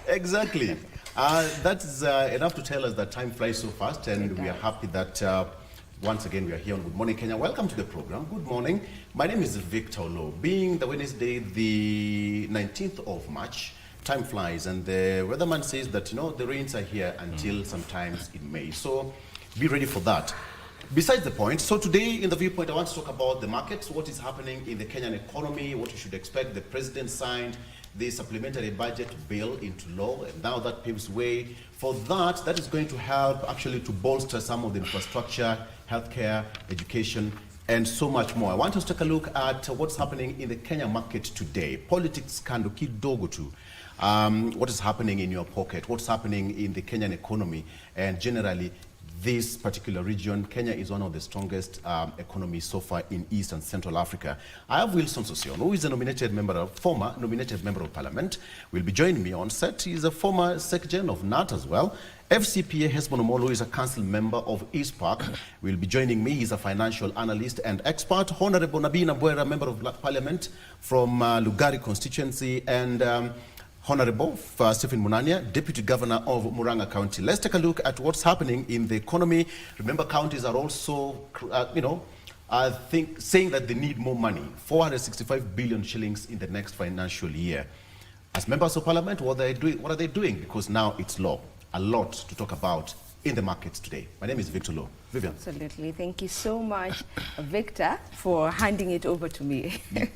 Exactly. That's enough to tell us that time flies so fast, and we are happy that once again we are here on Good Morning Kenya. Welcome to the program. Good morning. My name is Victor Lo. Being the Wednesday, the 19th of March, time flies, and the weatherman says that, you know, the rains are here until sometimes in May. So be ready for that. Besides the point, so today in the Viewpoint, I want to talk about the markets, what is happening in the Kenyan economy, what you should expect. The president signed the supplementary budget bill into law, and now that paves way for that. That is going to help actually to bolster some of the infrastructure, healthcare, education, and so much more. I want us to take a look at what's happening in the Kenya market today. Politics kando kidogo tu. What is happening in your pocket, what's happening in the Kenyan economy, and generally this particular region. Kenya is one of the strongest economies so far in East and Central Africa. I have Wilson Sosion, who is a former nominated member of parliament, will be joining me on set. He is a former secretary of NAT as well. FCPA Hesbon Omolo is a council member of East Park, will be joining me. He's a financial analyst and expert. Honorable Nabina Bwera, member of parliament from Lugari constituency, and Honorable Stephen Munania, Deputy Governor of Murang'a County. Let's take a look at what's happening in the economy. Remember, counties are also, saying that they need more money, 465 billion shillings in the next financial year. As members of parliament, what are they doing? Because now it's law. A lot to talk about in the markets today. My name is Victor Lo. Vivian. Absolutely. Thank you so much, Victor, for handing it over to me. You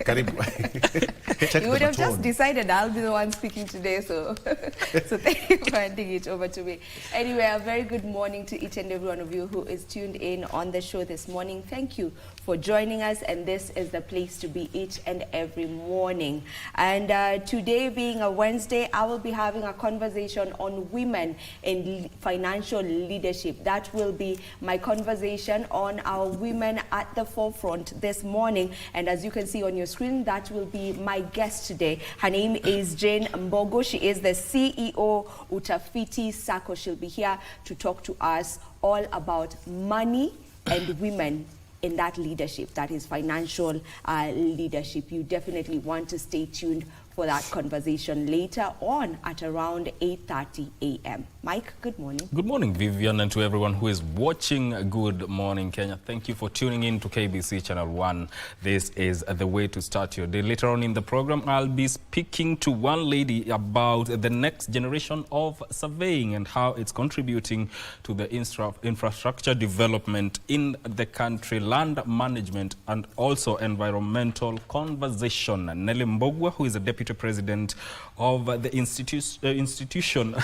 would have just decided I'll be the one speaking today, so thank you for handing it over to me. Anyway, a very good morning to each and every one of you who is tuned in on the show this morning. Thank you for joining us, and this is the place to be each and every morning. And today being a Wednesday, I will be having a conversation on women in financial leadership. That will be my conversation on our women at the forefront this morning. And as you can see on your screen, that will be my guest today. Her name is Jane Mbogo. She is the CEO Utafiti Sacco. She'll be here to talk to us all about money and women in that leadership, that is financial leadership. You definitely want to stay tuned for that conversation later on at around 8:30 a.m. Mike, good morning. Good morning, Vivian, and to everyone who is watching Good Morning Kenya. Thank you for tuning in to KBC Channel 1. This is the way to start your day. Later on in the program, I'll be speaking to one lady about the next generation of surveying and how it's contributing to the infrastructure development in the country, land management, and also environmental conservation. Nelly Mbogwa, who is a deputy president of the institution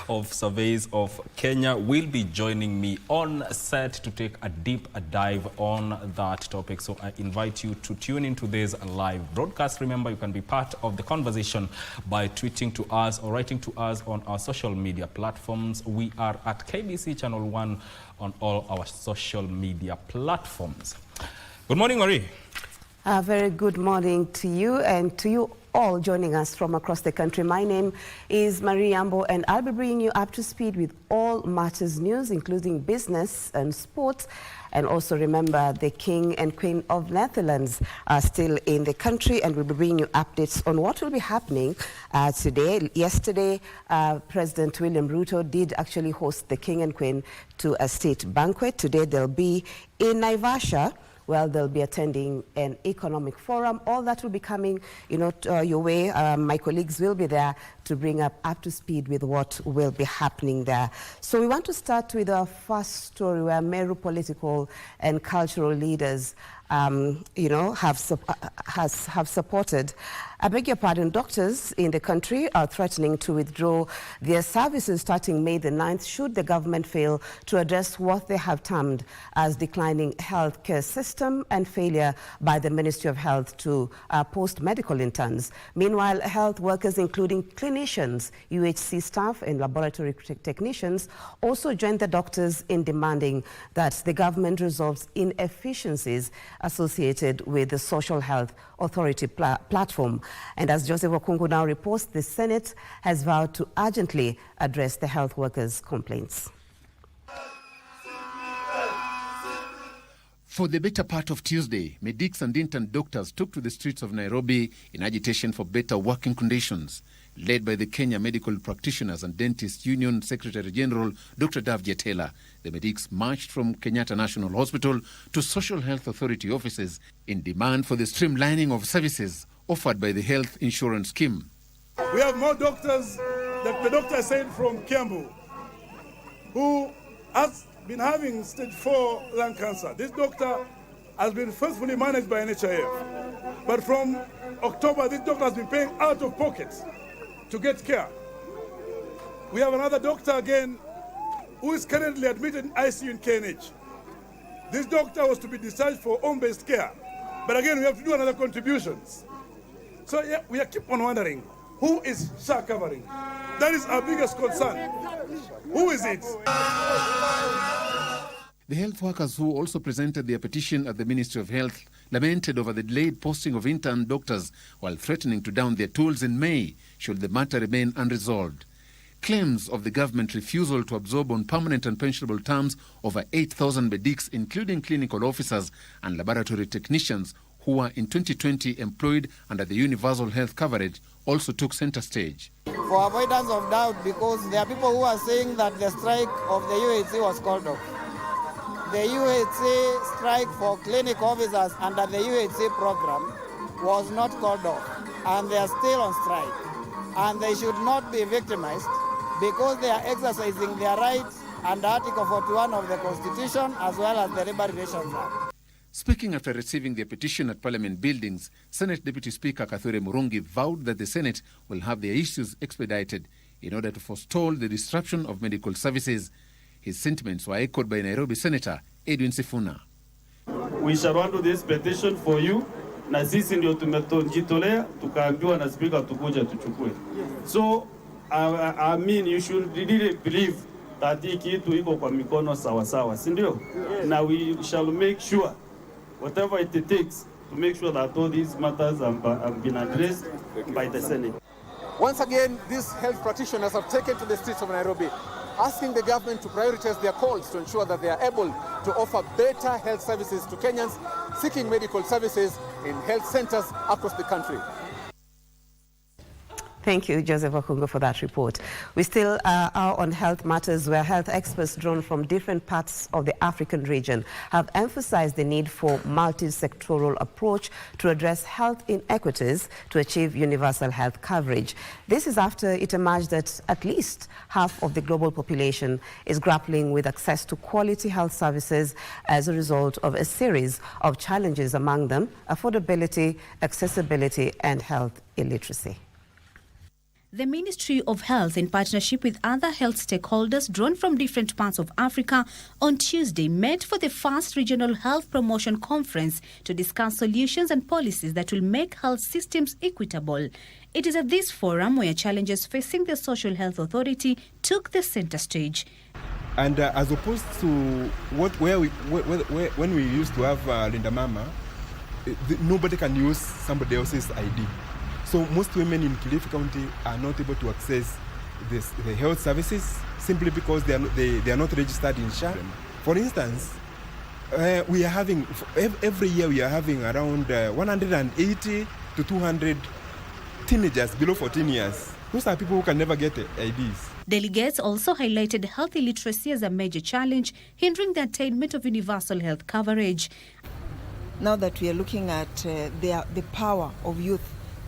of surveys of Kenya, will be joining me on set to take a deep dive on that topic. So I invite you to tune into this live broadcast. Remember, you can be part of the conversation by tweeting to us or writing to us on our social media platforms. We are at KBC Channel 1 on all our social media platforms. Good morning, Marie. A very good morning to you and to you all joining us from across the country. My name is Marie Ambo, and I'll be bringing you up to speed with all matters news, including business and sports. And also remember, the King and Queen of Netherlands are still in the country, and we'll be bringing you updates on what will be happening today. Yesterday, President William Ruto did actually host the King and Queen to a state banquet. Today, they'll be in Naivasha. Well, they'll be attending an economic forum. All that will be coming, your way. My colleagues will be there to bring up to speed with what will be happening there. So we want to start with our first story, where Meru political and cultural leaders have supported. I beg your pardon, doctors in the country are threatening to withdraw their services starting May the 9th should the government fail to address what they have termed as declining healthcare system and failure by the Ministry of Health to post medical interns. Meanwhile, health workers, including clinicians, UHC staff and laboratory technicians, also joined the doctors in demanding that the government resolves inefficiencies associated with the Social Health Authority platform. And as Joseph Okungu now reports, the Senate has vowed to urgently address the health workers' complaints. For the better part of Tuesday, medics and intern doctors took to the streets of Nairobi in agitation for better working conditions. Led by the Kenya Medical Practitioners and Dentists Union Secretary General Dr. Dav Jetela, the medics marched from Kenyatta National Hospital to Social Health Authority offices in demand for the streamlining of services offered by the health insurance scheme. We have more doctors, the doctor said from Kiambu, who has been having stage 4 lung cancer. This doctor has been faithfully managed by NHIF. But from October, this doctor has been paying out of pocket to get care. We have another doctor again who is currently admitted in ICU in KNH. This doctor was to be discharged for home-based care. But again, we have to do another contributions. So yeah, we keep on wondering, who is SHA covering? That is our biggest concern. Who is it? The health workers who also presented their petition at the Ministry of Health lamented over the delayed posting of intern doctors while threatening to down their tools in May should the matter remain unresolved. Claims of the government refusal to absorb on permanent and pensionable terms over 8,000 medics, including clinical officers and laboratory technicians who were in 2020 employed under the universal health coverage, also took center stage. For avoidance of doubt, because there are people who are saying that the strike of the UHC was called off. The UHC strike for clinic officers under the UHC program was not called off, and they are still on strike. And they should not be victimized because they are exercising their rights under Article 41 of the Constitution as well as the Labor Relations Act. Speaking after receiving their petition at Parliament buildings, Senate Deputy Speaker Kathure Murungi vowed that the Senate will have their issues expedited in order to forestall the disruption of medical services. His sentiments were echoed by Nairobi Senator Edwin Sifuna. We shall handle this petition for you, na sisi ndio tumejitolea tukaambiwa na speaker tukuja tuchukue. So I mean you should really believe that hii kitu iko kwa mikono sawa sawa, si ndio? Now we shall make sure whatever it takes to make sure that all these matters have been addressed by the Senate. Once again, these health practitioners have taken to the streets of Nairobi, asking the government to prioritize their calls to ensure that they are able to offer better health services to Kenyans seeking medical services in health centers across the country. Thank you, Joseph Okungo, for that report. We still are on health matters, where health experts drawn from different parts of the African region have emphasized the need for multi-sectoral approach to address health inequities to achieve universal health coverage. This is after it emerged that at least half of the global population is grappling with access to quality health services as a result of a series of challenges, among them affordability, accessibility, and health illiteracy. The Ministry of Health, in partnership with other health stakeholders drawn from different parts of Africa, on Tuesday met for the first regional health promotion conference to discuss solutions and policies that will make health systems equitable. It is at this forum where challenges facing the Social Health Authority took the center stage. And as opposed to when we used to have Linda Mama, nobody can use somebody else's ID. So most women in Kilifi County are not able to access the health services simply because they are not registered in SHA. For instance, we are having, every year we are having around 180 to 200 teenagers below 14 years. Those are people who can never get IDs. Delegates also highlighted health illiteracy as a major challenge, hindering the attainment of universal health coverage. Now that we are looking at the power of youth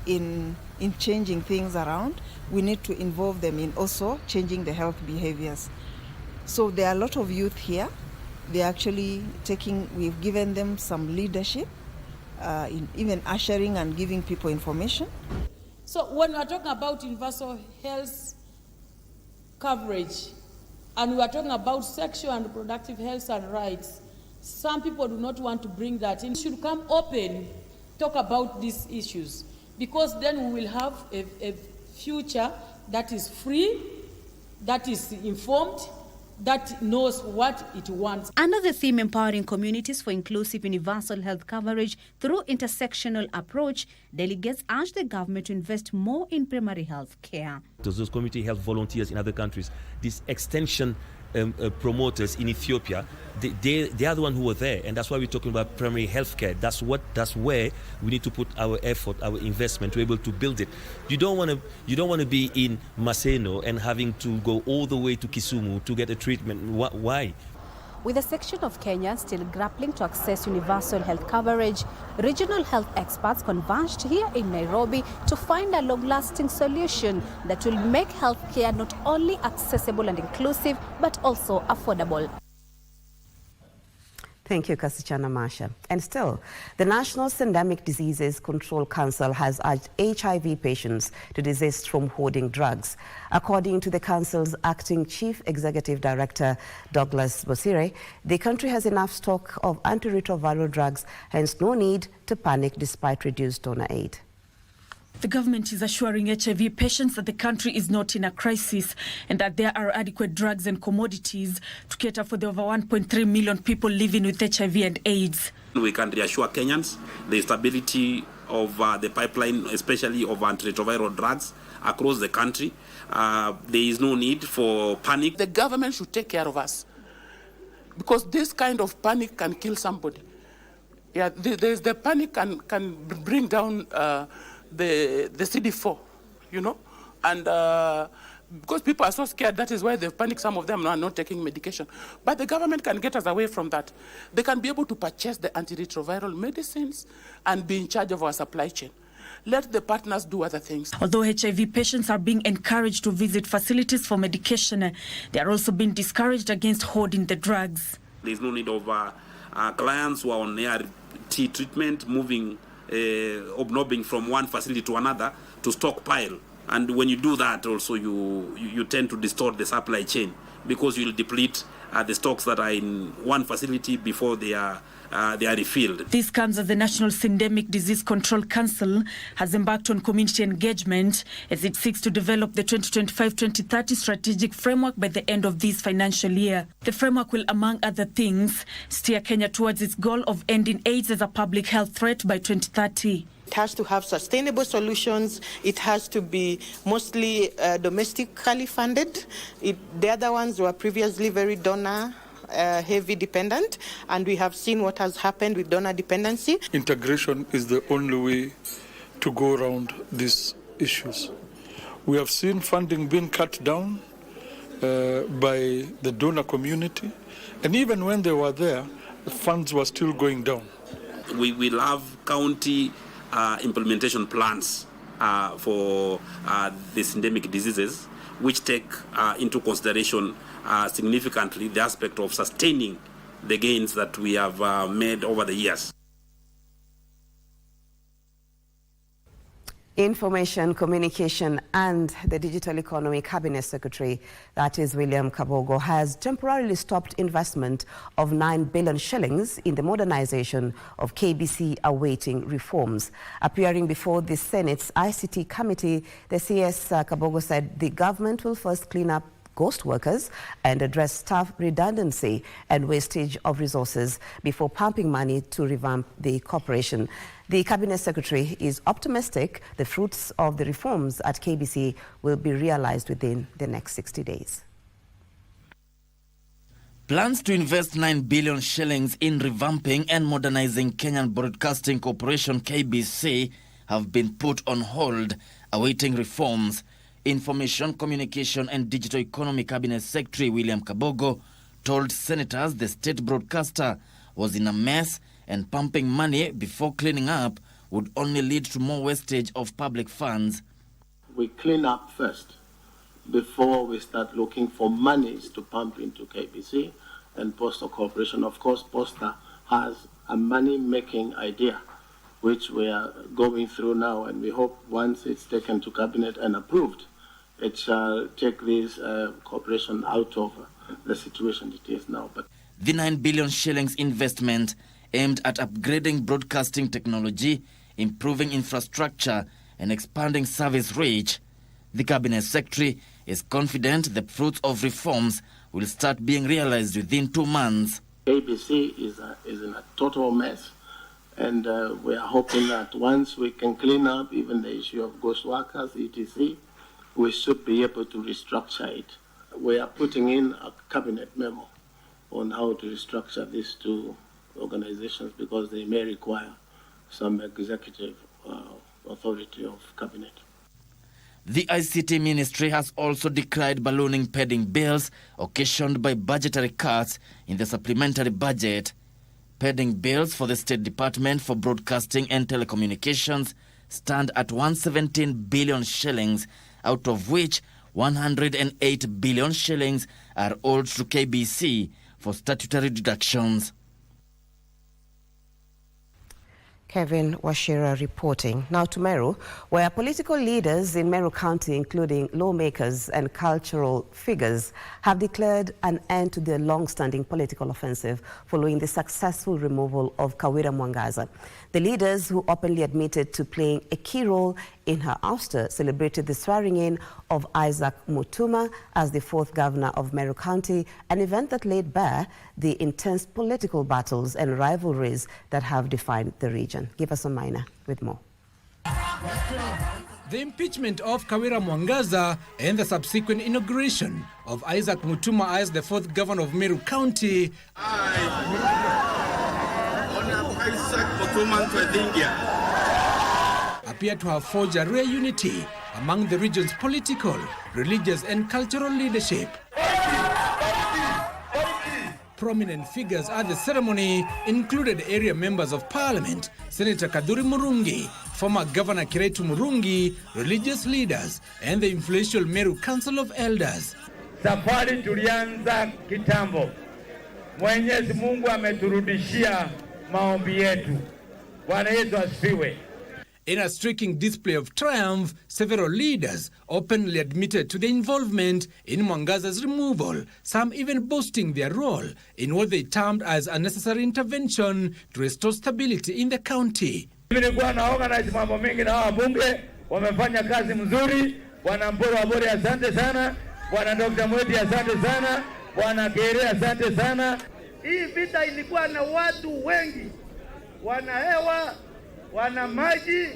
in changing things around, we need to involve them in also changing the health behaviors. So there are a lot of youth here. They're actually we've given them some leadership, in even ushering and giving people information. So when we are talking about universal health coverage, and we are talking about sexual and reproductive health and rights, some people do not want to bring that in. We should come open, talk about these issues, because then we will have a future that is free, that is informed, that knows what it wants. Under the theme empowering communities for inclusive universal health coverage through intersectional approach, delegates urged the government to invest more in primary health care. Those community health volunteers in other countries, this extension promoters in Ethiopia, they are the one who were there, and that's why we're talking about primary healthcare. That's where we need to put our effort, our investment, to be able to build it. You don't want to be in Maseno and having to go all the way to Kisumu to get a treatment. Why? With a section of Kenya still grappling to access universal health coverage, regional health experts converged here in Nairobi to find a long-lasting solution that will make healthcare not only accessible and inclusive, but also affordable. Thank you, Kasichana Masha. And still, the National Syndemic Diseases Control Council has urged HIV patients to desist from hoarding drugs. According to the council's acting chief executive director, Douglas Bosire, the country has enough stock of antiretroviral drugs, hence no need to panic despite reduced donor aid. The government is assuring HIV patients that the country is not in a crisis and that there are adequate drugs and commodities to cater for the over 1.3 million people living with HIV and AIDS. We can reassure Kenyans the stability of the pipeline, especially of antiretroviral drugs across the country. There is no need for panic. The government should take care of us, because this kind of panic can kill somebody. Yeah, there's the panic can bring down the CD4, you know, and because people are so scared, that is why they panic. Some of them are not taking medication. But the government can get us away from that. They can be able to purchase the antiretroviral medicines and be in charge of our supply chain. Let the partners do other things. Although HIV patients are being encouraged to visit facilities for medication, they are also being discouraged against hoarding the drugs. There is no need of clients who are on ART treatment moving obnobbing from one facility to another to stockpile, and when you do that also you tend to distort the supply chain, because you'll deplete the stocks that are in one facility before they are refilled. This comes as the National Syndemic Disease Control Council has embarked on community engagement as it seeks to develop the 2025-2030 strategic framework by the end of this financial year. The framework will, among other things, steer Kenya towards its goal of ending AIDS as a public health threat by 2030. It has to have sustainable solutions. It has to be mostly domestically funded. The other ones were previously very donor heavy dependent, and we have seen what has happened with donor dependency. Integration is the only way to go around these issues. We have seen funding being cut down by the donor community, and even when they were there, the funds were still going down. We will have county implementation plans for the endemic diseases, which take into consideration significantly the aspect of sustaining the gains that we have made over the years. Information, Communication and the Digital Economy Cabinet Secretary, that is William Kabogo, has temporarily stopped investment of 9 billion shillings in the modernization of KBC, awaiting reforms. Appearing before the Senate's ICT committee, the CS Kabogo said the government will first clean up ghost workers and address staff redundancy and wastage of resources before pumping money to revamp the corporation. The Cabinet Secretary is optimistic the fruits of the reforms at KBC will be realized within the next 60 days. Plans to invest 9 billion shillings in revamping and modernizing Kenyan Broadcasting Corporation KBC have been put on hold, awaiting reforms. Information, Communication and Digital Economy Cabinet Secretary William Kabogo told senators the state broadcaster was in a mess and pumping money before cleaning up would only lead to more wastage of public funds. We clean up first before we start looking for monies to pump into KBC and Postal Corporation. Of course, Posta has a money-making idea, which we are going through now, and we hope once it's taken to Cabinet and approved, it shall take this corporation out of the situation it is now. But the 9 billion shillings investment aimed at upgrading broadcasting technology, improving infrastructure and expanding service reach. The Cabinet Secretary is confident the fruits of reforms will start being realized within 2 months. KBC is in a total mess, and we are hoping that once we can clean up even the issue of ghost workers, etc., we should be able to restructure it. we are putting in a cabinet memo on how to restructure these two organizations because they may require some executive authority of cabinet. The ICT Ministry has also decried ballooning pending bills occasioned by budgetary cuts in the supplementary budget. Pending bills for the State Department for Broadcasting and Telecommunications stand at 117 billion shillings, out of which 108 billion shillings are owed to KBC for statutory deductions. Kevin Washira reporting. Now to Meru, where political leaders in Meru County, including lawmakers and cultural figures, have declared an end to their long-standing political offensive following the successful removal of Kawira Mwangaza. The leaders, who openly admitted to playing a key role in her ouster, celebrated the swearing-in of Isaac Mutuma as the fourth governor of Meru County, an event that laid bare the intense political battles and rivalries that have defined the region. Give us a minor with more. The impeachment of Kawira Mwangaza and the subsequent inauguration of Isaac Mutuma as the fourth governor of Meru County appear to have forged a rare unity among the region's political, religious and cultural leadership. Prominent figures at the ceremony included area members of parliament, Senator Kaduri Murungi, former Governor Kiretu Murungi, religious leaders and the influential Meru Council of Elders. Safari tulianza kitambo. Mwenyezi Mungu ameturudishia maombi yetu. Bwana Yesu asifiwe. In a striking display of triumph, several leaders openly admitted to their involvement in Mwangaza's removal, some even boasting their role in what they termed as a necessary intervention to restore stability in the county. Nilikuwa na organize mambo mengi na wabunge, wamefanya kazi mzuri. Bwana Mboro Abori asante sana, Bwana Dr. Mweti asante sana, Bwana Kere asante sana. Hii vita ilikuwa na watu wengi, wana hewa, wana maji,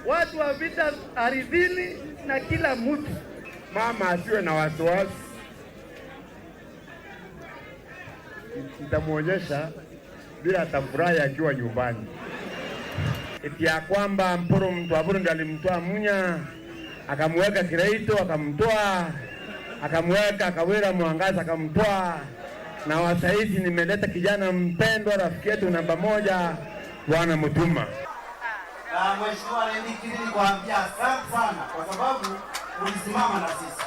watu wa vita ardhini na kila mtu. Mama asiwe na wasiwasi, nitamuonyesha bila atafurahi akiwa nyumbani. Eti ya kwamba Mporo mtu wa Burundi alimtoa Munya, akamweka Kireito, akamtoa, akamweka Kawira Mwangaza, akamtoa, na wasaizi nimeleta kijana mpendwa, rafiki yetu namba moja, Bwana Mutuma. Mheshimiwa Rais, kuambia asante sana kwa sababu ulisimama na sisi.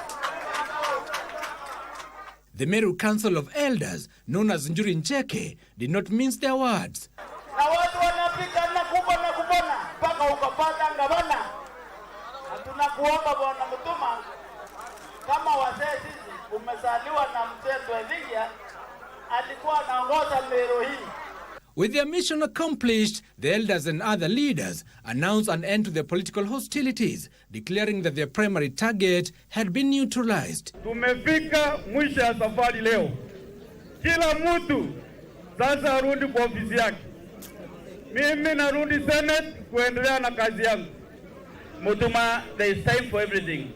The Meru Council of Elders, known as Njuri Ncheke, did not mince their words. Na watu wanapika na kupona mpaka ukapata ngabana. Tunakuomba Bwana Mutuma, kama wazee sisi umezaliwa na mzee Tweligia, alikuwa anaongoza Meru hii. With their mission accomplished, the elders and other leaders announced an end to their political hostilities, declaring that their primary target had been neutralized. Tumefika mwisho ya safari leo. Kila mtu sasa arudi kwa ofisi yake. Mimi narudi Senate kuendelea na kazi yangu. Mutuma, there is time for everything.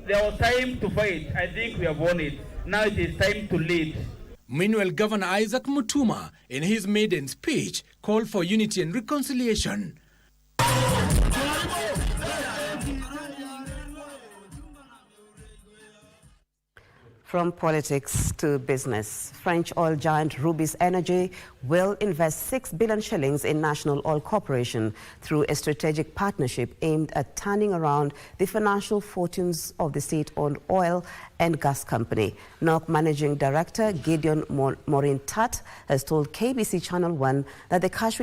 There was time to fight. I think we have won it. Now it is time to lead. Meanwhile, Governor Isaac Mutuma, in his maiden speech, called for unity and reconciliation. From politics to business, French oil giant Rubis Energy will invest 6 billion shillings in National Oil Corporation through a strategic partnership aimed at turning around the financial fortunes of the state-owned oil and gas company. NOC Managing Director Gideon Morin-Tat has told KBC Channel 1 that the cash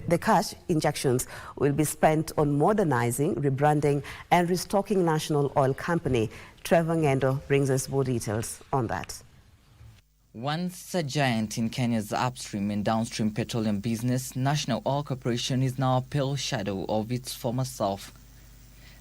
the cash injections will be spent on modernizing, rebranding and restocking National Oil Company. Trevor Ngendo brings us more details on that. Once a giant in Kenya's upstream and downstream petroleum business, National Oil Corporation is now a pale shadow of its former self.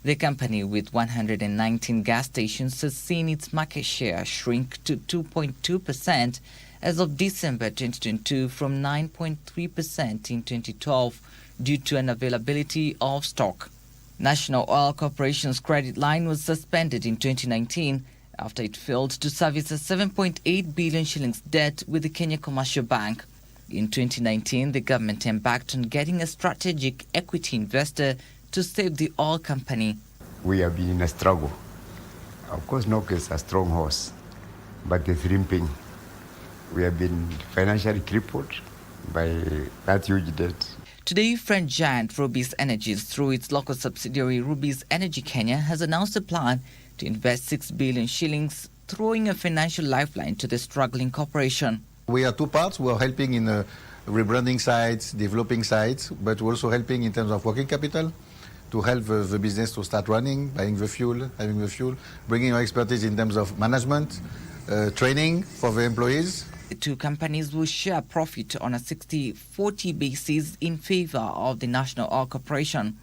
The company, with 119 gas stations, has seen its market share shrink to 2.2% as of December 2022 from 9.3% in 2012 due to unavailability of stock. National Oil Corporation's credit line was suspended in 2019 after it failed to service a 7.8 billion shillings debt with the Kenya Commercial Bank. In 2019, the government embarked on getting a strategic equity investor to save the oil company. We have been in a struggle. Of course, NOC is a strong horse, but it's limping. We have been financially crippled by that huge debt. Today, French giant Rubis Energies, through its local subsidiary Rubis Energy Kenya, has announced a plan to invest 6 billion shillings, throwing a financial lifeline to the struggling corporation. We are two parts. We are helping in rebranding sites, developing sites, but we're also helping in terms of working capital to help the business to start running, buying the fuel, having the fuel, bringing our expertise in terms of management, training for the employees. The two companies will share profit on a 60-40 basis in favor of the National Oil Corporation.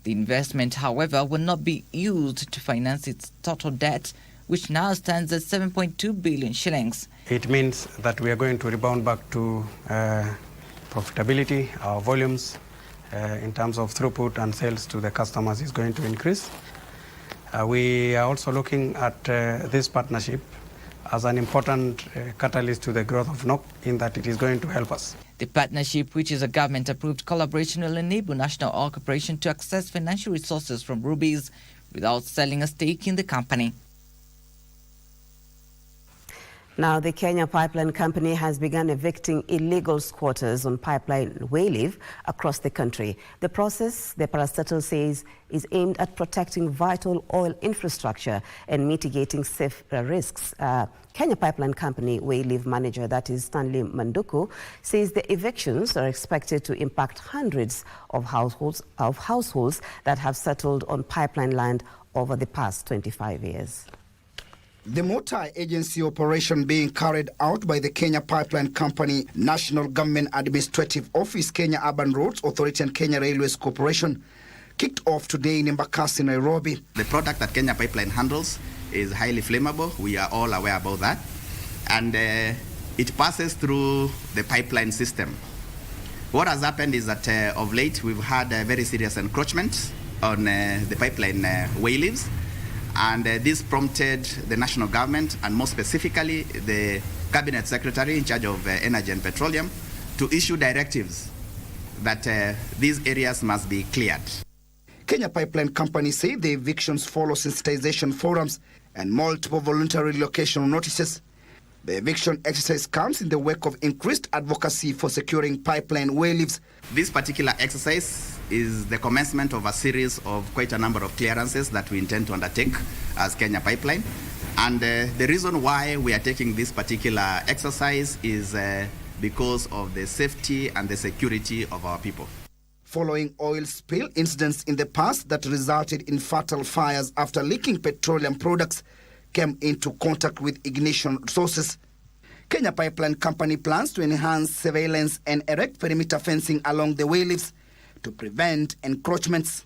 The investment, however, will not be used to finance its total debt, which now stands at 7.2 billion shillings. It means that we are going to rebound back to profitability. Our volumes in terms of throughput and sales to the customers is going to increase. We are also looking at this partnership as an important catalyst to the growth of NOC, in that it is going to help us. The partnership, which is a government-approved collaboration, will enable National Oil Corporation to access financial resources from Rubis without selling a stake in the company. Now, the Kenya Pipeline Company has begun evicting illegal squatters on pipeline wayleave across the country. The process, the parastatal says, is aimed at protecting vital oil infrastructure and mitigating safe risks. Kenya Pipeline Company wayleave manager, that is Stanley Manduku, says the evictions are expected to impact hundreds of households that have settled on pipeline land over the past 25 years. The multi-agency operation being carried out by the Kenya Pipeline Company, National Government Administrative Office, Kenya Urban Roads Authority and Kenya Railways Corporation kicked off today in Embakasi, Nairobi. The product that Kenya Pipeline handles is highly flammable. We are all aware about that. And it passes through the pipeline system. What has happened is that of late we've had a very serious encroachment on the pipeline wayleaves. And this prompted the national government, and more specifically the Cabinet Secretary in charge of Energy and Petroleum, to issue directives that these areas must be cleared. Kenya Pipeline Company say the evictions follow sensitization forums and multiple voluntary relocation notices. The eviction exercise comes in the wake of increased advocacy for securing pipeline wayleaves. This particular exercise is the commencement of a series of quite a number of clearances that we intend to undertake as Kenya Pipeline. And the reason why we are taking this particular exercise is because of the safety and the security of our people. Following oil spill incidents in the past that resulted in fatal fires after leaking petroleum products came into contact with ignition sources. Kenya Pipeline Company plans to enhance surveillance and erect perimeter fencing along the wayleaves to prevent encroachments.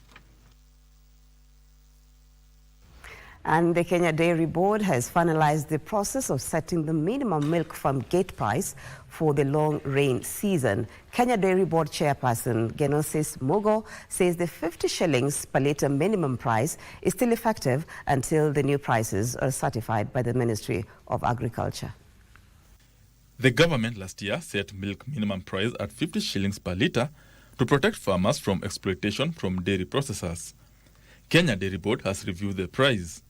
And the Kenya Dairy Board has finalized the process of setting the minimum milk farm gate price for the long rain season. Kenya Dairy Board Chairperson Genosis Mugo says the 50 shillings per litre minimum price is still effective until the new prices are certified by the Ministry of Agriculture. The government last year set milk minimum price at 50 shillings per litre to protect farmers from exploitation from dairy processors. Kenya Dairy Board has reviewed the price.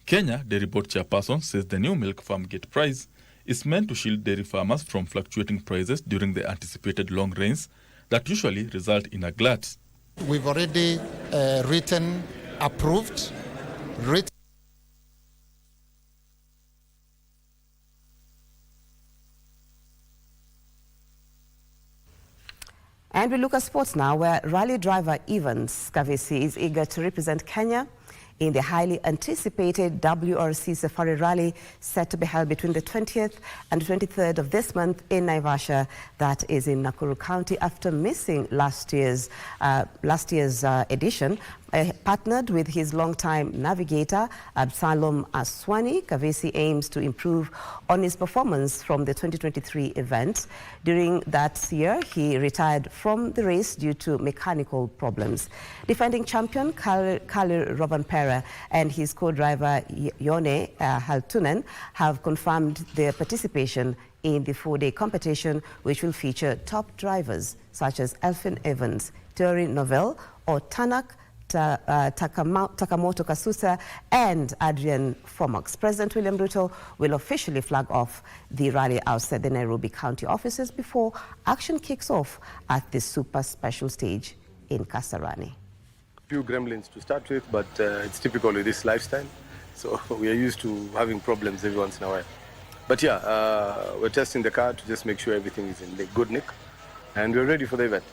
Kenya Dairy Board Chairperson says the new milk farm gate price is meant to shield dairy farmers from fluctuating prices during the anticipated long rains that usually result in a glut. We've already approved. And we look at sports now, where rally driver Evans KBC is eager to represent Kenya in the highly anticipated WRC Safari Rally set to be held between the 20th and 23rd of this month in Naivasha, that is in Nakuru County, after missing last year's edition, Partnered with his longtime navigator, Absalom Aswani, KBC aims to improve on his performance from the 2023 event. During that year, he retired from the race due to mechanical problems. Defending champion Kalle Rovanperä and his co-driver Jone Haltunen have confirmed their participation in the 4-day competition, which will feature top drivers such as Elfyn Evans, Thierry Neuville, or Tanak Takamoto Kasuta and Adrian Fomox. President William Ruto will officially flag off the rally outside the Nairobi county offices before action kicks off at the super special stage in Kasarani. Few gremlins to start with, but it's typical with this lifestyle. So we are used to having problems every once in a while. But yeah, we're testing the car to just make sure everything is in good nick, and we're ready for the event.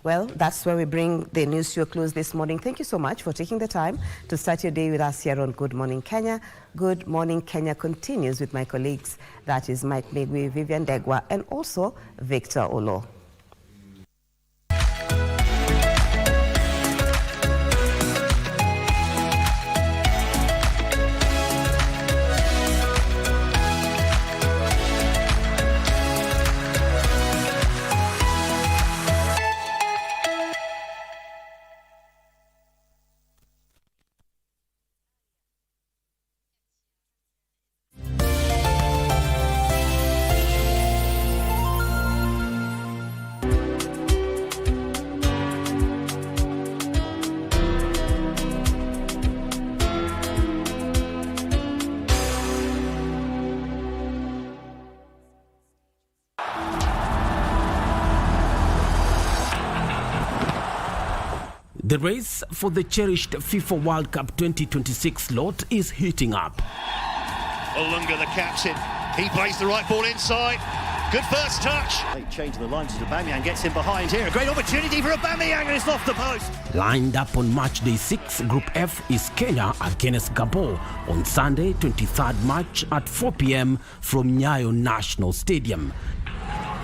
Well, that's where we bring the news to a close this morning. Thank you so much for taking the time to start your day with us here on Good Morning Kenya. Good Morning Kenya continues with my colleagues, that is Mike Megwi, Vivian Degwa, and also Victor Olo. The race for the cherished FIFA World Cup 2026 slot is heating up. Olunga, the captain, he plays the right ball inside. Good first touch. They change the lines as Aubameyang gets in behind here. A great opportunity for Aubameyang, and it's off the post. Lined up on match day 6, Group F is Kenya against Gabon on Sunday, 23rd March at 4 p.m. from Nyayo National Stadium.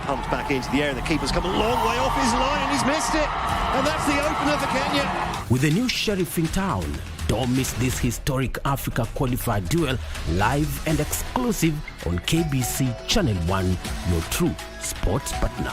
Comes back into the air, the keeper's come a long way off his line and he's missed it. And that's the opener for Kenya. With a new sheriff in town, don't miss this historic Africa qualifier duel live and exclusive on KBC Channel 1, your true sports partner.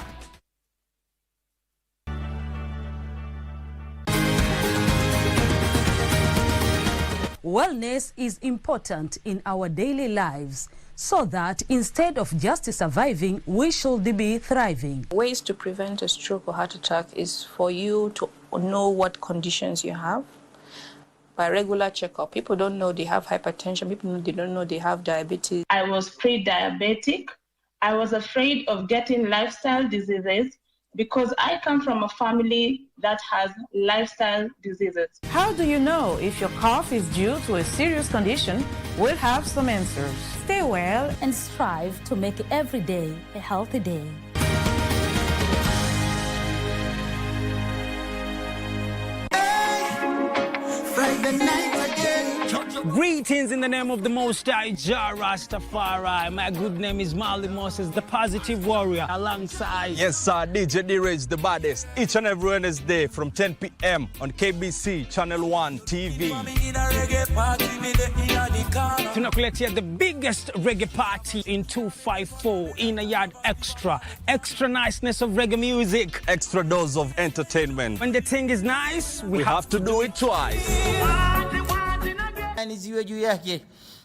Wellness is important in our daily lives, so that instead of just surviving, we should be thriving. Ways to prevent a stroke or heart attack is for you to know what conditions you have by regular checkup. People don't know they have hypertension. People don't know they have diabetes. I was pre-diabetic. I was afraid of getting lifestyle diseases because I come from a family that has lifestyle diseases. How do you know if your cough is due to a serious condition? We'll have some answers. Stay well and strive to make every day a healthy day. Friday night again. Greetings in the name of the Most High Jah Rastafari. My good name is Marley Moses, the positive warrior, alongside... Yes, sir, DJ D-Rage, the baddest. Each and every Wednesday from 10 p.m. on KBC Channel 1 TV. Tunakuletea the biggest reggae party in 254 in a yard extra. Extra niceness of reggae music. Extra dose of entertainment. When the thing is nice, we have to do it twice. Ziwe juu yake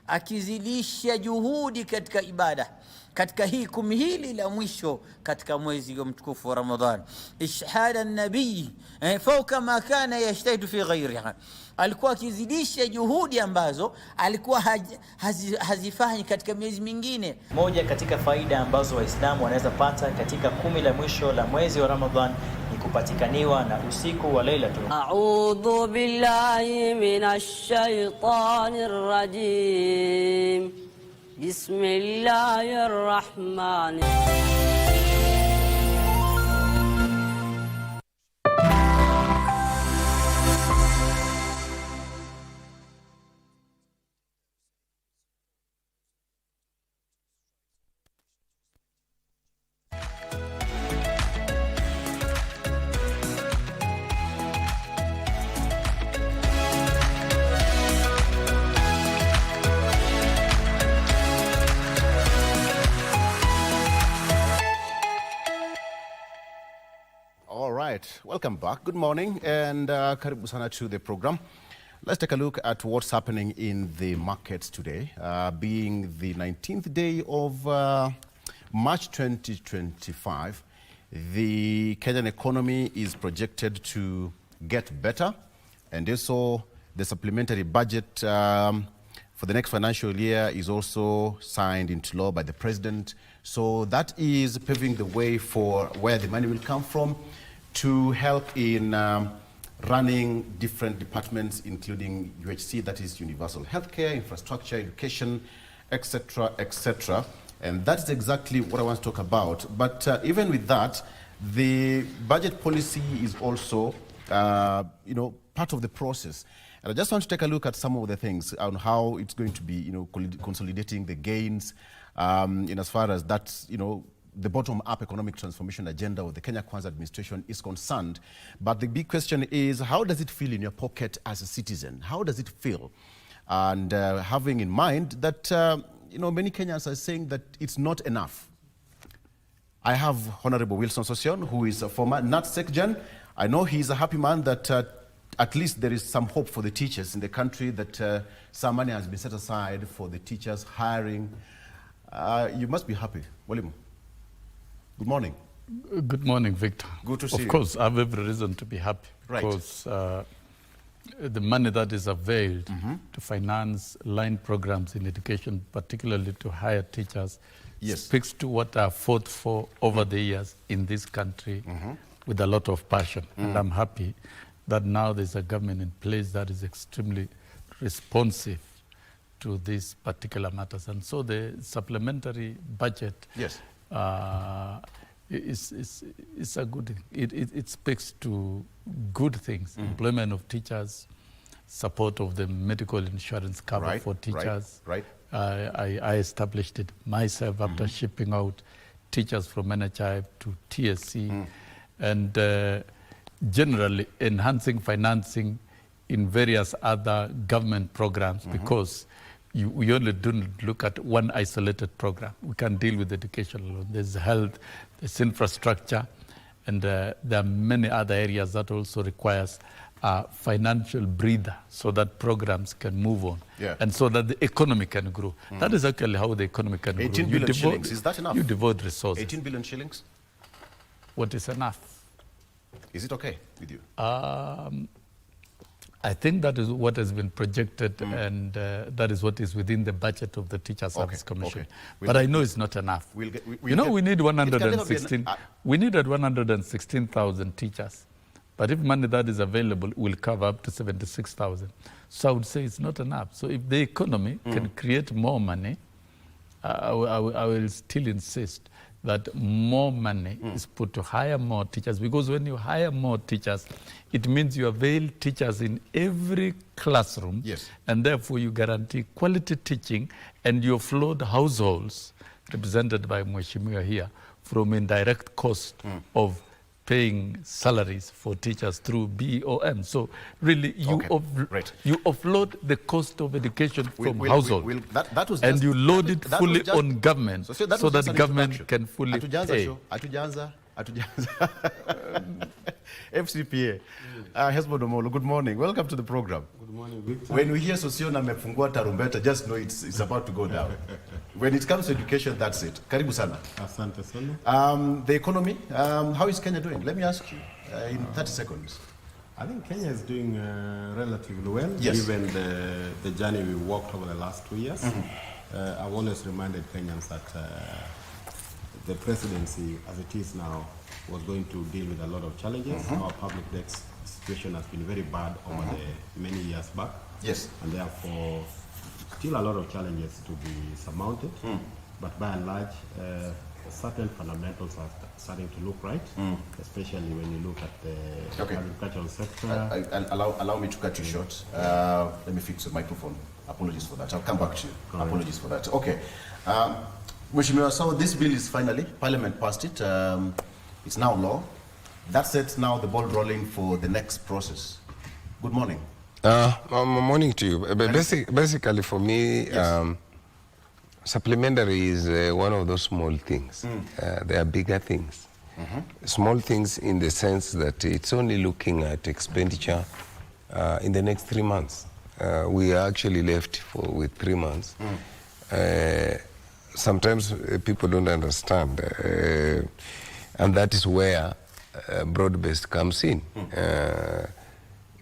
akizidisha juhudi katika ibada katika hii kumi hili la mwisho katika mwezi wa mtukufu wa Ramadhan. Ishhad an-nabii fauka ma kana yashtahidu fi ghayriha, alikuwa akizidisha juhudi ambazo alikuwa hazifanyi katika miezi mingine. Moja katika faida ambazo Waislamu wanaweza pata katika kumi la mwisho la mwezi wa Ramadhan ni kupatikaniwa na usiku wa Lailatul. A'udhu billahi minash shaitanir rajim. Bismillahir rahmanir Welcome back. Good morning and karibu sana to the program. Let's take a look at what's happening in the markets today, being the 19th day of March 2025. The Kenyan economy is projected to get better, and also the supplementary budget for the next financial year is also signed into law by the president. So that is paving the way for where the money will come from to help in running different departments, including UHC, that is universal healthcare, infrastructure, education, etc., etc. And that's exactly what I want to talk about. But even with that, the budget policy is also, part of the process. And I just want to take a look at some of the things on how it's going to be, consolidating the gains, in as far as that's, the bottom-up economic transformation agenda of the Kenya Kwanza administration is concerned. But the big question is, how does it feel in your pocket as a citizen? How does it feel? And having in mind that, many Kenyans are saying that it's not enough. I have Honorable Wilson Sosion, who is a former NATSEC-Gen. I know he's a happy man that at least there is some hope for the teachers in the country, that some money has been set aside for the teachers hiring. You must be happy. William, good morning. Good morning, Victor. Good to see you. Of course, I have every reason to be happy. Right. Because the money that is availed to finance line programs in education, particularly to hire teachers, speaks to what I fought for over the years in this country with a lot of passion. And I'm happy that now there's a government in place that is extremely responsive to these particular matters. And so the supplementary budget is a good thing. It speaks to good things, employment of teachers, support of the medical insurance cover for teachers. I established it myself after shipping out teachers from NHI to TSC, and generally enhancing financing in various other government programs, because we only don't look at one isolated program. We can deal with education alone. There's health, there's infrastructure, and there are many other areas that also requires a financial breather so that programs can move on, and so that the economy can grow. That is actually how the economy can grow. 18 billion shillings, is that enough? You devote resources. 18 billion shillings? What is enough? Is it okay with you? I think that is what has been projected, and that is what is within the budget of the Teacher Service Commission. But I know it's not enough. We need 116. We needed 116,000 teachers. But if money that is available will cover up to 76,000. So I would say it's not enough. So if the economy can create more money, I will still insist that more money is put to hire more teachers, because when you hire more teachers, it means you avail teachers in every classroom, and therefore you guarantee quality teaching, and you offload households, represented by Mheshimiwa here, from indirect cost of paying salaries for teachers through BOM. So really, you offload the cost of education from households, and you load it fully on government, so that government can fully pay. FCPA, Hesbo Domolo, good morning. Welcome to the program. Good morning, Victor. When we hear Sosiona Mefungua Tarumbeta, just know it's about to go down. When it comes to education, that's it. Karibu sana. Asante sana. The economy, how is Kenya doing? Let me ask you in 30 seconds. I think Kenya is doing relatively well, Yes. given the journey we walked over the last 2 years. I've always reminded Kenyans that the presidency, as it is now, was going to deal with a lot of challenges. Our public debt situation has been very bad over the many years back. Yes. And therefore, still a lot of challenges to be surmounted. But by and large, certain fundamentals are starting to look right, especially when you look at the agricultural sector. Allow me to cut you short. Let me fix the microphone. Apologies for that. I'll come back to you. Apologies for that. Okay. Mheshimiwa, so this bill is finally, Parliament passed it. It's now law. That sets now the ball rolling for the next process. Good morning. Morning to you. Basically for me, supplementary is one of those small things. There are bigger things. Small things in the sense that it's only looking at expenditure in the next 3 months. We are actually left with 3 months. Sometimes people don't understand, and that is where broad-based comes in.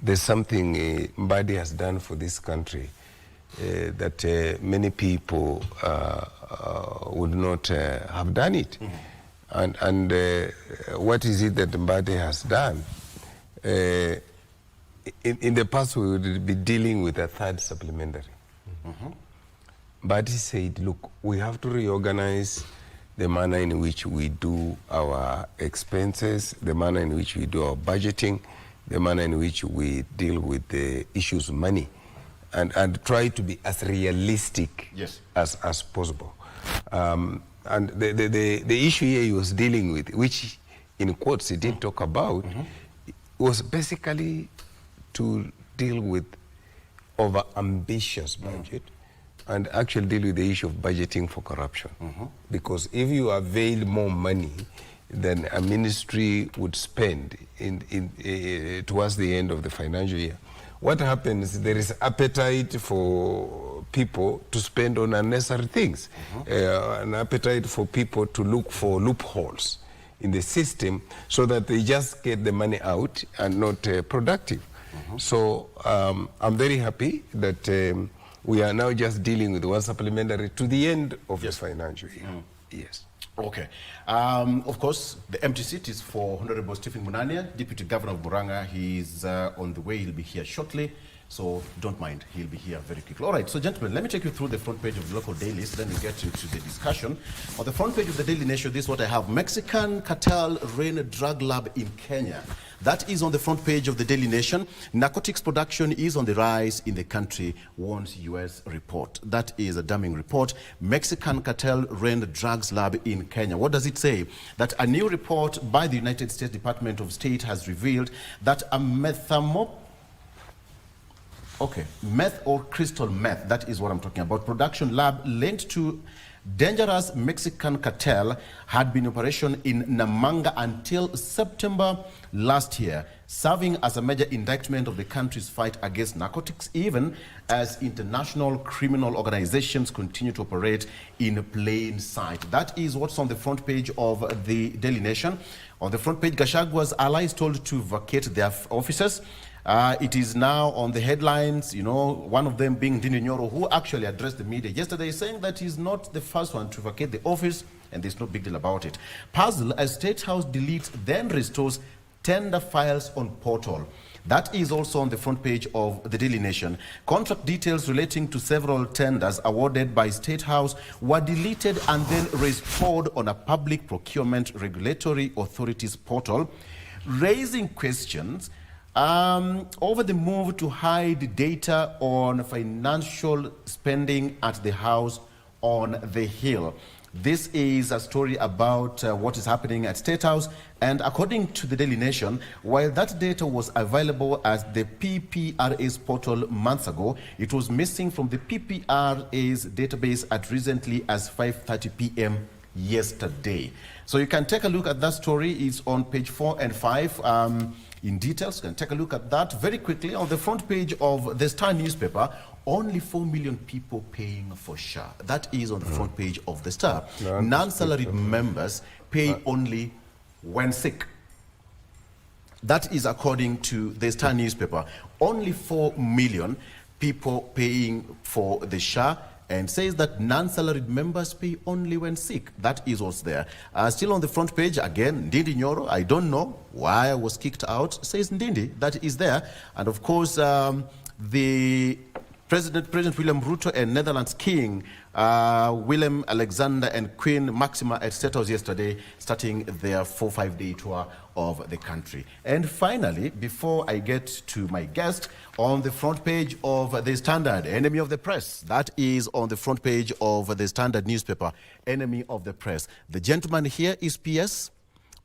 There's something Mbadi has done for this country that many people would not have done it. And what is it that Mbadi has done? In the past, we would be dealing with a third supplementary. But he said, look, we have to reorganize the manner in which we do our expenses, the manner in which we do our budgeting, the manner in which we deal with the issues of money, and try to be as realistic as possible. And the issue here he was dealing with, which in quotes he did talk about, was basically to deal with over-ambitious budget and actually deal with the issue of budgeting for corruption. Because if you avail more money than a ministry would spend towards the end of the financial year, what happens, there is appetite for people to spend on unnecessary things, an appetite for people to look for loopholes in the system so that they just get the money out and not productive. So I'm very happy that we are now just dealing with one supplementary to the end of the financial year. Yes. Okay. Of course, the empty seat is for Honorable Stephen Munania, Deputy Governor of Murang'a. He's on the way. He'll be here shortly. So don't mind, he'll be here very quickly. All right, so gentlemen, let me take you through the front page of the local dailies, then we get into the discussion. On the front page of the Daily Nation, this is what I have. Mexican cartel rain drug lab in Kenya. That is on the front page of the Daily Nation. Narcotics production is on the rise in the country, warns U.S. report. That is a damning report. Mexican cartel rain drugs lab in Kenya. What does it say? That a new report by the United States Department of State has revealed that a meth or crystal meth, that is what I'm talking about, production lab linked to dangerous Mexican cartel had been in operation in Namanga until September last year, serving as a major indictment of the country's fight against narcotics, even as international criminal organizations continue to operate in plain sight. That is what's on the front page of the Daily Nation. On the front page, Gashagua's allies told to vacate their offices. It is now on the headlines, you know, one of them being Ndindi Nyoro, who actually addressed the media yesterday saying that he's not the first one to vacate the office and there's no big deal about it. Puzzle as State House deletes then restores tender files on portal. That is also on the front page of the Daily Nation. Contract details relating to several tenders awarded by State House were deleted and then restored on a public procurement regulatory authorities portal, raising questions over the move to hide data on financial spending at the House on the Hill. This is a story about what is happening at State House, and according to the Daily Nation, while that data was available at the PPRA's portal months ago, it was missing from the PPRA's database as recently as 5:30 p.m. yesterday. So you can take a look at that story. It's on page 4 and 5. In details, you can take a look at that very quickly. On the front page of the Star newspaper, only 4 million people paying for SHA. That is on the front page of the Star. Non-salaried members pay only when sick. That is according to the Star newspaper. Only 4 million people paying for the SHA, and says that non-salaried members pay only when sick. That is what's there. Still on the front page, again, Ndindi Nyoro, I don't know why I was kicked out, says Ndindi, that is there. And of course, the President William Ruto and Netherlands King Willem Alexander and Queen Maxima at State House yesterday, starting their 4-5-day tour of the country. And finally, before I get to my guest, on the front page of the Standard, enemy of the press. That is on the front page of the Standard newspaper, enemy of the press. The gentleman here is PS,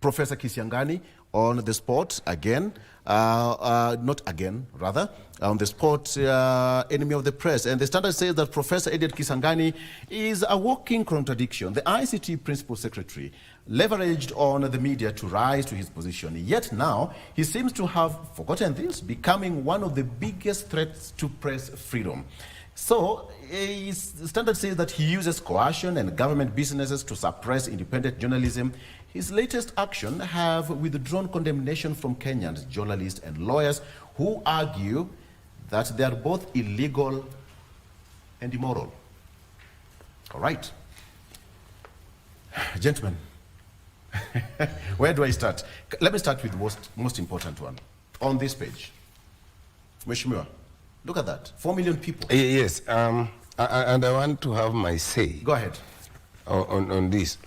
Professor Kisiangani, on the spot again. not again, rather, on the spot, enemy of the press. And the Standard says that Professor Edward Kisangani is a walking contradiction. The ICT principal secretary leveraged on the media to rise to his position. Yet now, he seems to have forgotten this, becoming one of the biggest threats to press freedom. So, the Standard says that he uses coercion and government businesses to suppress independent journalism. His latest action have withdrawn condemnation from Kenyans, journalists and lawyers who argue that they are both illegal and immoral. All right. Gentlemen, where do I start? Let me start with the most important one. On this page, Mheshimiwa, look at that, 4 million people. Yes, and I want to have my say. Go ahead. On this.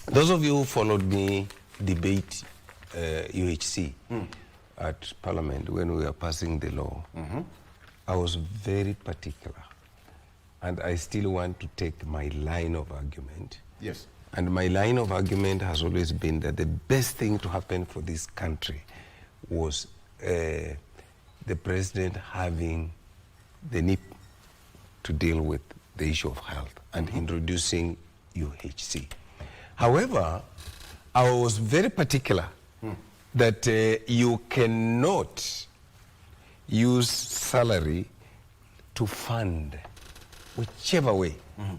Those of you who followed me debate UHC at Parliament when we were passing the law, I was very particular. And I still want to take my line of argument. Yes. And my line of argument has always been that the best thing to happen for this country was the president having the NIP to deal with the issue of health and introducing UHC. However, I was very particular that you cannot use salary to fund whichever way,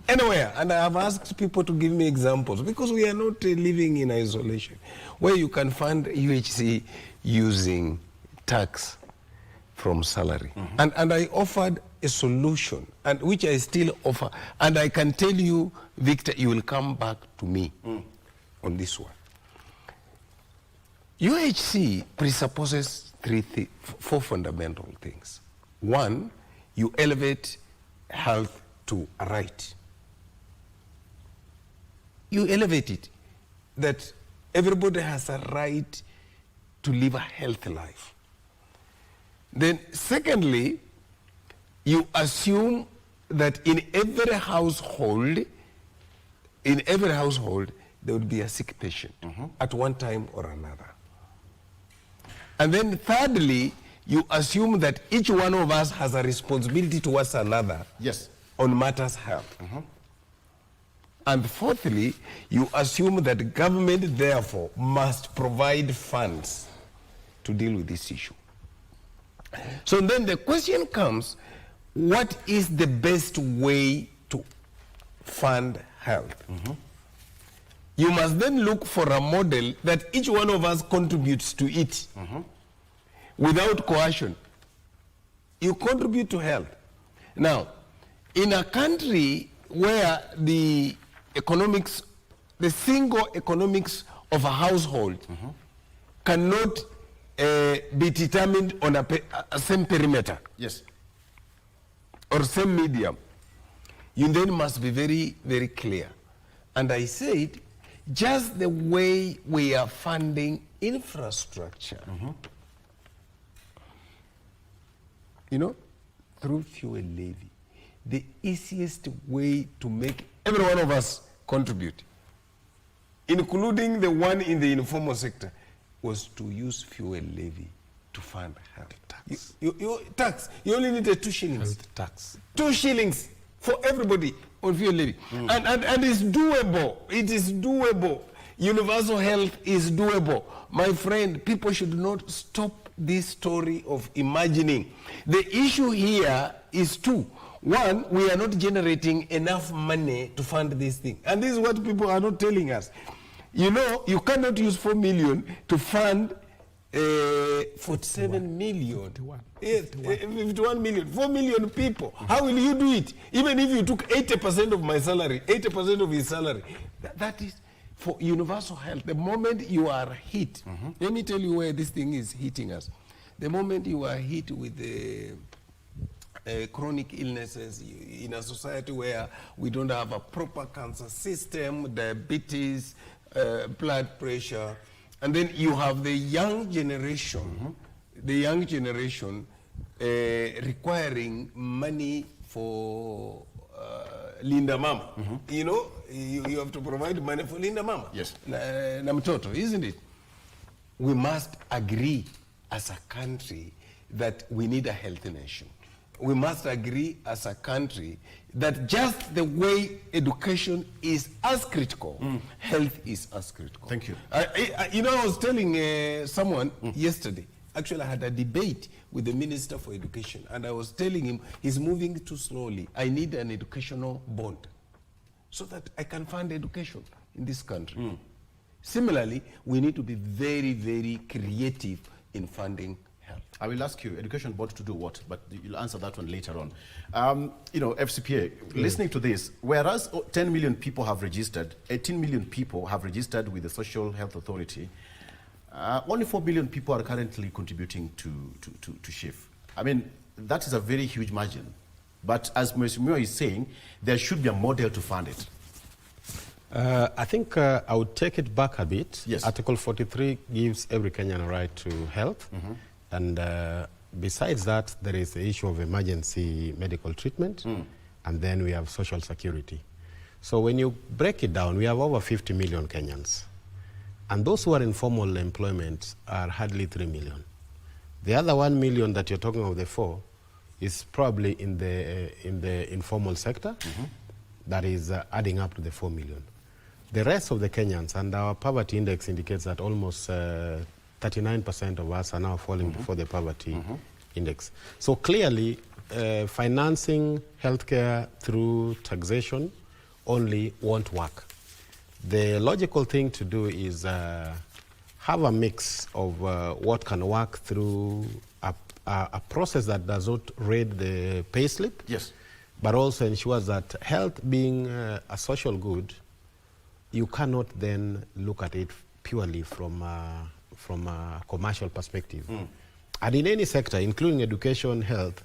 anywhere. And I have asked people to give me examples because we are not living in isolation, where you can fund UHC using tax from salary. And I offered a solution, and which I still offer. And I can tell you, Victor, you will come back to me on this one. UHC presupposes four fundamental things. One, you elevate health to a right. You elevate it, that everybody has a right to live a healthy life. Then secondly, you assume that in every household, there would be a sick patient at one time or another. And then thirdly, you assume that each one of us has a responsibility towards another on matters health. And fourthly, you assume that government therefore must provide funds to deal with this issue. So then the question comes, what is the best way to fund health? You must then look for a model that each one of us contributes to it without coercion. You contribute to health. Now, in a country where the single economics of a household cannot be determined on a same perimeter, or same medium, you then must be very, very clear. And I said, just the way we are funding infrastructure, you know, through fuel levy, the easiest way to make every one of us contribute, including the one in the informal sector, was to use fuel levy to fund health tax. Tax. You only need 2 shillings. Health tax. 2 shillings for everybody on fuel levy. And it's doable. It is doable. Universal health is doable. My friend, people should not stop this story of imagining. The issue here is two. One, we are not generating enough money to fund this thing. And this is what people are not telling us. You know, you cannot use 4 million to fund 47 million. 51 million. 4 million people. How will you do it? Even if you took 80% of my salary, 80% of his salary. That is for universal health. The moment you are hit, let me tell you where this thing is hitting us. The moment you are hit with the chronic illnesses in a society where we don't have a proper cancer system, diabetes, blood pressure, and then you have the young generation, requiring money for Linda Mama. You know, you have to provide money for Linda Mama. Yes. Na mtoto, isn't it? We must agree as a country that we need a healthy nation. We must agree as a country that just the way education is as critical, health is as critical. Thank you. You know, I was telling someone yesterday, actually I had a debate with the Minister for Education, and I was telling him he's moving too slowly. I need an educational bond so that I can fund education in this country. Similarly, we need to be very, very creative in funding health. I will ask you, education board to do what? But you'll answer that one later on. You know, FCPA, listening to this, whereas 10 million people have registered, 18 million people have registered with the Social Health Authority, only 4 million people are currently contributing to SHIF. I mean, that is a very huge margin. But as Mheshimiwa is saying, there should be a model to fund it. I think I would take it back a bit. Yes. Article 43 gives every Kenyan a right to health. And besides that, there is the issue of emergency medical treatment. And then we have social security. So when you break it down, we have over 50 million Kenyans. And those who are in formal employment are hardly 3 million. The other 1 million that you're talking of, the 4, is probably in the informal sector. That is adding up to the 4 million. The rest of the Kenyans, and our poverty index indicates that almost 39% of us are now falling before the poverty index. So clearly, financing healthcare through taxation only won't work. The logical thing to do is have a mix of what can work through a process that does not raid the payslip, but also ensures that health being a social good, you cannot then look at it purely from a commercial perspective. And in any sector, including education, health,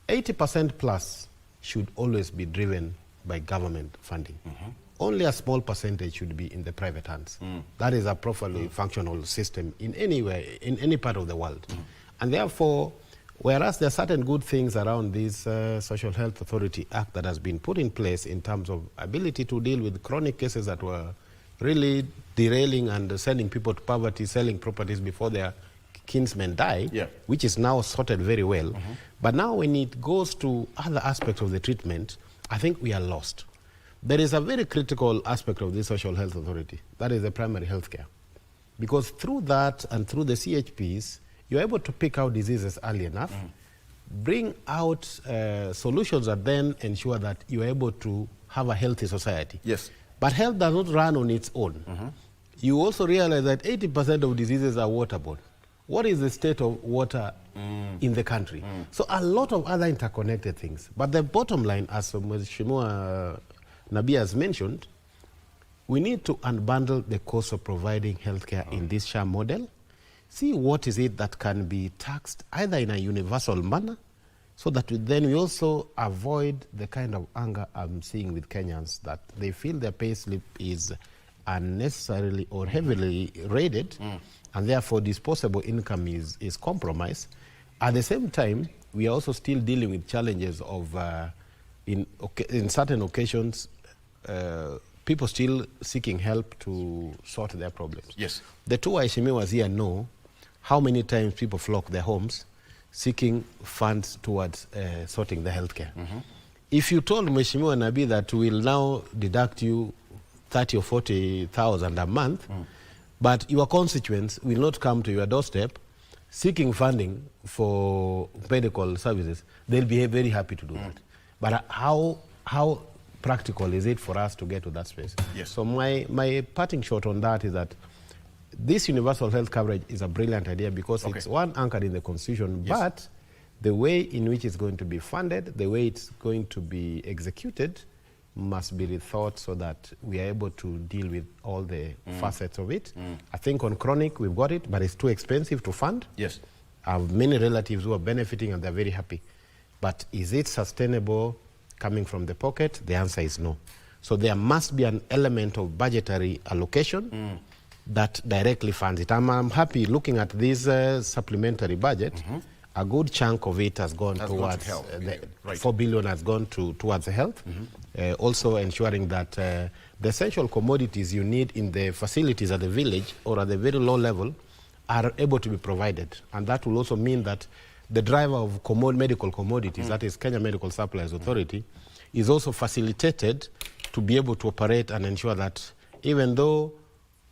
80% plus should always be driven by government funding. Only a small percentage should be in the private hands. That is a properly functional system in any way, in any part of the world. And therefore, whereas there are certain good things around this Social Health Authority Act that has been put in place in terms of ability to deal with chronic cases that were really derailing and sending people to poverty, selling properties before their kinsmen die, which is now sorted very well. But now when it goes to other aspects of the treatment, I think we are lost. There is a very critical aspect of this Social Health Authority, that is the primary health care. Because through that and through the CHPs, you're able to pick out diseases early enough, bring out solutions that then ensure that you're able to have a healthy society. But health does not run on its own. You also realize that 80% of diseases are waterborne. What is the state of water in the country? So a lot of other interconnected things. But the bottom line, as Mheshimiwa Nabi has mentioned, we need to unbundle the cost of providing healthcare in this sham model. See what is it that can be taxed either in a universal manner, so that then we also avoid the kind of anger I'm seeing with Kenyans, that they feel their pay slip is unnecessarily or heavily raided, and therefore disposable income is compromised. At the same time, we are also still dealing with challenges of, in certain occasions, people still seeking help to sort their problems. The two Aishimiwas here know how many times people flock their homes seeking funds towards sorting the healthcare. If you told Mheshimiwa Nabi that we'll now deduct you 30 or 40,000 a month, but your constituents will not come to your doorstep seeking funding for medical services, they'll be very happy to do that. But how practical is it for us to get to that space? So my parting shot on that is that this universal health coverage is a brilliant idea because it's one anchored in the Constitution, but the way in which it's going to be funded, the way it's going to be executed must be rethought so that we are able to deal with all the facets of it. I think on chronic we've got it, but it's too expensive to fund. I have many relatives who are benefiting and they're very happy. But is it sustainable coming from the pocket? The answer is no. So there must be an element of budgetary allocation that directly funds it. I'm happy looking at this supplementary budget. A good chunk of it has gone towards health. 4 billion has gone towards health. Also ensuring that the essential commodities you need in the facilities at the village or at the very low level are able to be provided. And that will also mean that the driver of medical commodities, that is Kenya Medical Supplies Authority, is also facilitated to be able to operate and ensure that even though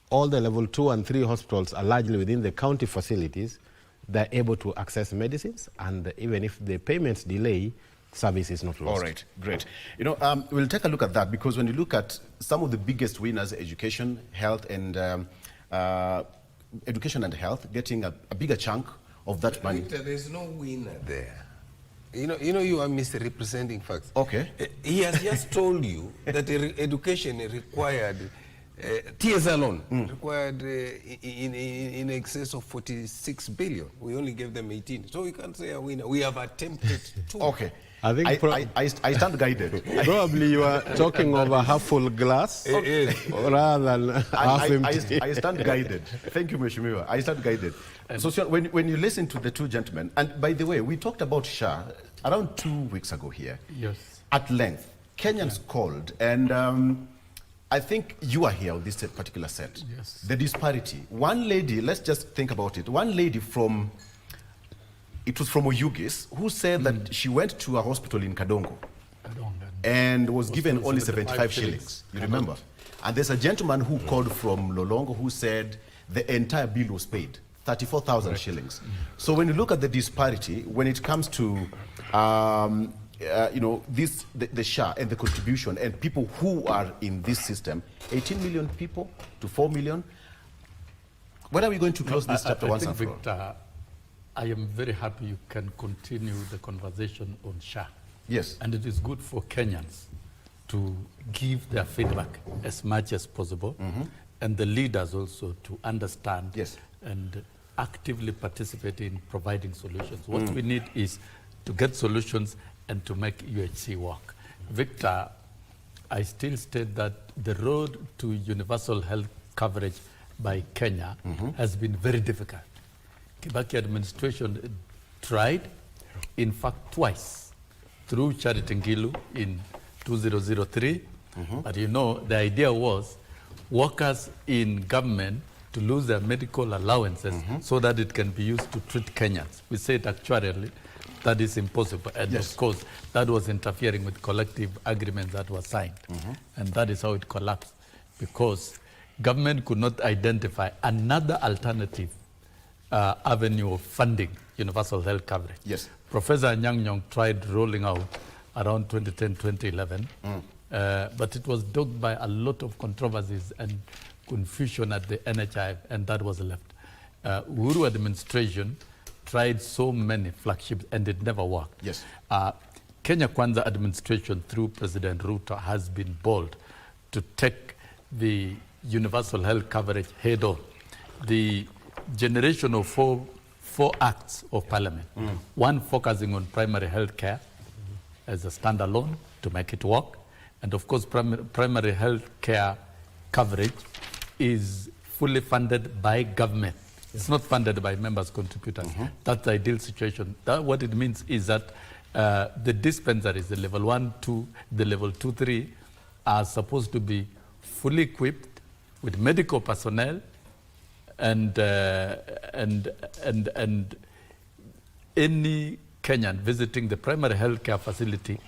all the level 2 and 3 hospitals are largely within the county facilities, they're able to access medicines, and even if the payments delay, service is not lost. All right, great. You know, we'll take a look at that, because when you look at some of the biggest winners, education, health, and education and health, getting a bigger chunk of that money. There's no winner there. You know, you are misrepresenting facts. Okay. He has just told you that education required, TS alone, required in excess of 46 billion. We only gave them 18. So we can't say a winner. We have attempted to. Okay. I think I stand guided. Probably you are talking of a half full glass rather than half empty. I stand guided. Thank you, Mheshimiwa. I stand guided. So when you listen to the two gentlemen, and by the way, we talked about SHA around 2 weeks ago here. Yes. At length. Kenyans called, and I think you are here on this particular set. Yes. The disparity. One lady, let's just think about it. One lady from, it was from Oyugis, who said that she went to a hospital in Kadongo and was given only 75 shillings. You remember? And there's a gentleman who called from Lolongo who said the entire bill was paid, 34,000 shillings. So when you look at the disparity, when it comes to you know, the SHA and the contribution and people who are in this system, 18 million people to 4 million. When are we going to close this chapter once and for all? Victor, I am very happy you can continue the conversation on SHA. Yes. And it is good for Kenyans to give their feedback as much as possible, and the leaders also to understand and actively participate in providing solutions. What we need is to get solutions and to make UHC work. Victor, I still state that the road to universal health coverage by Kenya has been very difficult. Kibaki administration tried, in fact, twice, through Charity Ngilu in 2003. But you know, the idea was workers in government to lose their medical allowances so that it can be used to treat Kenyans. We said actuarially that is impossible. And of course, that was interfering with collective agreements that were signed. And that is how it collapsed, because government could not identify another alternative avenue of funding universal health coverage. Yes. Professor Nyang Nyong tried rolling out around 2010, 2011, but it was dogged by a lot of controversies and confusion at the NHIF, and that was left. Uhuru administration tried so many flagships, and it never worked. Yes. Kenya Kwanza administration, through President Ruto, has been bold to take the universal health coverage head on. The generation of four acts of parliament, one focusing on primary health care as a standalone to make it work, and of course primary health care coverage is fully funded by government. It's not funded by members' contributors. That's the ideal situation. What it means is that the dispensaries, the level 1, 2, the level 2, 3, are supposed to be fully equipped with medical personnel, and any Kenyan visiting the primary health care facility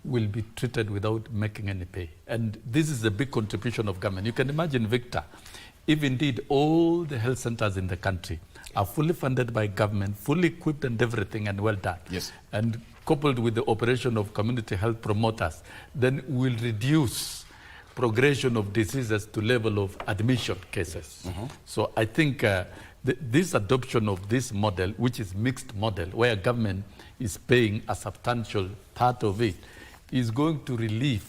will be treated without making any pay. And this is a big contribution of government. You can imagine, Victor, if indeed all the health centers in the country are fully funded by government, fully equipped and everything, and well done, and coupled with the operation of community health promoters, then we'll reduce progression of diseases to level of admission cases. So I think this adoption of this model, which is mixed model, where government is paying a substantial part of it, is going to relieve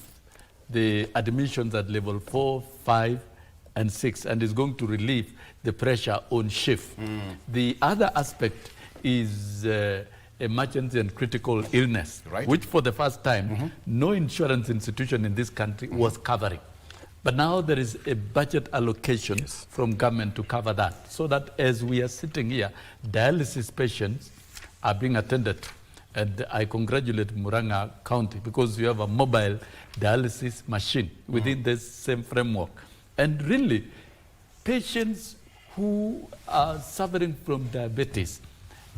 the admissions at level 4, 5, and 6, and is going to relieve the pressure on shift. The other aspect is emergency and critical illness, which for the first time, no insurance institution in this country was covering. But now there is a budget allocation from government to cover that, so that as we are sitting here, dialysis patients are being attended. And I congratulate Murang'a County, because you have a mobile dialysis machine within this same framework. And really, patients who are suffering from diabetes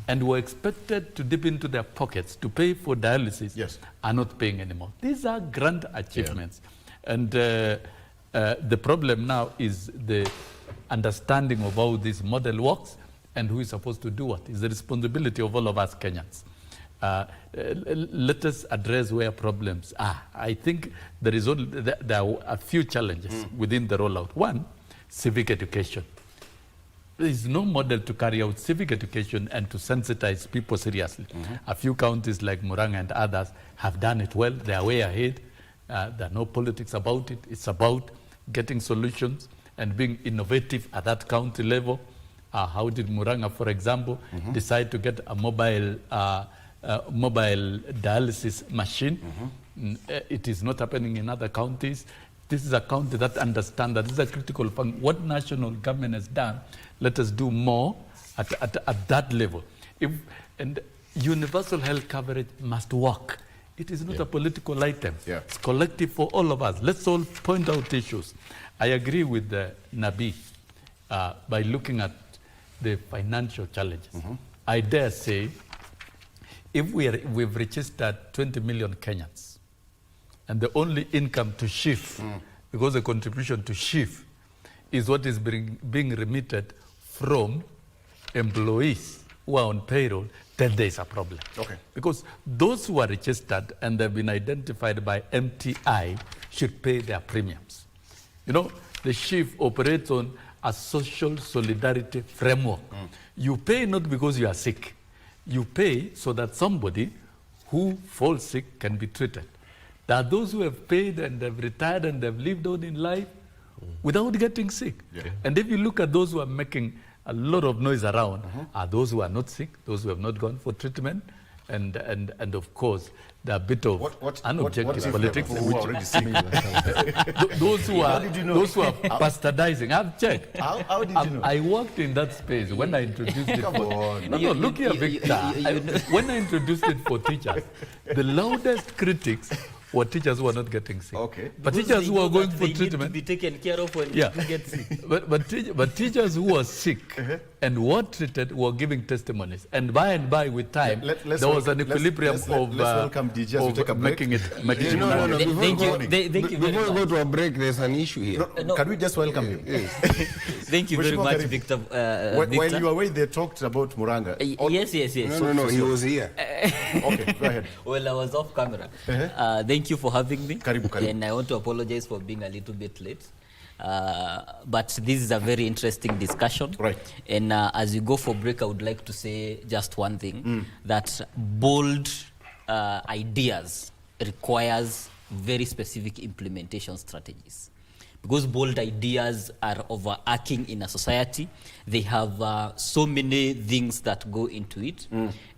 and were expected to dip into their pockets to pay for dialysis are not paying anymore. These are grand achievements. Yeah. And the problem now is the understanding of how this model works and who is supposed to do what. It's the responsibility of all of us Kenyans. Let us address where problems are. I think there are a few challenges within the rollout. One, civic education. There is no model to carry out civic education and to sensitize people seriously. A few counties like Murang'a and others have done it well. They are way ahead. There are no politics about it. It's about getting solutions and being innovative at that county level. How did Murang'a, for example, decide to get a mobile dialysis machine? It is not happening in other counties. This is a county that understands that this is a critical function. What national government has done, let us do more at that level. And universal health coverage must work. It is not a political item. It's collective for all of us. Let's all point out issues. I agree with Nabi by looking at the financial challenges. I dare say, if we've registered 20 million Kenyans, and the only income to shift, because the contribution to shift is what is being remitted from employees who are on payroll, then there is a problem. Because those who are registered and they've been identified by MTI should pay their premiums. You know, the shift operates on a social solidarity framework. You pay not because you are sick. You pay so that somebody who falls sick can be treated. There are those who have paid and they've retired and they've lived on in life without getting sick. And if you look at those who are making a lot of noise around, are those who are not sick, those who have not gone for treatment, and of course, the bit of unobjective politics. Those who are bastardizing. I've checked. How did you know? I worked in that space when I introduced it. No, look here, Victor. When I introduced it for teachers, the loudest critics were teachers who are not getting sick. But teachers who are going for treatment. Need to be taken care of when you get sick. But teachers who were sick and were treated were giving testimonies. And by with time, there was an equilibrium of making it. No. Before we go to a break, there's an issue here. Can we just welcome him? Thank you very much, Victor. While you were away, they talked about Murang'a. Yes. No, he was here. Okay, go ahead. Well, I was off camera. Thank you for having me. And I want to apologize for being a little bit late. But this is a very interesting discussion. And as you go for break, I would like to say just one thing, that bold ideas requires very specific implementation strategies. Because bold ideas are overarching in a society, they have so many things that go into it.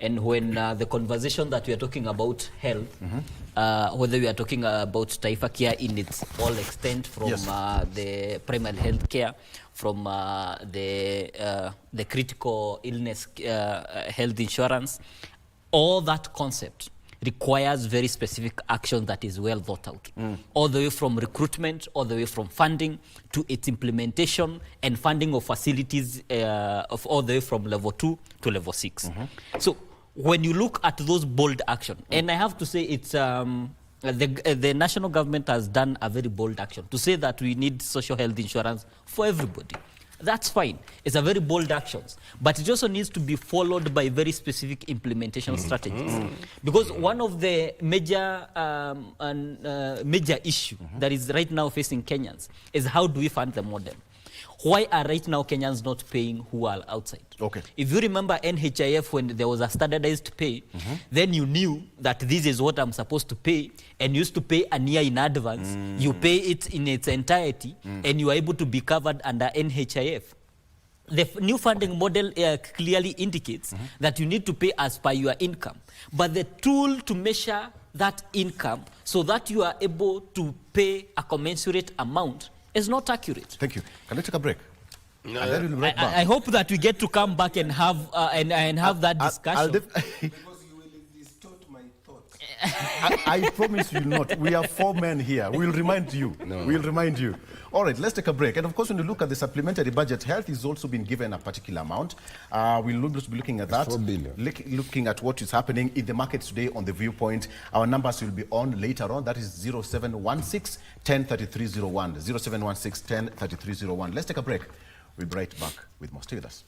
And when the conversation that we are talking about health, whether we are talking about Taifa Care in its all extent, from the primary health care, from the critical illness health insurance, all that concept requires very specific action that is well thought out. All the way from recruitment, all the way from funding to its implementation and funding of facilities of all the way from level 2 to level 6. So when you look at those bold action, and I have to say it's the national government has done a very bold action to say that we need social health insurance for everybody. That's fine. It's a very bold actions, but it also needs to be followed by very specific implementation strategies. Because one of the major issue that is right now facing Kenyans is how do we fund the model? Why are right now Kenyans not paying who are outside? If you remember NHIF, when there was a standardized pay, then you knew that this is what I'm supposed to pay, and you used to pay a year in advance. You pay it in its entirety, and you are able to be covered under NHIF. The new funding model clearly indicates that you need to pay as per your income. But the tool to measure that income so that you are able to pay a commensurate amount is not accurate. Thank you. Can I take a break? I hope that we get to come back and have that discussion. Because you will distort my thoughts. I promise you not. We are 4 men here. We'll remind you. No. We'll remind you. All right, let's take a break. And of course, when you look at the supplementary budget, health is also been given a particular amount. We'll be looking at that. 4 billion. Looking at what is happening in the markets today on The Viewpoint. Our numbers will be on later on. That is 0716 103301. 0716 103301. Let's take a break. We'll be right back with more. Stay with us.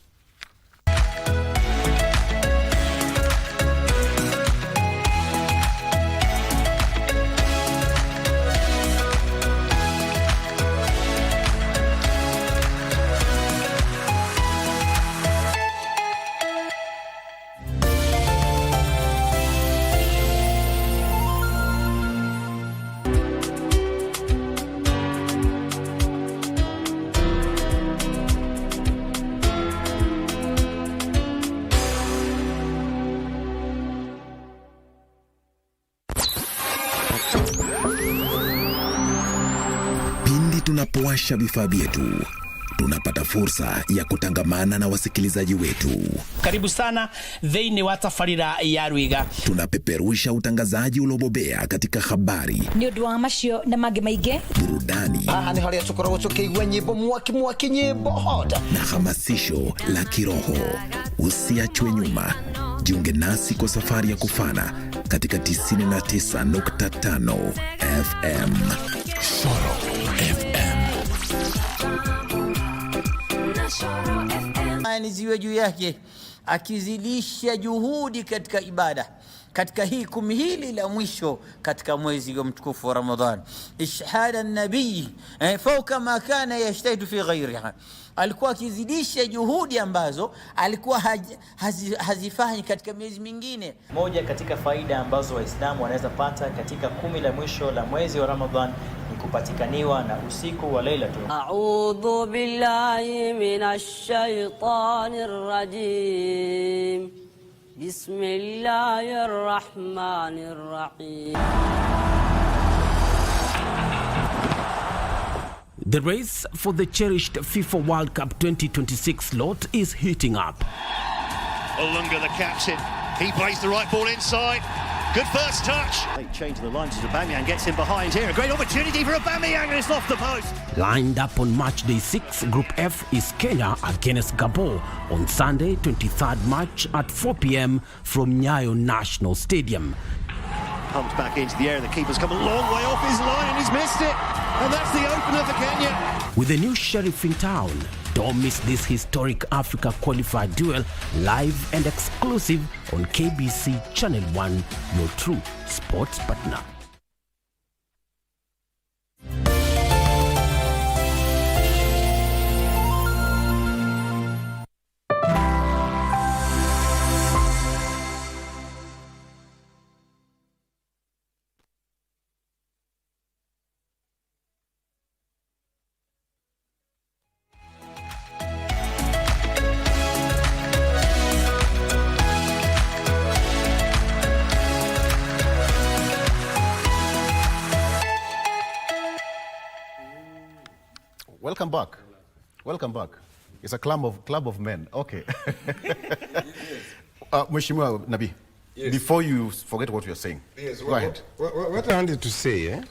Tunapowasha vifaa vyetu, tunapata fursa ya kutangamana na wasikilizaji wetu. Karibu sana thĩinĩ wa tabarĩra ya Rwiga. Tunapeperusha utangazaji uliobobea katika habari, nĩ ũndũ wa macio na mangĩ maingĩ, burudani, nĩ harĩa tũkoragwo tũkĩigua nyĩmbo mwaki nyĩmbo hot, na hamasisho la kiroho. Usiachwe nyuma. Jiunge nasi kwa safari ya kufana katika 99.5 FM. Shoro FM. Ziwe juu yake akizidisha juhudi katika ibada katika hii kumi hili la mwisho katika mwezi mtukufu wa Ramadhan. Ishhada nabii fauka ma kana yashtahidu fi ghayriha, alikuwa akizidisha juhudi ambazo alikuwa hazifanyi katika miezi mingine. Moja katika faida ambazo Waislamu wanaweza pata katika kumi la mwisho la mwezi wa Ramadhan ni kupatikaniwa na usiku wa Lailatul. A'udhu billahi minash shaitanir rajim. Bismillahir rahmanir rahim. The race for the cherished FIFA World Cup 2026 lot is heating up. Olunga, the captain, he plays the right ball inside. Good first touch. They change the lines as Aubameyang gets in behind here. A great opportunity for Aubameyang, and it's off the post. Lined up on match day 6, Group F is Kenya against Gabon on Sunday, 23rd March at 4 p.m. from Nyayo National Stadium. Comes back into the air. The keeper's come a long way off his line and he's missed it. And that's the opener for Kenya. With a new sheriff in town, don't miss this historic Africa qualifier duel live and exclusive on KBC Channel 1, your true sports partner. Welcome back. Welcome back. It's a club of men. Okay. Mheshimiwa Nabi, yes. Before you forget what you're saying, yes, go ahead. What I wanted to say,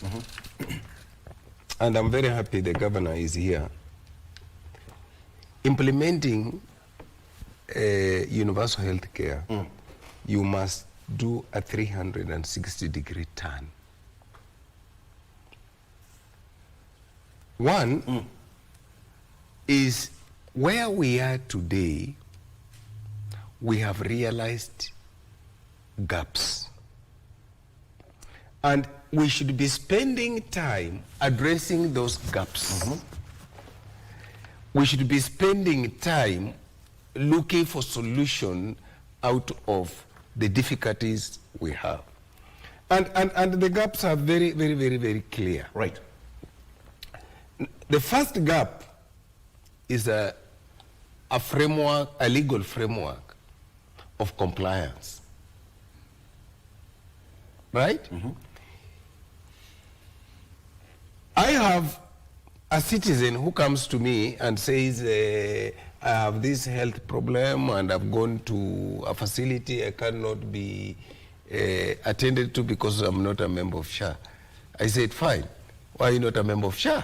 and I'm very happy the governor is here, implementing universal health care, you must do a 360-degree turn. One is where we are today, we have realized gaps. And we should be spending time addressing those gaps. We should be spending time looking for solution out of the difficulties we have. And the gaps are very, very, very, very clear. Right. The first gap is a framework, a legal framework of compliance. Right? I have a citizen who comes to me and says, I have this health problem and I've gone to a facility, I cannot be attended to because I'm not a member of SHA. I said, fine. Why are you not a member of SHA?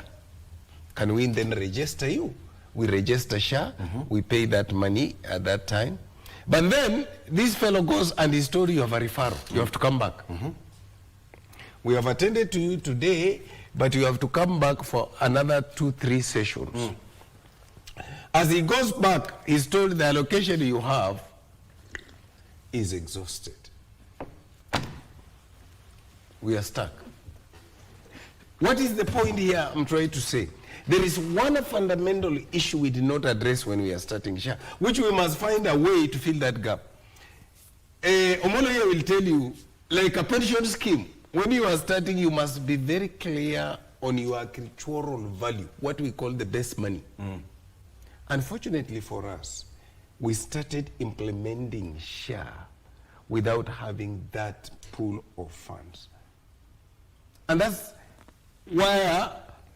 Can we then register you? We register SHA, we pay that money at that time. But then this fellow goes and he's told you have a referral. You have to come back. We have attended to you today, but you have to come back for another 2-3 sessions. As he goes back, he's told the allocation you have is exhausted. We are stuck. What is the point here I'm trying to say? There is one fundamental issue we did not address when we are starting SHA, which we must find a way to fill that gap. Omolo here will tell you, like a pension scheme, when you are starting, you must be very clear on your actuarial value, what we call the best money. Unfortunately for us, we started implementing SHA without having that pool of funds. And that's why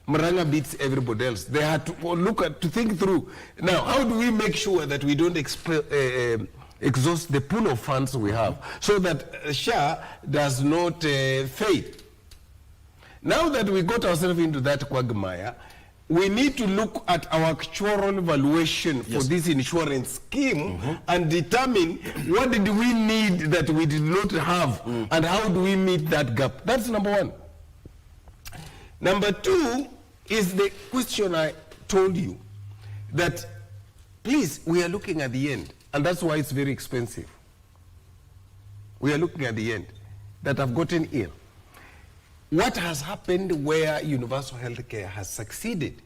Maranga beats everybody else. They had to think through. Now, how do we make sure that we don't exhaust the pool of funds we have so that SHA does not fade? Now that we got ourselves into that quagmire, we need to look at our actuarial valuation for this insurance scheme and determine what did we need that we did not have and how do we meet that gap. That's number one. Number two is the question I told you, that please, we are looking at the end, and that's why it's very expensive. We are looking at the end, that have gotten ill. What has happened where universal health care has succeeded?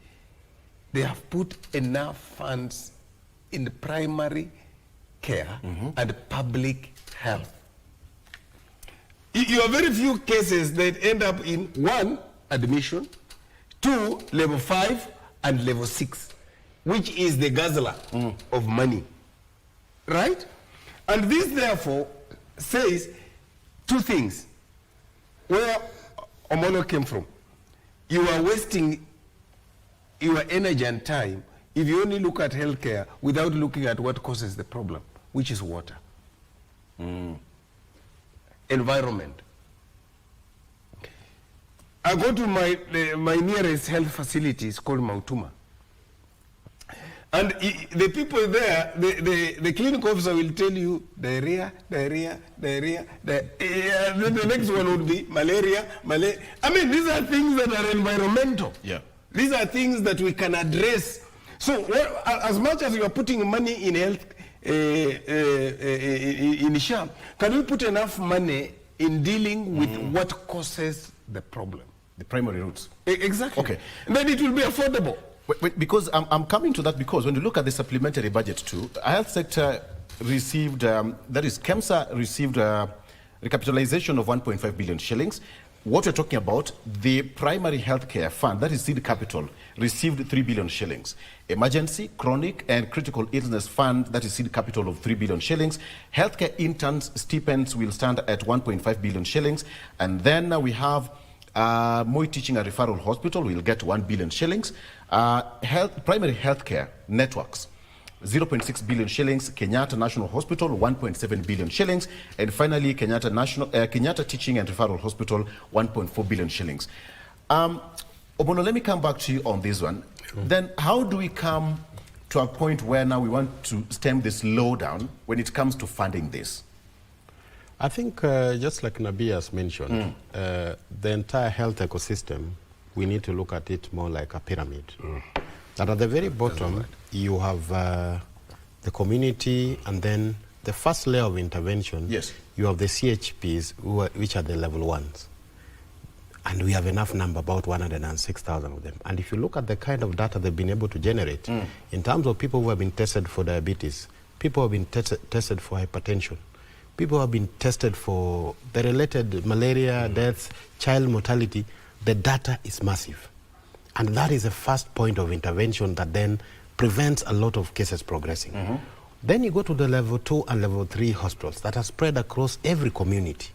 They have put enough funds in the primary care and public health. You have very few cases that end up in 1, admission, 2, level 5, and level 6, which is the guzzler of money, right? And this therefore says 2 things. Where Omolo came from, you are wasting your energy and time if you only look at healthcare without looking at what causes the problem, which is water, environment. I go to my nearest health facility, it's called Mautuma. And the people there, the clinic officer will tell you diarrhea, diarrhea, diarrhea, the next one would be malaria, malaria. I mean, these are things that are environmental. Yeah. These are things that we can address. So as much as you are putting money in health, in SHA, can we put enough money in dealing with what causes the problem? The primary roots. Exactly. Okay. And then it will be affordable. Wait, because I'm coming to that, because when you look at the supplementary budget too, the health sector received, that is KEMSA received recapitalization of 1.5 billion shillings. What we're talking about, the primary healthcare fund, that is seed capital, received 3 billion shillings. Emergency, chronic, and critical illness fund, that is seed capital of 3 billion shillings. Healthcare interns stipends will stand at 1.5 billion shillings. And then we have Moi Teaching and Referral Hospital will get 1 billion shillings. Primary healthcare networks, 0.6 billion shillings. Kenyatta National Hospital, 1.7 billion shillings. And finally, Kenyatta Teaching and Referral Hospital, 1.4 billion shillings. Obono, let me come back to you on this one. Then how do we come to a point where now we want to stem this slowdown when it comes to funding this? I think just like Nabi has mentioned, the entire health ecosystem, we need to look at it more like a pyramid. That at the very bottom, you have the community, and then the first layer of intervention, you have the CHPs, which are the level 1s. And we have enough number, about 106,000 of them. And if you look at the kind of data they've been able to generate, in terms of people who have been tested for diabetes, people who have been tested for hypertension, people who have been tested for the related malaria, deaths, child mortality, the data is massive. And that is the first point of intervention that then prevents a lot of cases progressing. Then you go to the level 2 and level 3 hospitals that are spread across every community.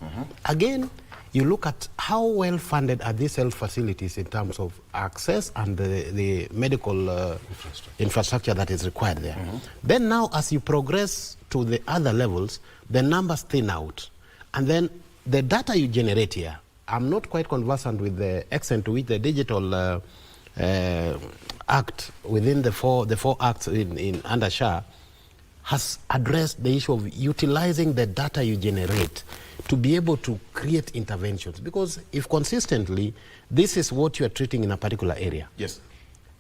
Again, you look at how well funded are these health facilities in terms of access and the medical infrastructure that is required there. Then now, as you progress to the other levels, the numbers thin out. And then the data you generate here, I'm not quite conversant with the extent to which the digital act within the four acts in under SHA has addressed the issue of utilizing the data you generate to be able to create interventions. Because if consistently this is what you are treating in a particular area, yes,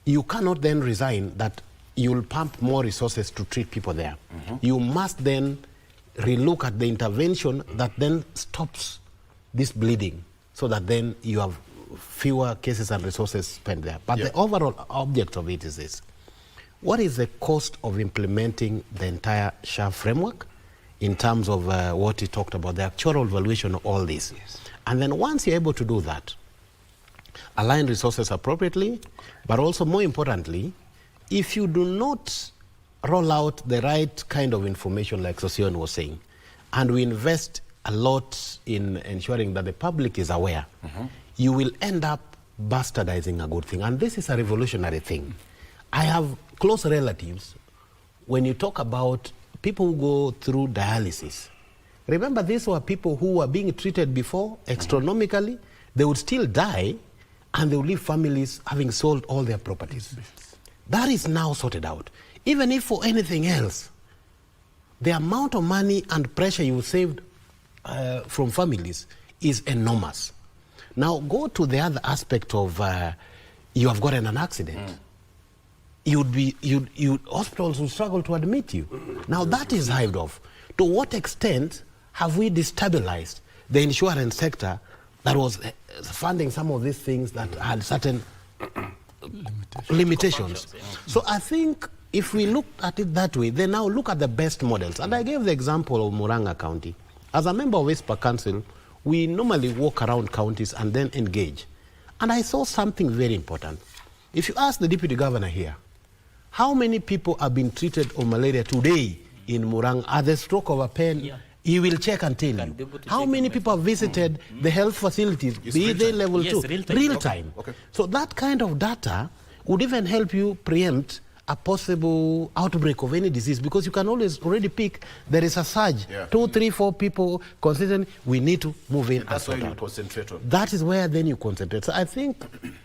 you cannot then resign that you'll pump more resources to treat people there. You must then relook at the intervention that then stops this bleeding, so that then you have fewer cases and resources spent there. But the overall object of it is this: what is the cost of implementing the entire SHA framework in terms of what he talked about, the actual valuation of all this? And then once you're able to do that, align resources appropriately, but also more importantly, if you do not roll out the right kind of information like Sosion was saying, and we invest a lot in ensuring that the public is aware, you will end up bastardizing a good thing. And this is a revolutionary thing. I have close relatives, when you talk about people who go through dialysis, remember these were people who were being treated before astronomically, they would still die, and they would leave families having sold all their properties. That is now sorted out. Even if for anything else, the amount of money and pressure you saved from families is enormous. Now go to the other aspect of you have gotten an accident. Hospitals will struggle to admit you. Now that is hived off. To what extent have we destabilized the insurance sector that was funding some of these things that had certain limitations? So I think if we look at it that way, then now look at the best models. And I gave the example of Murang'a County. As a member of WISPA Council, we normally walk around counties and then engage. And I saw something very important. If you ask the deputy governor here, how many people have been treated of malaria today in Murang'a at the stroke of a pen? He will check and tell you. How many people have visited the health facilities, be they level 2? Real time. So that kind of data would even help you preempt a possible outbreak of any disease, because you can always already pick, there is a surge, 2, 3, 4 people consistent, we need to move in. That's where you concentrate on. That is where then you concentrate. So I think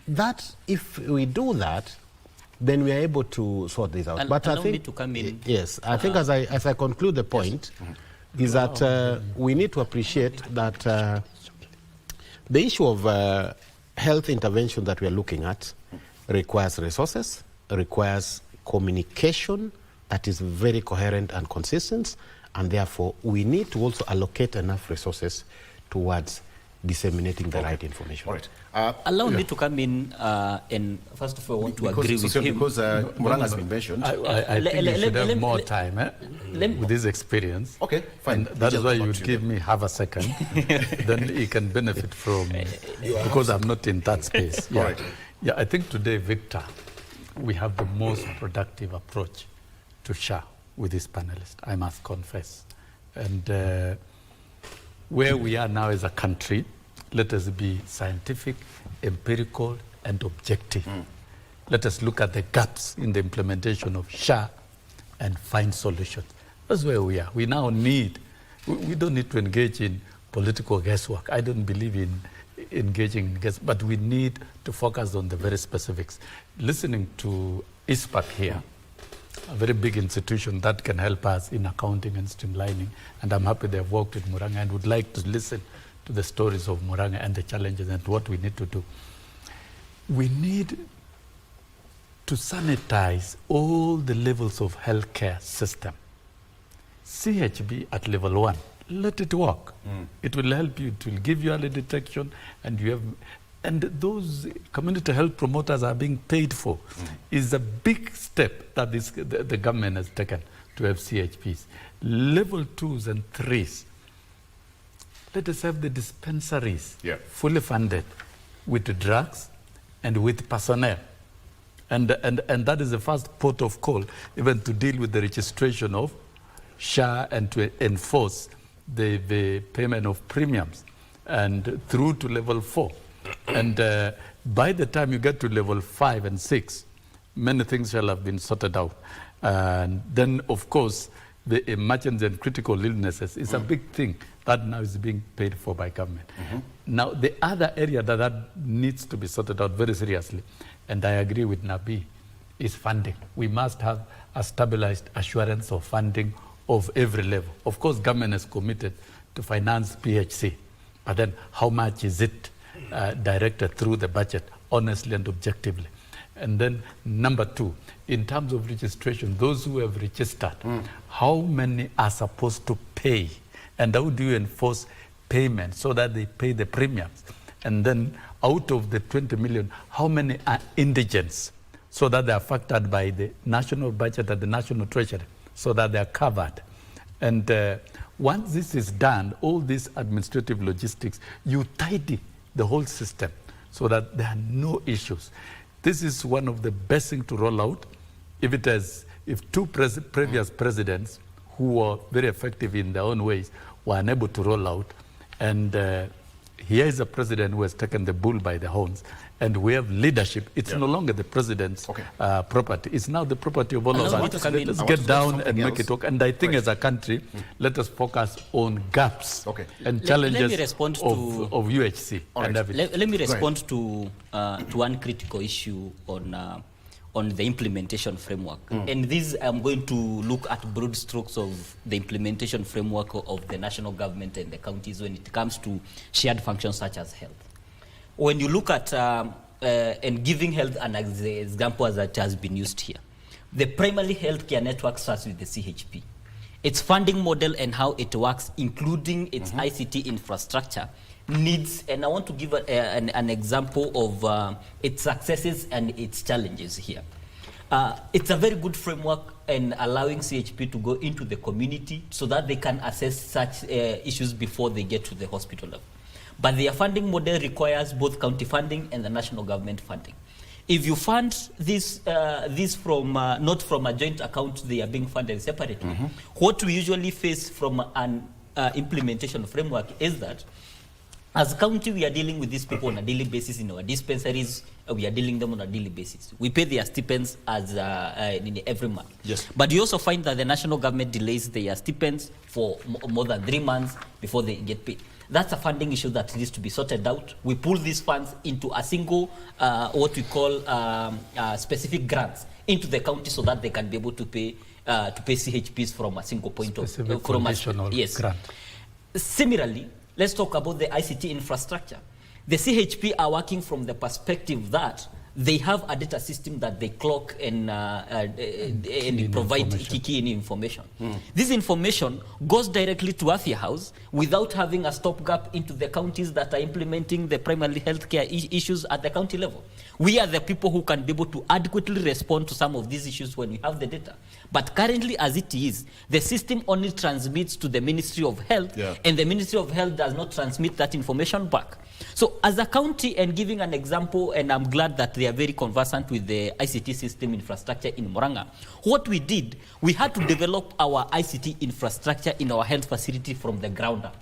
that if we do that, then we are able to sort this out. But I think, to come in. Yes, I think as I conclude the point, is that we need to appreciate that the issue of health intervention that we are looking at requires resources, requires communication that is very coherent and consistent, and therefore we need to also allocate enough resources towards disseminating the right information. All right. Allow me to come in and first of all I want to agree with him. Because Murang'a has been mentioned. I think you should have more time with this experience. Okay, fine. And that is why you would give me half a second. Then he can benefit from, because I'm not in that space. All right. Yeah, I think today, Victor, we have the most productive approach to SHA with this panelist, I must confess. And where we are now as a country, let us be scientific, empirical, and objective. Let us look at the gaps in the implementation of SHA and find solutions. That's where we are. We now need, we don't need to engage in political guesswork. I don't believe in engaging in guesswork, but we need to focus on the very specifics. Listening to ISPAC here, a very big institution that can help us in accounting and streamlining, and I'm happy they've worked with Murang'a and would like to listen to the stories of Murang'a and the challenges and what we need to do. We need to sanitize all the levels of healthcare system. CHB at level 1, let it work. It will help you, it will give you early detection, and you have, and those community health promoters are being paid for. Is a big step that the government has taken to have CHPs. Level 2s and 3s, let us have the dispensaries fully funded with the drugs and with personnel. And that is the first port of call, even to deal with the registration of SHA and to enforce the payment of premiums, and through to level 4. And by the time you get to level 5 and 6, many things shall have been sorted out. And then, of course, the emergency and critical illnesses is a big thing That now is being paid for by government. Now, the other area that needs to be sorted out very seriously, and I agree with Nabi, is funding. We must have a stabilized assurance of funding of every level. Of course, government is committed to finance PHC, but then how much is it directed through the budget, honestly and objectively? And then number two, in terms of registration, those who have registered, how many are supposed to pay? And how do you enforce payment so that they pay the premiums? And then out of the 20 million, how many are indigents so that they are factored by the national budget and the national treasury so that they are covered? And once this is done, all these administrative logistics, you tidy the whole system so that there are no issues. This is one of the best things to roll out. If two previous presidents who were very effective in their own ways were unable to roll out, and here is a president who has taken the bull by the horns, and we have leadership. It's no longer the president's property. It's now the property of all of us. Let us get down and make it work. And I think as a country, let us focus on gaps and challenges of UHC. And let me respond to one critical issue on the implementation framework. And this, I'm going to look at broad strokes of the implementation framework of the national government and the counties when it comes to shared functions such as health. When you look at, and giving health an example as that has been used here, the primary healthcare network starts with the CHP. Its funding model and how it works, including its ICT infrastructure, needs, and I want to give an example of its successes and its challenges here. It's a very good framework in allowing CHP to go into the community so that they can assess such issues before they get to the hospital level. But their funding model requires both county funding and the national government funding. If you fund this from not from a joint account, they are being funded separately. What we usually face from an implementation framework is that as a county, we are dealing with these people on a daily basis in our dispensaries. We are dealing them on a daily basis. We pay their stipends as every month. Yes. But you also find that the national government delays their stipends for more than 3 months before they get paid. That's a funding issue that needs to be sorted out. We pull these funds into a single, what we call specific grants into the county so that they can be able to pay CHPs from a single point of grant. Similarly, let's talk about the ICT infrastructure. The CHP are working from the perspective that they have a data system that they clock and provide key information. This information goes directly to Afya House without having a stopgap into the counties that are implementing the primary healthcare issues at the county level. We are the people who can be able to adequately respond to some of these issues when we have the data. But currently, as it is, the system only transmits to the Ministry of Health, and the Ministry of Health does not transmit that information back. So as a county, and giving an example, and I'm glad that they are very conversant with the ICT system infrastructure in Murang'a, what we did, we had to develop our ICT infrastructure in our health facility from the ground up.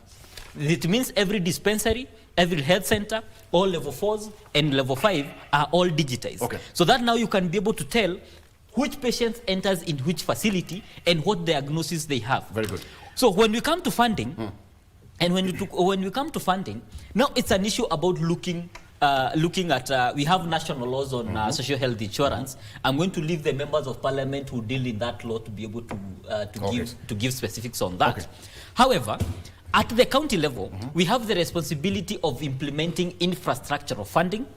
It means every dispensary, every health center, all level 4s and level 5 are all digitized. So that now you can be able to tell which patient enters in which facility and what diagnosis they have. Very good. So when we come to funding, and when we come to funding, now it's an issue about looking at, we have national laws on social health insurance. I'm going to leave the members of parliament who deal in that law to be able to give specifics on that. However, at the county level, we have the responsibility of implementing infrastructure of funding,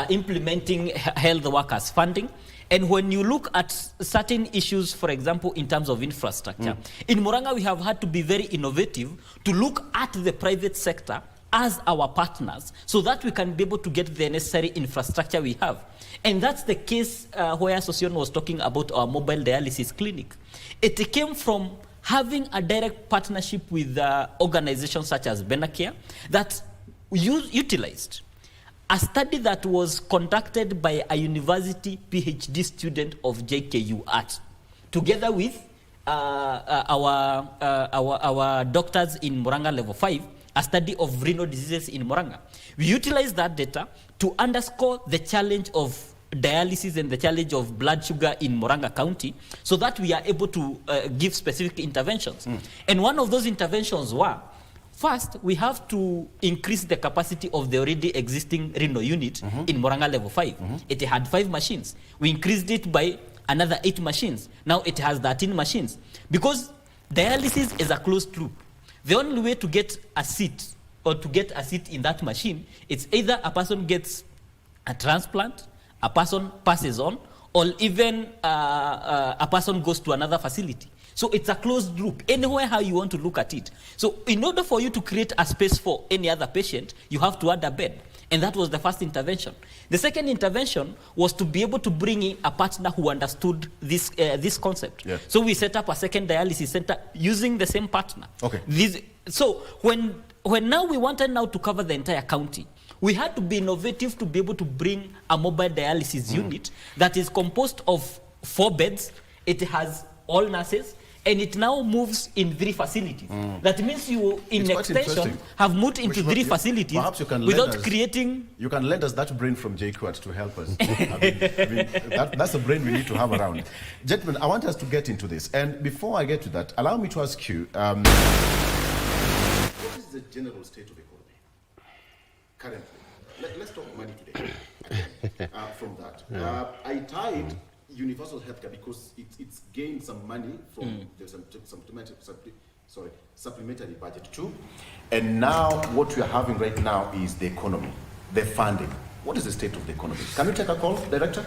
implementing health workers funding. And when you look at certain issues, for example, in terms of infrastructure, in Murang'a we have had to be very innovative to look at the private sector as our partners so that we can be able to get the necessary infrastructure we have. And that's the case where Sosion was talking about our mobile dialysis clinic. It came from having a direct partnership with organizations such as Benacare that utilized a study that was conducted by a university PhD student of JKU Art, together with our doctors in Murang'a level 5, a study of renal diseases in Murang'a. We utilized that data to underscore the challenge of dialysis and the challenge of blood sugar in Murang'a County so that we are able to give specific interventions. And one of those interventions were First, we have to increase the capacity of the already existing renal unit in Moranga level 5. It had 5 machines. We increased it by another 8 machines. Now it has 13 machines. Because dialysis is a closed loop. The only way to get a seat or to get a seat in that machine, it's either a person gets a transplant, a person passes on, or even a person goes to another facility. So it's a closed loop, anywhere how you want to look at it. So in order for you to create a space for any other patient, you have to add a bed. And that was the first intervention. The second intervention was to be able to bring in a partner who understood this concept. Yeah. So we set up a second dialysis center using the same partner. Okay. So when now we wanted now to cover the entire county, we had to be innovative to be able to bring a mobile dialysis unit that is composed of 4 beds. It has all nurses, and it now moves in 3 facilities. That means you, in extension, have moved into 3 facilities without creating... You can lend us that brain from JQuat to help us. That's a brain we need to have around. Gentlemen, I want us to get into this. And before I get to that, allow me to ask you, what is the general state of economy currently? Let's talk money today. From that. I tied universal healthcare because it's gained some money from the supplementary budget too. And now what we are having right now is the economy, the funding. What is the state of the economy? Can we take a call, Director?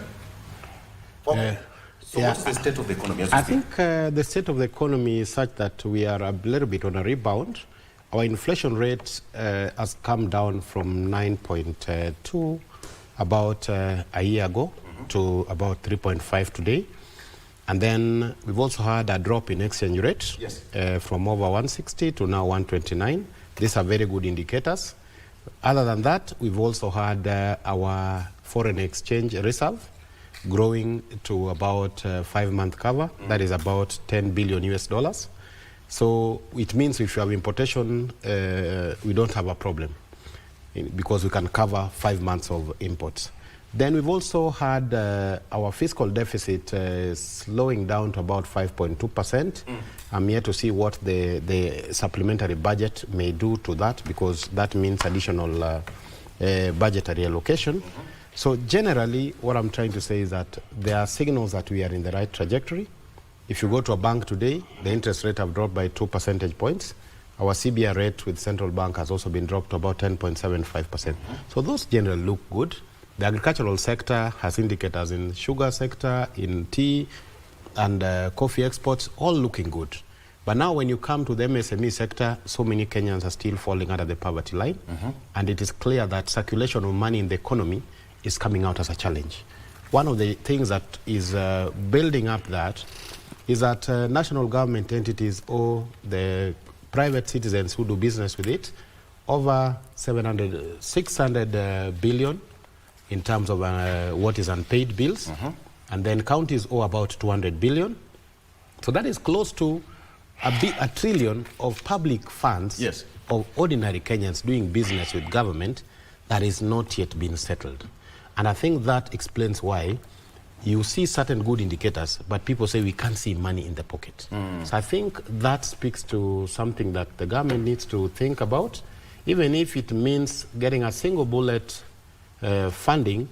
Okay. So what is the state of the economy? I think the state of the economy is such that we are a little bit on a rebound. Our inflation rate has come down from 9.2 about a year ago to about 3.5 today. And then we've also had a drop in exchange rate from over 160 to now 129. These are very good indicators. Other than that, we've also had our foreign exchange reserve growing to about 5-month cover. That is about $10 billion US. So it means if you have importation, we don't have a problem because we can cover 5 months of imports. Then we've also had our fiscal deficit slowing down to about 5.2%. I'm yet to see what the supplementary budget may do to that, because that means additional budgetary allocation. So generally, what I'm trying to say is that there are signals that we are in the right trajectory. If you go to a bank today, the interest rate have dropped by 2 percentage points. Our CBR rate with central bank has also been dropped to about 10.75%. So those generally look good. The agricultural sector has indicators in sugar sector, in tea, and coffee exports, all looking good. But now when you come to the MSME sector, so many Kenyans are still falling under the poverty line. And it is clear that circulation of money in the economy is coming out as a challenge. One of the things that is building up that is that national government entities owe the private citizens who do business with it over 600 billion in terms of what is unpaid bills. And then counties owe about 200 billion. So that is close to a trillion of public funds of ordinary Kenyans doing business with government that is not yet been settled. And I think that explains why you see certain good indicators, but people say we can't see money in the pocket. So I think that speaks to something that the government needs to think about, even if it means getting a single bullet funding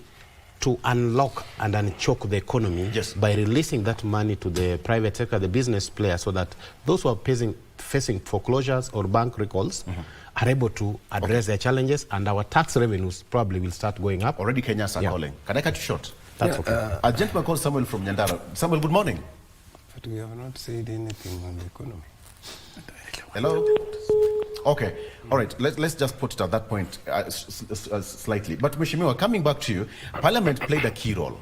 to unlock and unchoke the economy by releasing that money to the private sector, the business players, so that those who are facing foreclosures or bank recalls are able to address their challenges, and our tax revenues probably will start going up. Already Kenyans are calling. Can I cut you short? That's okay. A gentleman called Samuel from Nyandara. Samuel, good morning. But we have not said anything on the economy. Hello? Okay. All right. Let's just put it at that point slightly. But Mheshimiwa, coming back to you, Parliament played a key role.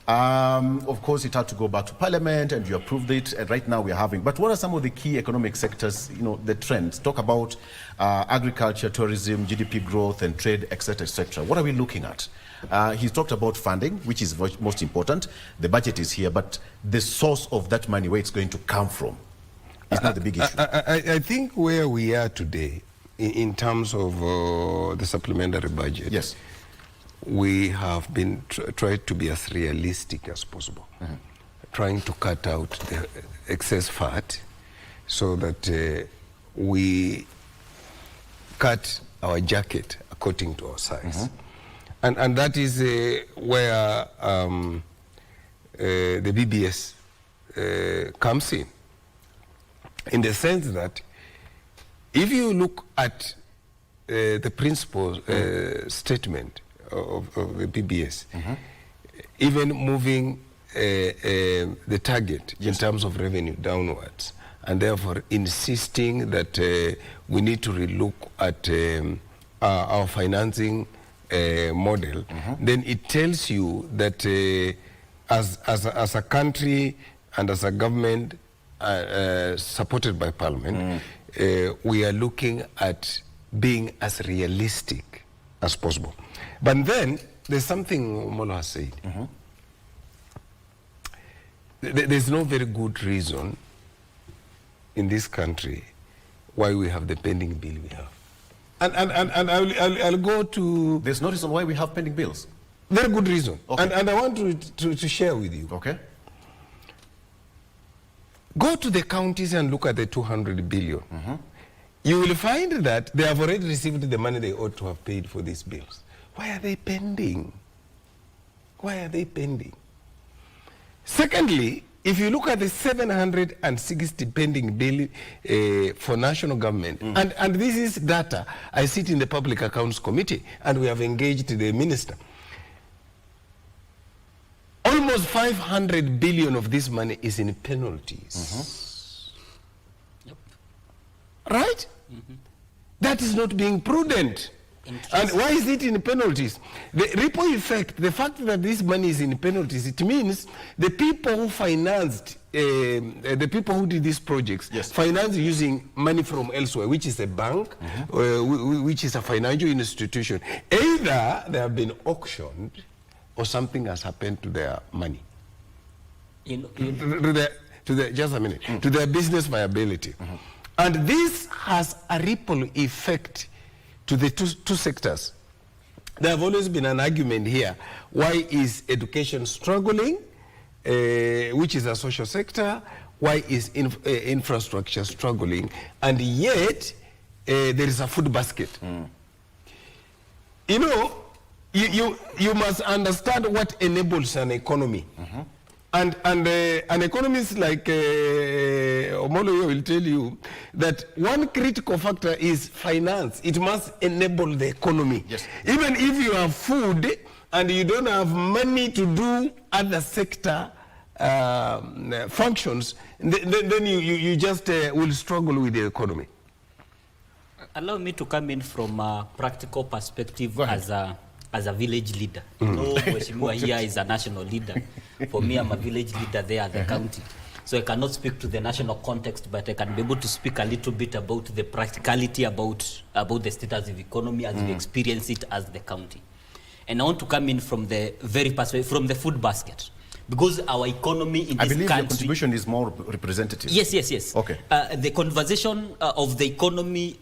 Of course, it had to go back to Parliament, and you approved it. And right now we are having. But what are some of the key economic sectors? You know, the trends. Talk about agriculture, tourism, GDP growth, and trade, etc., etc. What are we looking at? He's talked about funding, which is most important. The budget is here, but the source of that money, where it's going to come from, is not the big issue. I think where we are today, in terms of the supplementary budget, we have been tried to be as realistic as possible, trying to cut out the excess fat so that we cut our jacket according to our size. And that is where the BBS comes in the sense that if you look at the principal statement of the BBS, even moving the target in terms of revenue downwards, and therefore insisting that we need to relook at our financing model, then it tells you that as a country and as a government supported by Parliament, we are looking at being as realistic as possible. But then there's something Molo has said. There's no very good reason in this country why we have the pending bill we have. And I'll go to... There's no reason why we have pending bills? Very good reason. Okay. And I want to share with you. Okay. Go to the counties and look at the 200 billion. You will find that they have already received the money they ought to have paid for these bills. Why are they pending? Why are they pending? Secondly, if you look at the 760 pending bill for national government, and this is data, I sit in the Public Accounts Committee and we have engaged the minister. Almost 500 billion of this money is in penalties. Right? That is not being prudent. And why is it in penalties? The ripple effect, the fact that this money is in penalties, it means the people who financed, the people who did these projects, financed using money from elsewhere, which is a bank, which is a financial institution. Either they have been auctioned or something has happened to their money. Just a minute, to their business viability. And this has a ripple effect to the two sectors. There have always been an argument here. Why is education struggling, which is a social sector? Why is infrastructure struggling? And yet, there is a food basket. You know, you must understand what enables an economy. And an economist like Omolo will tell you that one critical factor is finance. It must enable the economy. Even if you have food and you don't have money to do other sector functions, then you just will struggle with the economy. Allow me to come in from a practical perspective as a village leader. No, Mheshimiwa here is a national leader. For me, I'm a village leader there at the county. So I cannot speak to the national context, but I can be able to speak a little bit about the practicality about the status of economy as we experience it as the county. And I want to come in from the very perspective, from the food basket. Because our economy in this country... I believe your contribution is more representative. Yes. Okay. The conversation of the economy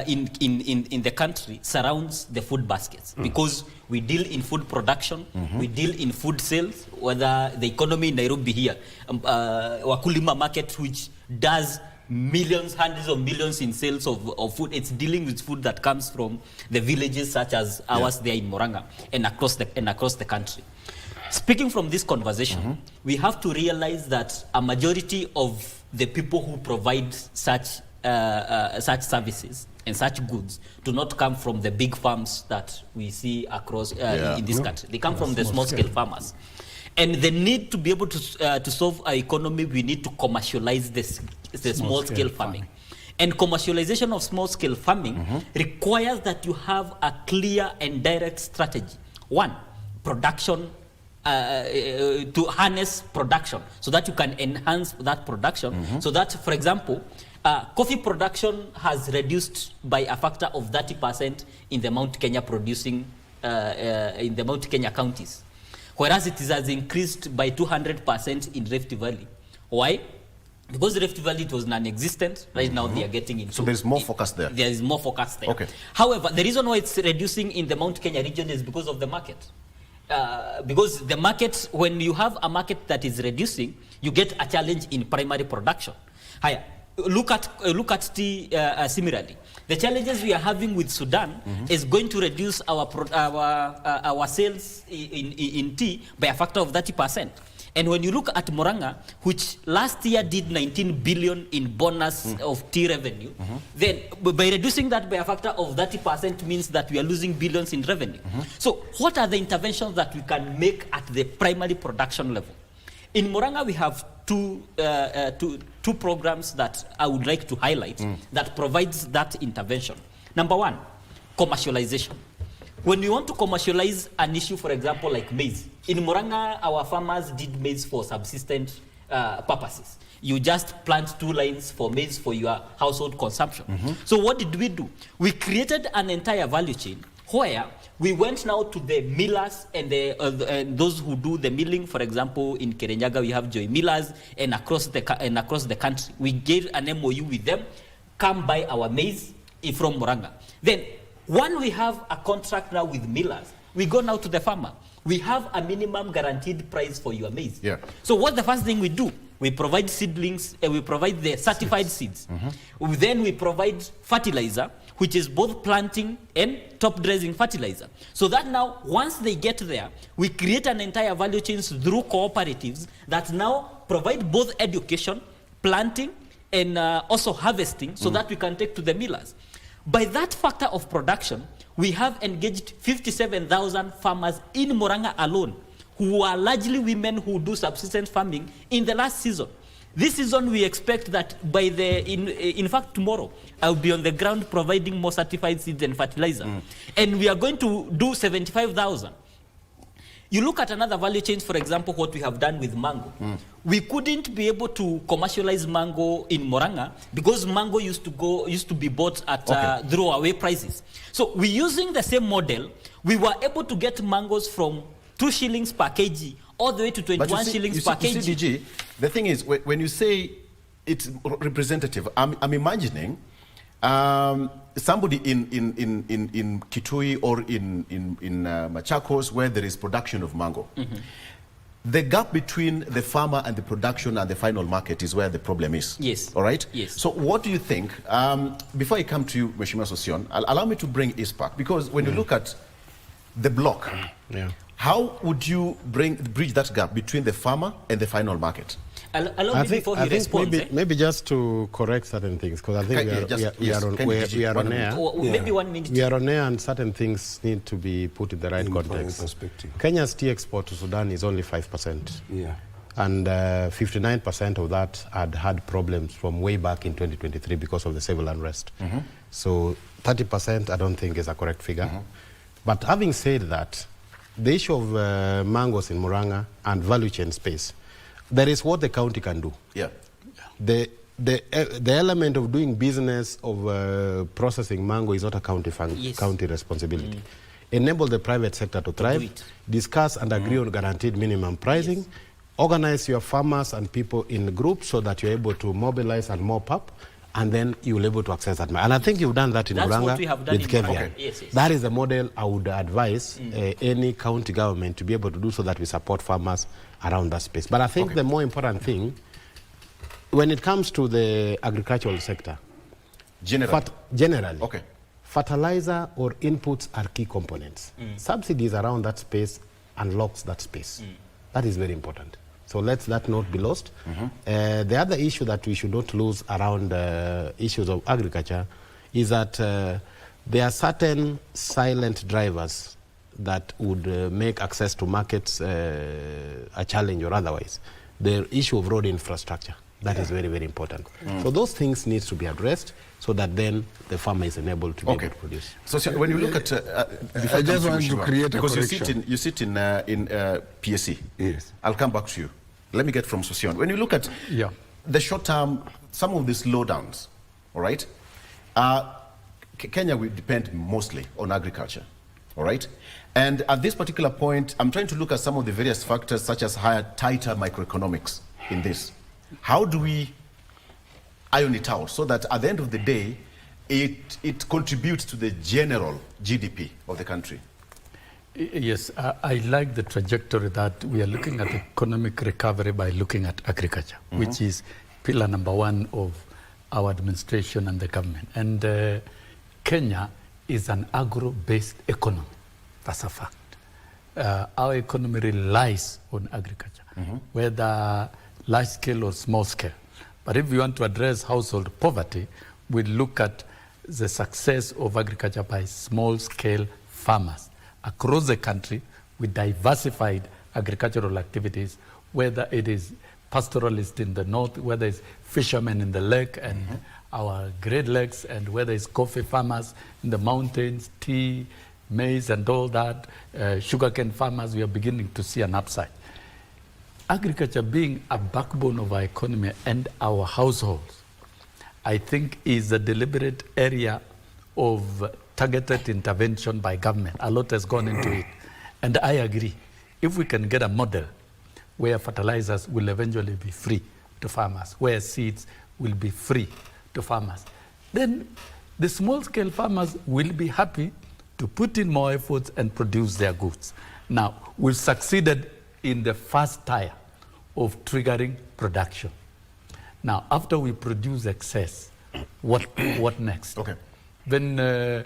in the country surrounds the food baskets. Because we deal in food production, we deal in food sales, whether the economy in Nairobi here, Wakulima market, which does millions, hundreds of millions in sales of food. It's dealing with food that comes from the villages such as ours there in Moranga and across the country. Speaking from this conversation, we have to realize that a majority of the people who provide such services and such goods do not come from the big farms that we see across in this country. They come from the small-scale farmers. And the need to be able to solve our economy, we need to commercialize the small-scale farming. And commercialization of small-scale farming requires that you have a clear and direct strategy. One, production, to harness production so that you can enhance that production. So that, for example, coffee production has reduced by a factor of 30% in the Mount Kenya producing, in the Mount Kenya counties. Whereas it has increased by 200% in Rift Valley. Why? Because Rift Valley, it was non-existent. Right now they are getting into... So there's more focus there. There is more focus there. Okay. However, the reason why it's reducing in the Mount Kenya region is because of the market. Because the market, when you have a market that is reducing, you get a challenge in primary production. look at tea similarly. The challenges we are having with Sudan is going to reduce our sales in tea by a factor of 30%. And when you look at Murang'a, which last year did 19 billion in bonus of tea revenue, then by reducing that by a factor of 30% means that we are losing billions in revenue. So what are the interventions that we can make at the primary production level? In Murang'a, we have two programs that I would like to highlight that provides that intervention. Number one, commercialization. When we want to commercialize an issue, for example, like maize, in Murang'a, our farmers did maize for subsistence purposes. You just plant 2 lines for maize for your household consumption. So what did we do? We created an entire value chain where we went now to the millers and those who do the milling. For example, in Kirinyaga, we have joy millers, and across the country, we gave an MOU with them, come buy our maize from Murang'a. Then, when we have a contract now with millers, we go now to the farmer. We have a minimum guaranteed price for your maize. So what's the first thing we do? We provide seedlings, we provide the certified seeds. Then we provide fertilizer, which is both planting and top dressing fertilizer. So that now, once they get there, we create an entire value chain through cooperatives that now provide both education, planting, and also harvesting, so that we can take to the millers. By that factor of production, we have engaged 57,000 farmers in Murang'a alone, who are largely women who do subsistence farming in the last season. This season, we expect that by in fact, tomorrow, I'll be on the ground providing more certified seeds and fertilizer. And we are going to do 75,000. You look at another value chain, for example, what we have done with mango. We couldn't be able to commercialize mango in Murang'a because mango used to be bought at throwaway prices. So we using the same model, we were able to get mangoes from 2 shillings per kg all the way to 21 shillings per kg. You see, DG, the thing is, when you say it's representative, I'm imagining somebody in Kitui or in Machakos, where there is production of mango. The gap between the farmer and the production and the final market is where the problem is. Yes. All right? Yes. So what do you think? Before I come to you, Mheshimiwa Sosion, allow me to bring Ispak, because when you look at the block, how would you bridge that gap between the farmer and the final market? Allow me before he responds. Maybe just to correct certain things, because I think we are on air. Maybe 1 minute. We are on air, and certain things need to be put in the right context. Kenya's tea export to Sudan is only 5%. And 59% of that had problems from way back in 2023 because of the civil unrest. So 30% I don't think is a correct figure. But having said that, the issue of mangoes in Murang'a and value chain space, there is what the county can do. The element of doing business of processing mango is not a county responsibility. Enable the private sector to thrive, discuss and agree on guaranteed minimum pricing, organize your farmers and people in groups so that you're able to mobilize and mop up, and then you'll be able to access that. And I think you've done that in Murang'a with KBC. That is the model I would advise any county government to be able to do, so that we support farmers around that space. But I think the more important thing, when it comes to the agricultural sector, generally, fertilizer or inputs are key components. Subsidies around that space unlocks that space. That is very important. So let that not be lost. The other issue that we should not lose around issues of agriculture is that there are certain silent drivers that would make access to markets a challenge or otherwise. The issue of road infrastructure, that is very, very important. So those things need to be addressed, so that then the farmer is enabled to be able to produce. So when you look at, I just want to create a because correction. you sit in PSC. Yes. I'll come back to you. Let me get from Sosion. When you look at the short term, some of the slowdowns, all right? Kenya will depend mostly on agriculture, all right? And at this particular point, I'm trying to look at some of the various factors, such as tighter microeconomics in this. How do we iron it out so that at the end of the day, it contributes to the general GDP of the country? Yes, I like the trajectory that we are looking at economic recovery by looking at agriculture, which is pillar number 1 of our administration and the government. And Kenya is an agro-based economy. That's a fact. Our economy relies on agriculture, whether large scale or small scale. But if we want to address household poverty, we look at the success of agriculture by small scale farmers across the country with diversified agricultural activities, whether it is pastoralists in the north, whether it's fishermen in the lake and our Great Lakes, and whether it's coffee farmers in the mountains, tea, maize and all that, sugarcane farmers, we are beginning to see an upside. Agriculture being a backbone of our economy and our households, I think is a deliberate area of targeted intervention by government. A lot has gone into it. And I agree. If we can get a model where fertilizers will eventually be free to farmers, where seeds will be free to farmers, then the small-scale farmers will be happy to put in more efforts and produce their goods. Now, we've succeeded in the first tier of triggering production. Now, after we produce excess, what next? Okay. Then the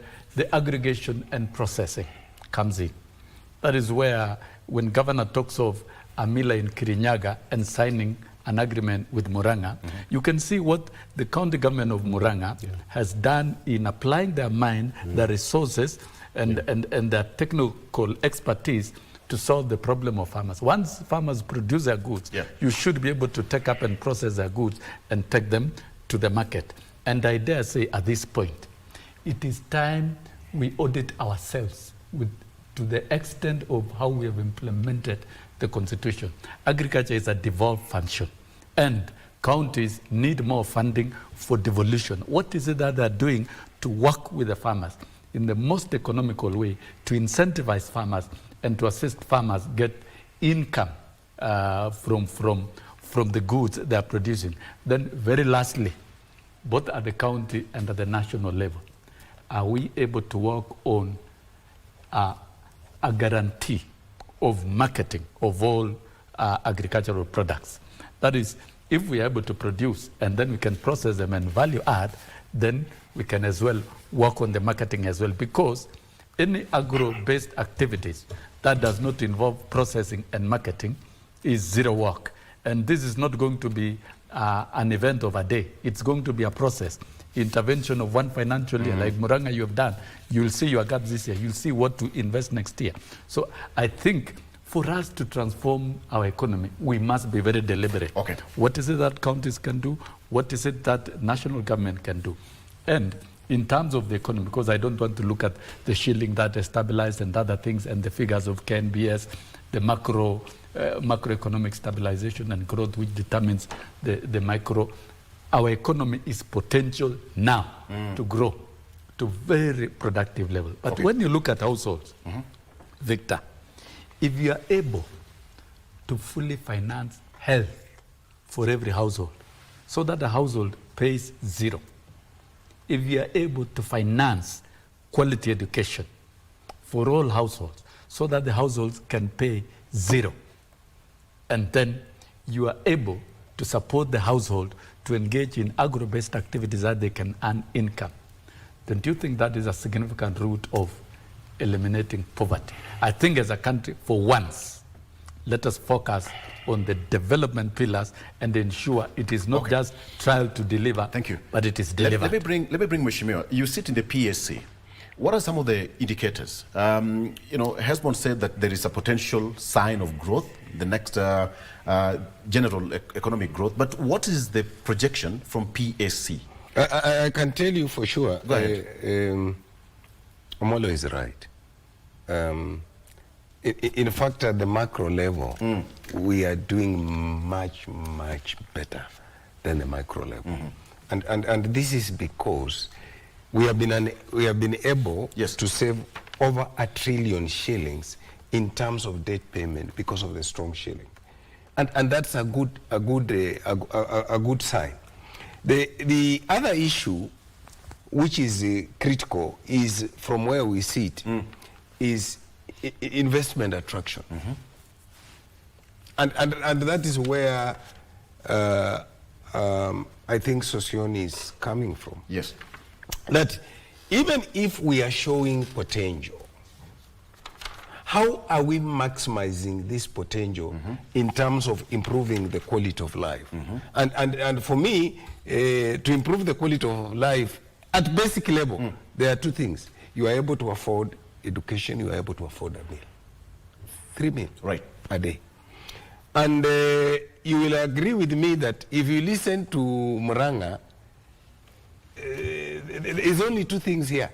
aggregation and processing comes in. That is where, when Governor talks of Amila in Kirinyaga and signing an agreement with Muranga, you can see what the county government of Muranga has done in applying their mind, their resources, and their technical expertise to solve the problem of farmers. Once farmers produce their goods, you should be able to take up and process their goods and take them to the market. And I dare say at this point, it is time we audit ourselves to the extent of how we have implemented the Constitution. Agriculture is a devolved function, and counties need more funding for devolution. What is it that they're doing to work with the farmers in the most economical way to incentivize farmers and to assist farmers get income from the goods they are producing? Then very lastly, both at the county and at the national level, are we able to work on a guarantee of marketing of all agricultural products? That is, if we are able to produce and then we can process them and value add, then we can as well work on the marketing as well, because any agro-based activities that does not involve processing and marketing is zero work. And this is not going to be an event of a day. It's going to be a process. Intervention of one financial year, like Muranga you have done, you'll see your gaps this year, you'll see what to invest next year. So I think for us to transform our economy, we must be very deliberate. Okay. What is it that counties can do? What is it that national government can do? And in terms of the economy, because I don't want to look at the shilling that is stabilized and other things and the figures of KNBS, the macroeconomic stabilization and growth, which determines the micro. Our economy is potential now to grow to very productive level. But when you look at households, Victor, if you are able to fully finance health for every household, so that the household pays zero, if you are able to finance quality education for all households, so that the households can pay zero, and then you are able to support the household to engage in agro-based activities that they can earn income, then do you think that is a significant route of eliminating poverty? I think as a country, for once, let us focus on the development pillars and ensure it is not just trial to deliver, but it is delivered. Let me bring Mheshimiwa. You sit in the PSC. What are some of the indicators? Hesbon said that there is a potential sign of growth, the next general economic growth. But what is the projection from PSC? I can tell you for sure. Go ahead. Omolo is right. In fact, at the macro level, we are doing much, much better than the micro level. And this is because we have been able to save over 1 trillion shillings in terms of debt payment because of the strong shilling, and that's a good sign. The other issue, which is critical, is from where we sit, is investment attraction, and that is where I think Sosioni is coming from. Yes. That even if we are showing potential, how are we maximizing this potential in terms of improving the quality of life? And for me, to improve the quality of life at basic level, there are two things. You are able to afford education, you are able to afford a meal. 3 meals a day. And you will agree with me that if you listen to Muranga, there's only two things here.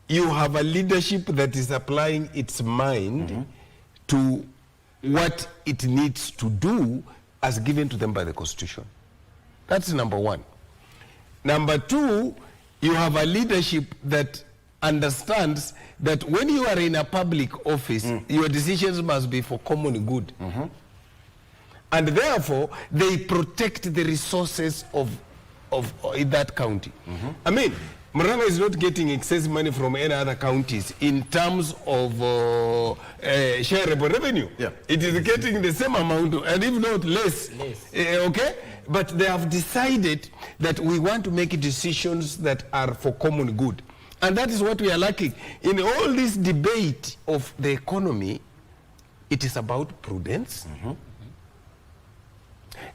You have a leadership that is applying its mind to what it needs to do as given to them by the Constitution. That's number one. Number two, you have a leadership that understands that when you are in a public office, your decisions must be for common good. And therefore, they protect the resources of in that county. I mean, Muranga is not getting excess money from any other counties in terms of shareable revenue. It is getting the same amount, and if not less. Okay? But they have decided that we want to make decisions that are for common good. And that is what we are lacking. In all this debate of the economy, it is about prudence.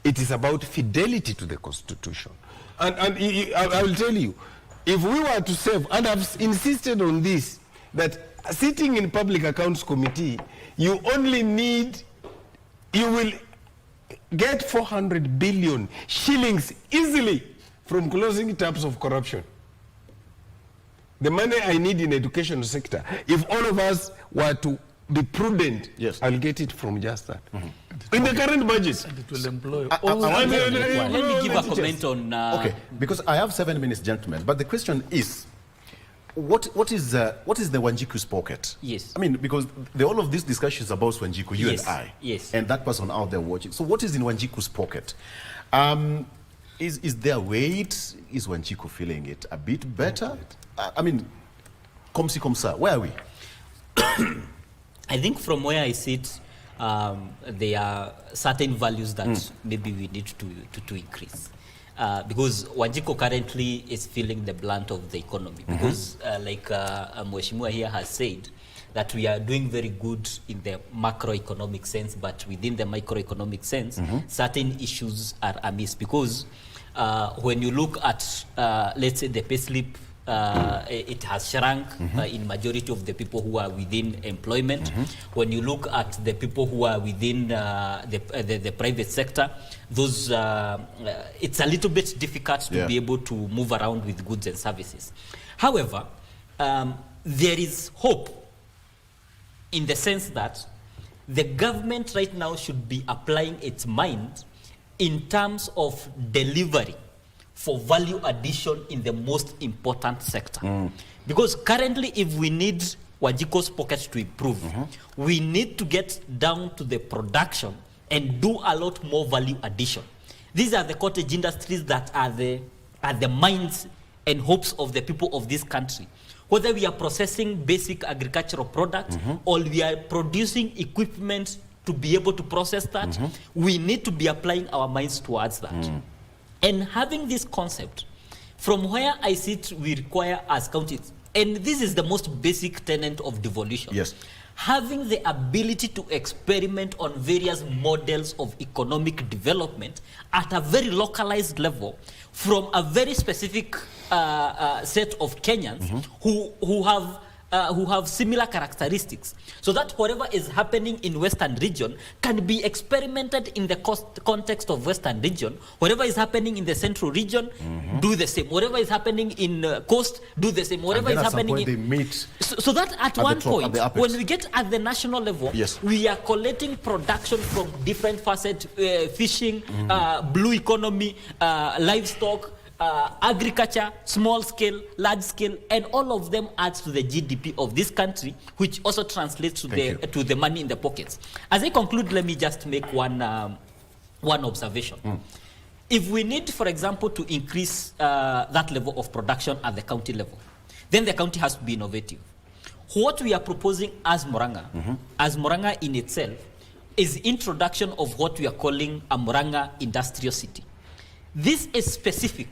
It is about fidelity to the Constitution. And I will tell you, if we were to save, and I've insisted on this, that sitting in Public Accounts Committee, you only need, you will get 400 billion shillings easily from closing tabs of corruption. The money I need in the education sector, if all of us were to be prudent, I'll get it from just that. In the current budget. And it will employ all. Let me give a comment on... okay, because I have 7 minutes, gentlemen, but the question is, what is the Wanjiku's pocket? Yes. I mean, because all of these discussions about Wanjiku, you and I, and that person out there watching. So what is in Wanjiku's pocket? Is there weight? Is Wanjiku feeling it a bit better? I mean, comme si comme ça, where are we? I think from where I sit, there are certain values that maybe we need to increase. Because Wanjiko currently is feeling the blunt of the economy. Because like Mheshimiwa here has said, that we are doing very good in the macroeconomic sense, but within the microeconomic sense, certain issues are amiss. Because when you look at, let's say, the payslip, it has shrunk in majority of the people who are within employment. When you look at the people who are within the private sector, those it's a little bit difficult to be able to move around with goods and services. However, there is hope in the sense that the government right now should be applying its mind in terms of delivery for value addition in the most important sector. Because currently, if we need Wanjiko's pocket to improve, we need to get down to the production and do a lot more value addition. These are the cottage industries that are the minds and hopes of the people of this country. Whether we are processing basic agricultural products or we are producing equipment to be able to process that, we need to be applying our minds towards that. And having this concept, from where I sit, we require as counties, and this is the most basic tenet of devolution. Having the ability to experiment on various models of economic development at a very localized level from a very specific set of Kenyans who have similar characteristics, so that whatever is happening in Western region can be experimented in the context of Western region. Whatever is happening in the Central region, do the same. Whatever is happening in Coast, do the same. Whatever is happening in... They meet so that at one point, when we get at the national level, we are collecting production from different facets, fishing, blue economy, livestock, agriculture, small scale, large scale, and all of them adds to the GDP of this country, which also translates to the money in the pockets. As I conclude, let me just make one observation. If we need, for example, to increase that level of production at the county level, then the county has to be innovative. What we are proposing as Muranga in itself, is introduction of what we are calling a Murang'a Industrial City. This is specific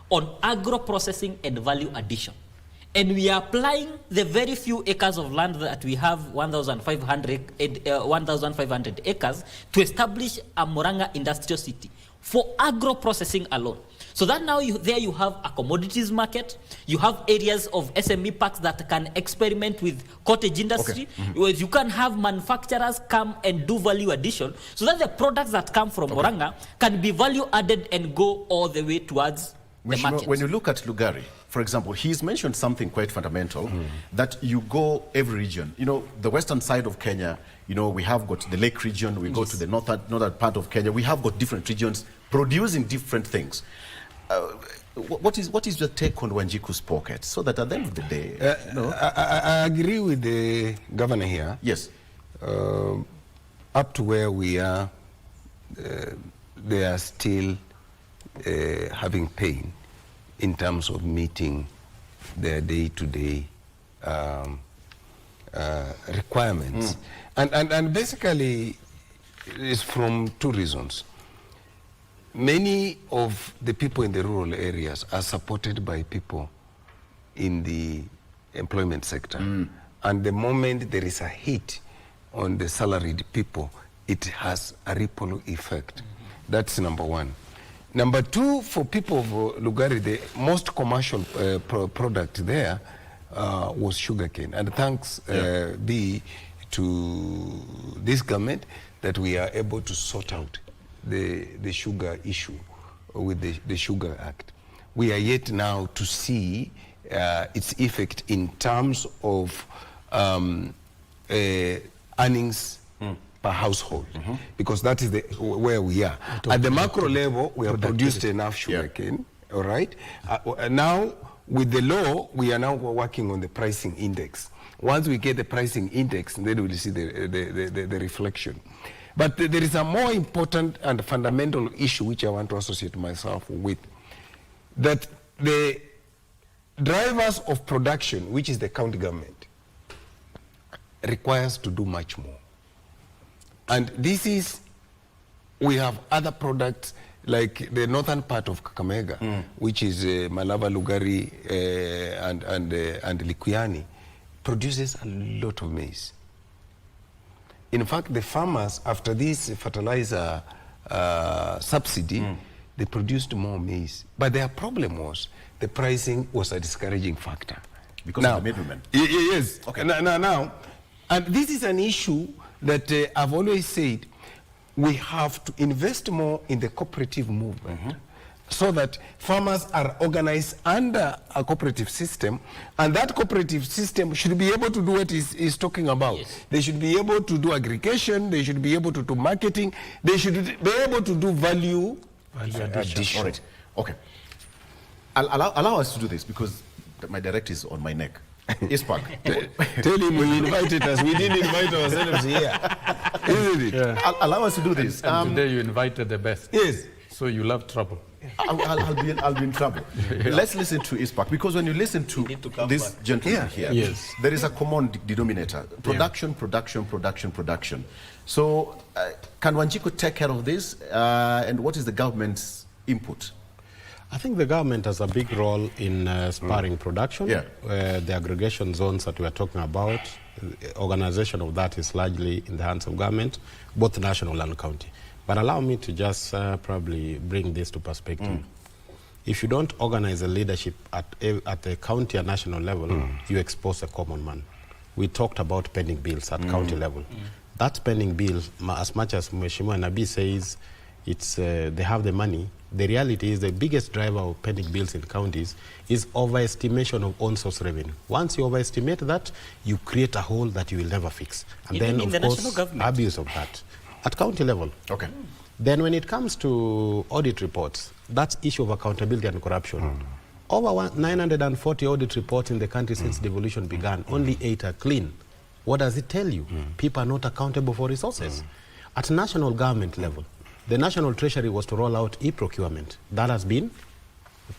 on agro-processing and value addition. And we are applying the very few acres of land that we have, 1,500 acres, to establish a Murang'a Industrial City for agro-processing alone. So that now there you have a commodities market, you have areas of SME parks that can experiment with cottage industry, where you can have manufacturers come and do value addition, so that the products that come from Murang'a can be value added and go all the way towards the market. When you look at Lugari, for example, he's mentioned something quite fundamental, that you go every region. You know, the western side of Kenya, you know, we have got the lake region, we go to the northern part of Kenya, we have got different regions producing different things. What is your take on Wanjiku's pocket, so that at the end of the day... I agree with the governor here. Yes. Up to where we are, they are still having pain in terms of meeting their day-to-day requirements. And basically, it's from two reasons. Many of the people in the rural areas are supported by people in the employment sector. And the moment there is a hit on the salaried people, it has a ripple effect. That's number one. Number two, for people of Lugari, the most commercial product there was sugarcane. And thanks be to this government that we are able to sort out the sugar issue with the Sugar Act. We are yet now to see its effect in terms of earnings per household, because that is where we are. At the macro level, we have produced enough sugarcane, all right? Now, with the law, we are now working on the pricing index. Once we get the pricing index, then we'll see the reflection. But there is a more important and fundamental issue which I want to associate myself with, that the drivers of production, which is the county government, requires to do much more. And this is, we have other products like the northern part of Kakamega, which is Malava, Lugari, and Likuyani, produces a lot of maize. In fact, the farmers, after this fertilizer subsidy, they produced more maize. But their problem was the pricing was a discouraging factor. Because of the middlemen? Yes. Okay. Now, and this is an issue that I've always said, we have to invest more in the cooperative movement, so that farmers are organized under a cooperative system, and that cooperative system should be able to do what he's talking about. Yes. They should be able to do aggregation, they should be able to do marketing, they should be able to do value addition. All right. Okay. Allow us to do this, because my director is on my neck. Ispak. Tell him we invited us. We didn't invite ourselves here. Isn't it? Yeah. Allow us to do this. And today you invited the best. Yes. So you love trouble. I'll be in trouble. Let's listen to Ispak, because when you listen to this gentleman here, there is a common denominator: production, production, production, production. So, can Wanjiku take care of this? And what is the government's input? I think the government has a big role in spurring production. The aggregation zones that we are talking about, organization of that is largely in the hands of government, both national and county. But allow me to just probably bring this to perspective. If you don't organize a leadership at the county and national level, you expose a common man. We talked about pending bills at county level. That pending bill, as much as Mheshimiwa Nabi says it's they have the money, the reality is the biggest driver of pending bills in counties is overestimation of own source revenue. Once you overestimate that, you create a hole that you will never fix. And even then, in of the course, national government. Abuse of that at county level. Okay. Then when it comes to audit reports, that's issue of accountability and corruption. Over 940 audit reports in the country since devolution began, only 8 are clean. What does it tell you? People are not accountable for resources. At national government level, the National Treasury was to roll out e-procurement. That has been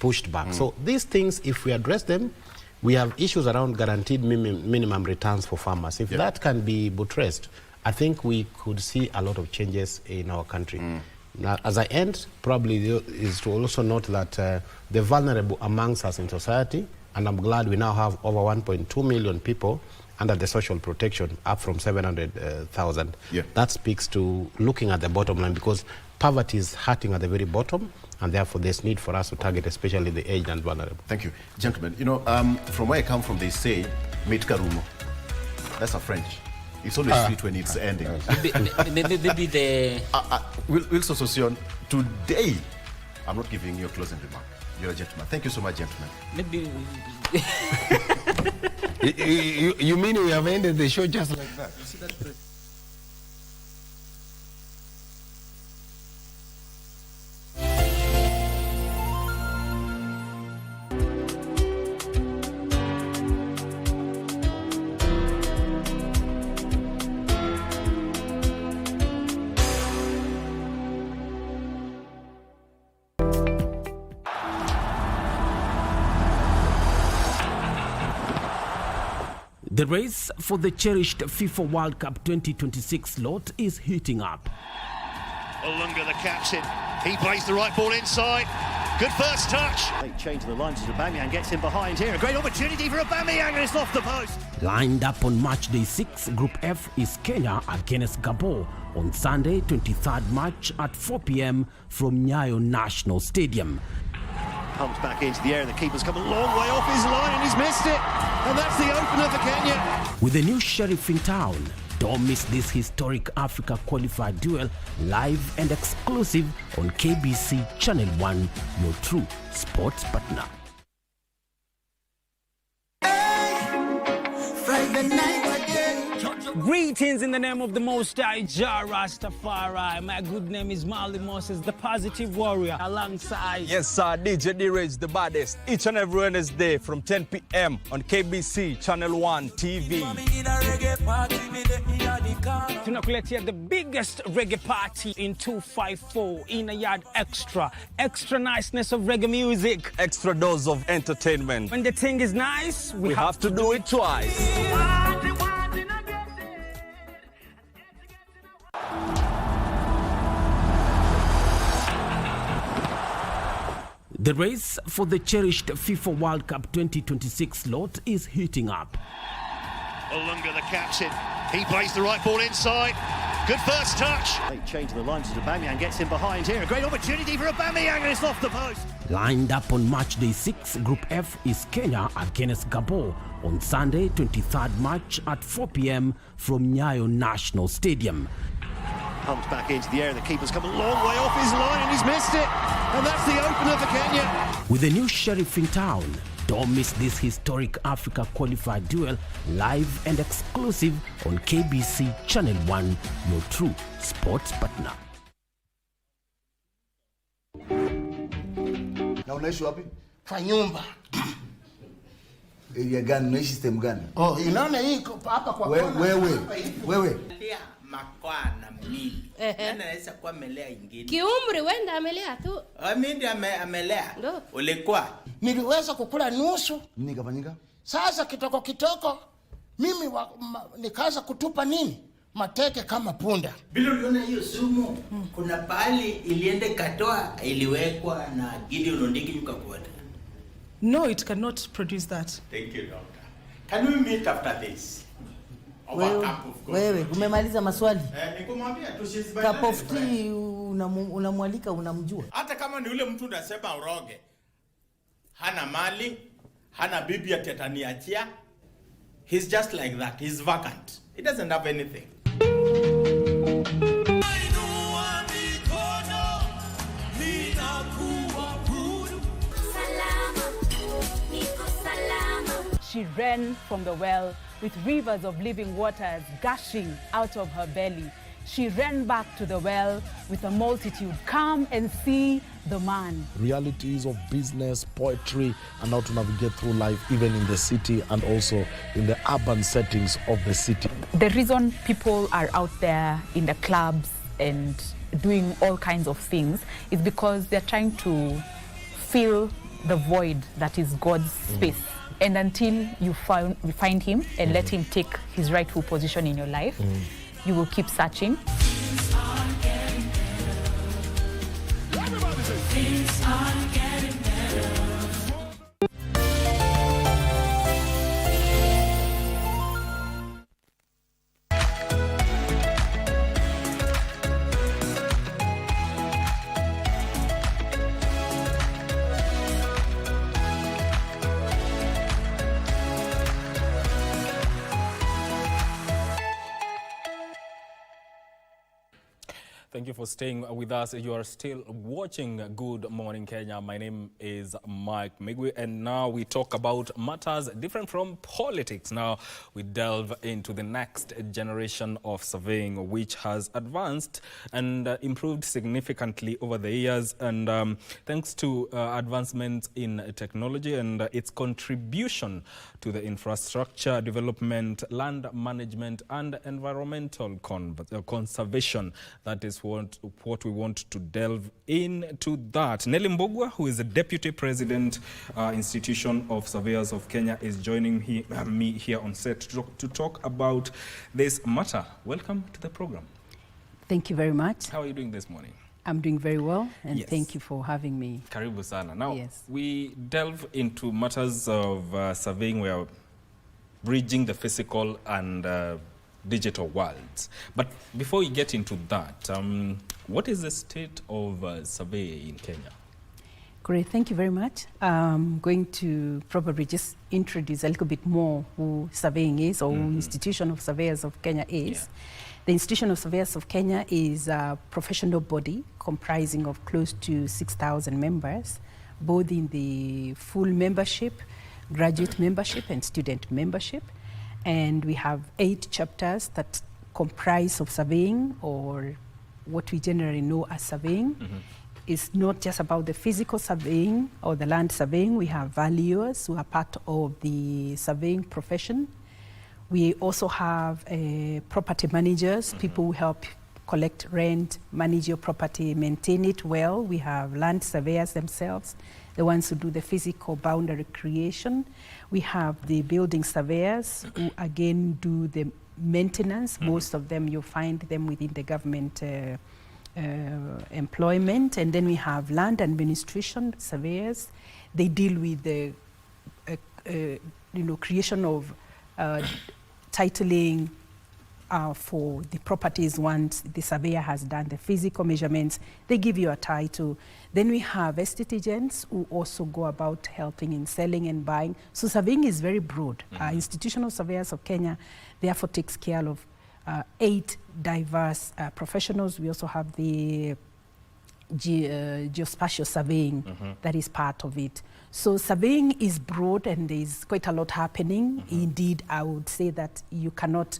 pushed back. So these things, if we address them, we have issues around guaranteed minimum returns for farmers. If that can be buttressed, I think we could see a lot of changes in our country. Now, as I end, probably is to also note that the vulnerable amongst us in society, and I'm glad we now have over 1.2 million people under the social protection, up from 700,000. That speaks to looking at the bottom line, because poverty is hurting at the very bottom, and therefore there's need for us to target especially the aged and vulnerable. Thank you. Gentlemen, you know, from where I come from, they say, "Meet Karumo." That's a French. It's always sweet when it's ending. Maybe the... Wilson Sossion, today, I'm not giving you a closing remark. You're a gentleman. Thank you so much, gentlemen. Maybe... you mean we have ended the show just like that? You see that? The race for the cherished FIFA World Cup 2026 slot is heating up. Olunga, the captain, he plays the right ball inside. Good first touch. They change the lines as Aubameyang gets in behind here. A great opportunity for Aubameyang, and it's off the post. Lined up on match day 6, Group F is Kenya against Gabon on Sunday, 23rd March at 4 p.m. from Nyayo National Stadium. Comes back into the air. The keeper's come a long way off his line, and he's missed it. And that's the opener for Kenya. With a new sheriff in town, don't miss this historic Africa qualifier duel, live and exclusive on KBC Channel 1, your true sports partner. Friday night again. Greetings in the name of the Most High Jah Rastafari. My good name is Marley Moses, the positive warrior, alongside... Yes, sir, DJ D-Rage, the baddest. Each and every Wednesday from 10 p.m. on KBC Channel 1 TV. Tunakuletea the biggest reggae party in 254 in a yard extra. Extra niceness of reggae music. Extra dose of entertainment. When the thing is nice, we have to do it twice. The race for the cherished FIFA World Cup 2026 slot is heating up. Olunga, the captain, he plays the right ball inside. Good first touch. They change the lines as Aubameyang gets in behind here. A great opportunity for Aubameyang, and it's off the post. Lined up on match day 6, Group F is Kenya against Gabon on Sunday, 23rd March at 4 p.m. from Nyayo National Stadium. Comes back into the air. The keeper's come a long way off his line, and he's missed it. And that's the opener for Kenya. With a new sheriff in town, don't miss this historic Africa qualifier duel, live and exclusive on KBC Channel 1, your true sports partner. Na unaishi wapi? Kwa nyumba. Area gani? Unaishi system gani? Oh, unaona hii hapa kwa kona. Wewe. Makwana mimi. Anaweza kuwa amelea ingine. Kiumri wenda amelea tu. Mimi ndiye amelea. Ndo. Ulikuwa. Niliweza kukula nusu. Nini kafanyika? Sasa kitoko mimi nikaanza kutupa nini? Mateke kama punda. Bila uliona hiyo sumu, kuna pali iliende katoa iliwekwa na Gideon Ondiki yukakwenda. No, it cannot produce that. Thank you, doctor. Can we meet after this? Wewe umemaliza maswali? Nikumwambia tu she's by cup of tea unamwalika unamjua. Hata kama ni ule mtu unasema uroge. Hana mali, hana bibi ataniachia. He's just like that. He's vacant. He doesn't have anything. She ran from the well with rivers of living waters gushing out of her belly. She ran back to the well with a multitude. Come and see the man. Realities of business, poetry, and how to navigate through life, even in the city and also in the urban settings of the city. The reason people are out there in the clubs and doing all kinds of things is because they're trying to fill the void that is God's space. And until you find him and let him take his rightful position in your life, you will keep searching. Thank you for staying with us. You are still watching Good Morning Kenya. My name is Mike Migwi, and now we talk about matters different from politics. Now we delve into the next generation of surveying, which has advanced and improved significantly over the years, and thanks to advancements in technology and its contribution to the infrastructure development, land management, and environmental conservation. That is what we want to delve into that. Nelly Mbogwa, who is the Deputy President, Institution of Surveyors of Kenya, is joining me here on set to talk about this matter. Welcome to the program. Thank you very much. How are you doing this morning? I'm doing very well, and thank you for having me. Karibu sana. Now, we delve into matters of surveying. We are bridging the physical and digital worlds. But before we get into that, what is the state of survey in Kenya? Great, thank you very much. I'm going to probably just introduce a little bit more who surveying is, or who Institution of Surveyors of Kenya is. Yeah. The Institution of Surveyors of Kenya is a professional body comprising of close to 6,000 members, both in the full membership, graduate membership, and student membership. And we have 8 chapters that comprise of surveying, or what we generally know as surveying. It's not just about the physical surveying or the land surveying. We have valuers who are part of the surveying profession. We also have property managers, people who help collect rent, manage your property, maintain it well. We have land surveyors themselves, the ones who do the physical boundary creation. We have the building surveyors who again do the maintenance. Most of them, you'll find them within the government employment. And then we have land administration surveyors. They deal with the creation of titling for the properties. Once the surveyor has done the physical measurements, they give you a title. Then we have estate agents who also go about helping in selling and buying. So surveying is very broad. Institutional Surveyors of Kenya therefore takes care of 8 diverse professionals. We also have the geospatial surveying that is part of it. So surveying is broad, and there is quite a lot happening. Indeed, I would say that you cannot,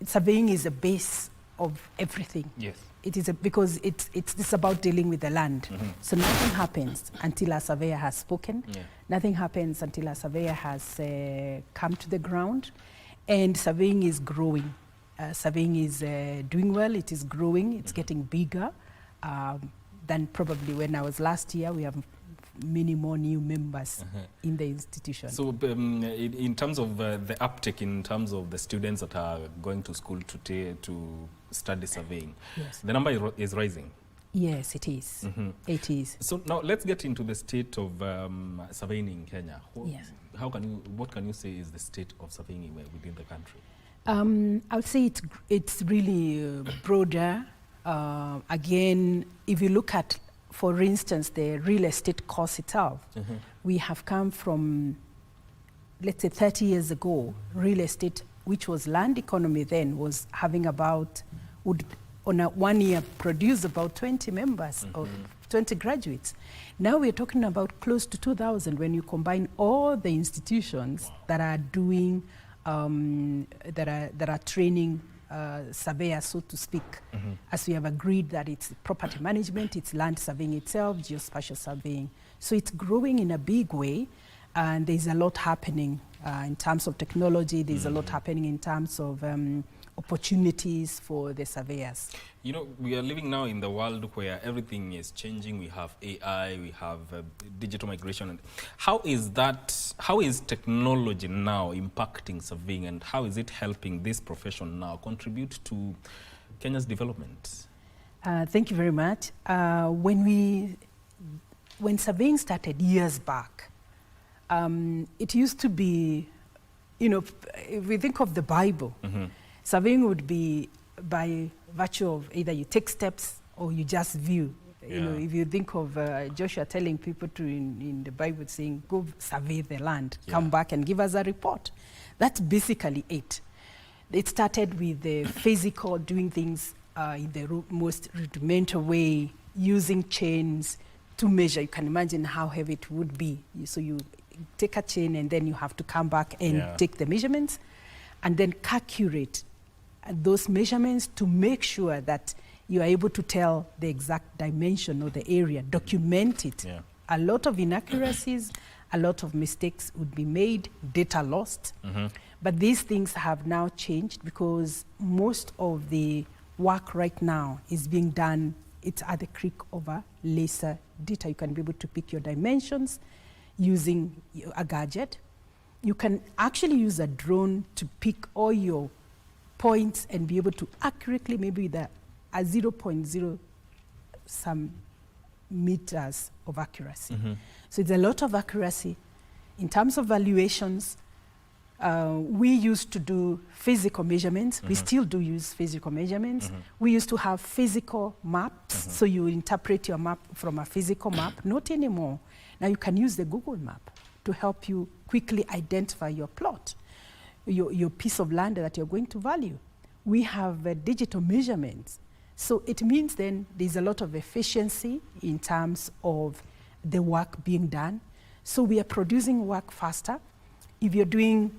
surveying is a base of everything. Yes. It is because it's about dealing with the land. So nothing happens until a surveyor has spoken. Yeah. Nothing happens until a surveyor has come to the ground. And surveying is growing. Surveying is doing well. It is growing. It's getting bigger than probably when I was last year. We have many more new members in the institution. So in terms of the uptake, in terms of the students that are going to school to study surveying, the number is rising. Yes, it is. It is. So now let's get into the state of surveying in Kenya. What can you say is the state of surveying within the country? I would say it's really broader. Again, if you look at, for instance, the real estate cost itself, we have come from, let's say 30 years ago, real estate, which was land economy then, was having about, would on a 1 year produce about 20 members or 20 graduates. Now we're talking about close to 2,000 when you combine all the institutions that are doing, that are training surveyors, so to speak, as we have agreed that it's property management, it's land surveying itself, geospatial surveying. So it's growing in a big way, and there's a lot happening in terms of technology. There's a lot happening in terms of opportunities for the surveyors. You know, we are living now in the world where everything is changing. We have AI, we have digital migration. How is technology now impacting surveying, and how is it helping this profession now contribute to Kenya's development? Thank you very much. When surveying started years back, it used to be, you know, if we think of the Bible, surveying would be by virtue of either you take steps or you just view. You know, if you think of Joshua telling people to in the Bible saying, go survey the land, come back and give us a report. That's basically it. It started with the physical, doing things in the most rudimentary way, using chains to measure. You can imagine how heavy it would be. So you take a chain and then you have to come back and take the measurements and then calculate those measurements to make sure that you are able to tell the exact dimension of the area, document it. A lot of inaccuracies, a lot of mistakes would be made, data lost. But these things have now changed because most of the work right now is being done, it's at the click of a laser data. You can be able to pick your dimensions using a gadget. You can actually use a drone to pick all your points and be able to accurately, maybe with a 0.0 some meters of accuracy. So it's a lot of accuracy. In terms of valuations, we used to do physical measurements. We still do use physical measurements. We used to have physical maps, so you interpret your map from a physical map. Not anymore. Now you can use the Google map to help you quickly identify your plot, your piece of land that you're going to value. We have digital measurements. So it means then there's a lot of efficiency in terms of the work being done. So we are producing work faster. If you're doing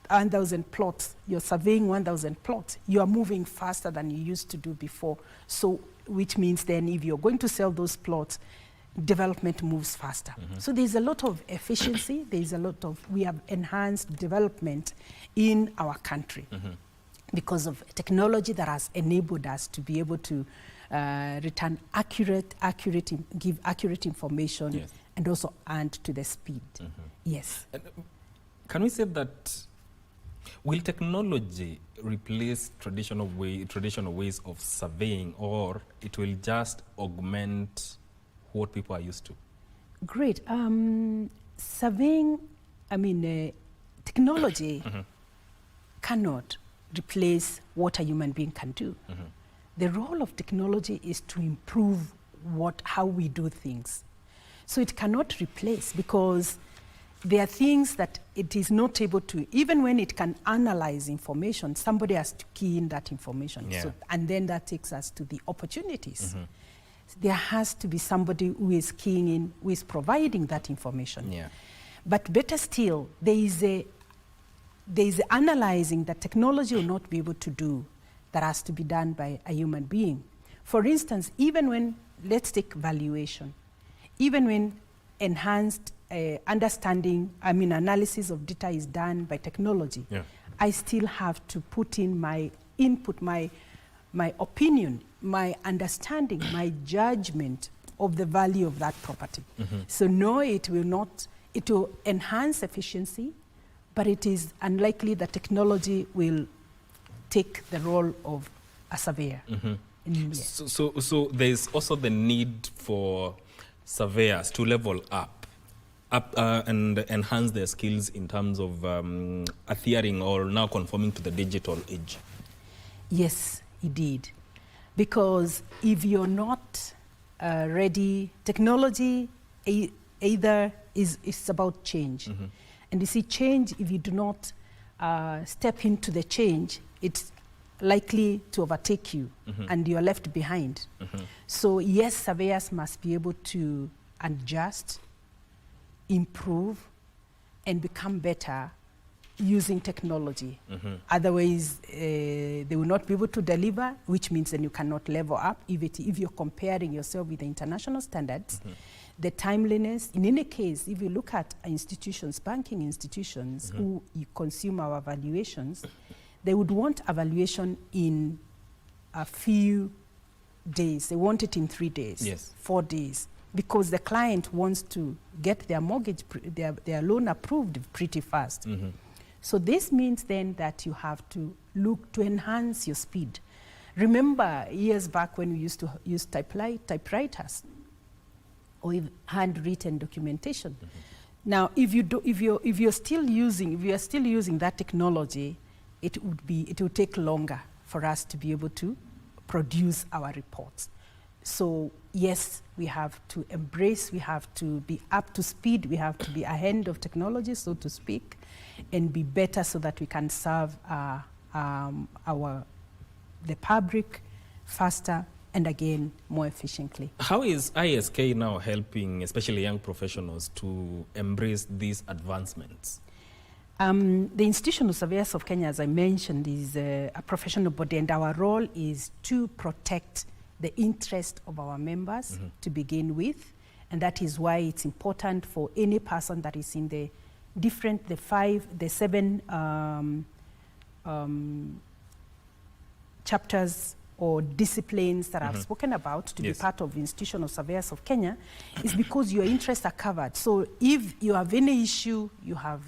1,000 plots, you're surveying 1,000 plots, you are moving faster than you used to do before. So which means then if you're going to sell those plots, development moves faster. So there's a lot of efficiency, we have enhanced development in our country because of technology that has enabled us to be able to return give accurate information and also add to the speed. Yes. Can we say that, will technology replace traditional ways of surveying, or it will just augment what people are used to? Great. Surveying, technology cannot replace what a human being can do. The role of technology is to improve how we do things. So it cannot replace, because there are things that it is not able to, even when it can analyze information, somebody has to key in that information. And then that takes us to the opportunities. There has to be somebody who is keying in, who is providing that information. But better still, there is analyzing that technology will not be able to do, that has to be done by a human being. For instance, even when, let's take valuation, even when enhanced understanding, analysis of data is done by technology, I still have to put in my input, my opinion, my understanding, my judgment of the value of that property. So no, it will enhance efficiency, but it is unlikely that technology will take the role of a surveyor. So there's also the need for surveyors to level up and enhance their skills in terms of adhering or now conforming to the digital age. Yes, indeed. Because if you're not ready, technology either is about change. And you see, change, if you do not step into the change, it's likely to overtake you and you're left behind. So yes, surveyors must be able to adjust, improve, and become better using technology. Otherwise, they will not be able to deliver, which means then you cannot level up. If you're comparing yourself with the international standards, the timeliness, in any case, if you look at institutions, banking institutions who consume our valuations, they would want evaluation in a few days. They want it in 3 days, yes, 4 days, because the client wants to get their mortgage, their loan approved pretty fast. Mm-hmm. So this means then that you have to look to enhance your speed. Remember years back when we used to use typewriters or handwritten documentation. Mm-hmm. Now, if you are still using that technology, it would take longer for us to be able to produce our reports. So yes, we have to embrace, we have to be up to speed, we have to be ahead of technology, so to speak, and be better so that we can serve the public faster and again more efficiently. How is ISK now helping, especially young professionals, to embrace these advancements? The Institution of Surveyors of Kenya, as I mentioned, is a professional body, and our role is to protect the interest of our members to begin with, and that is why it's important for any person that is in the seven chapters or disciplines that I've spoken about to be part of the Institution of Surveyors of Kenya, is because your interests are covered. So if you have any issue, you have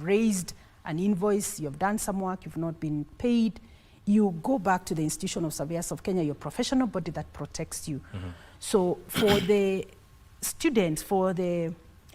raised an invoice, you have done some work, you've not been paid, you go back to the Institution of Surveyors of Kenya, your professional body that protects you. So for the students,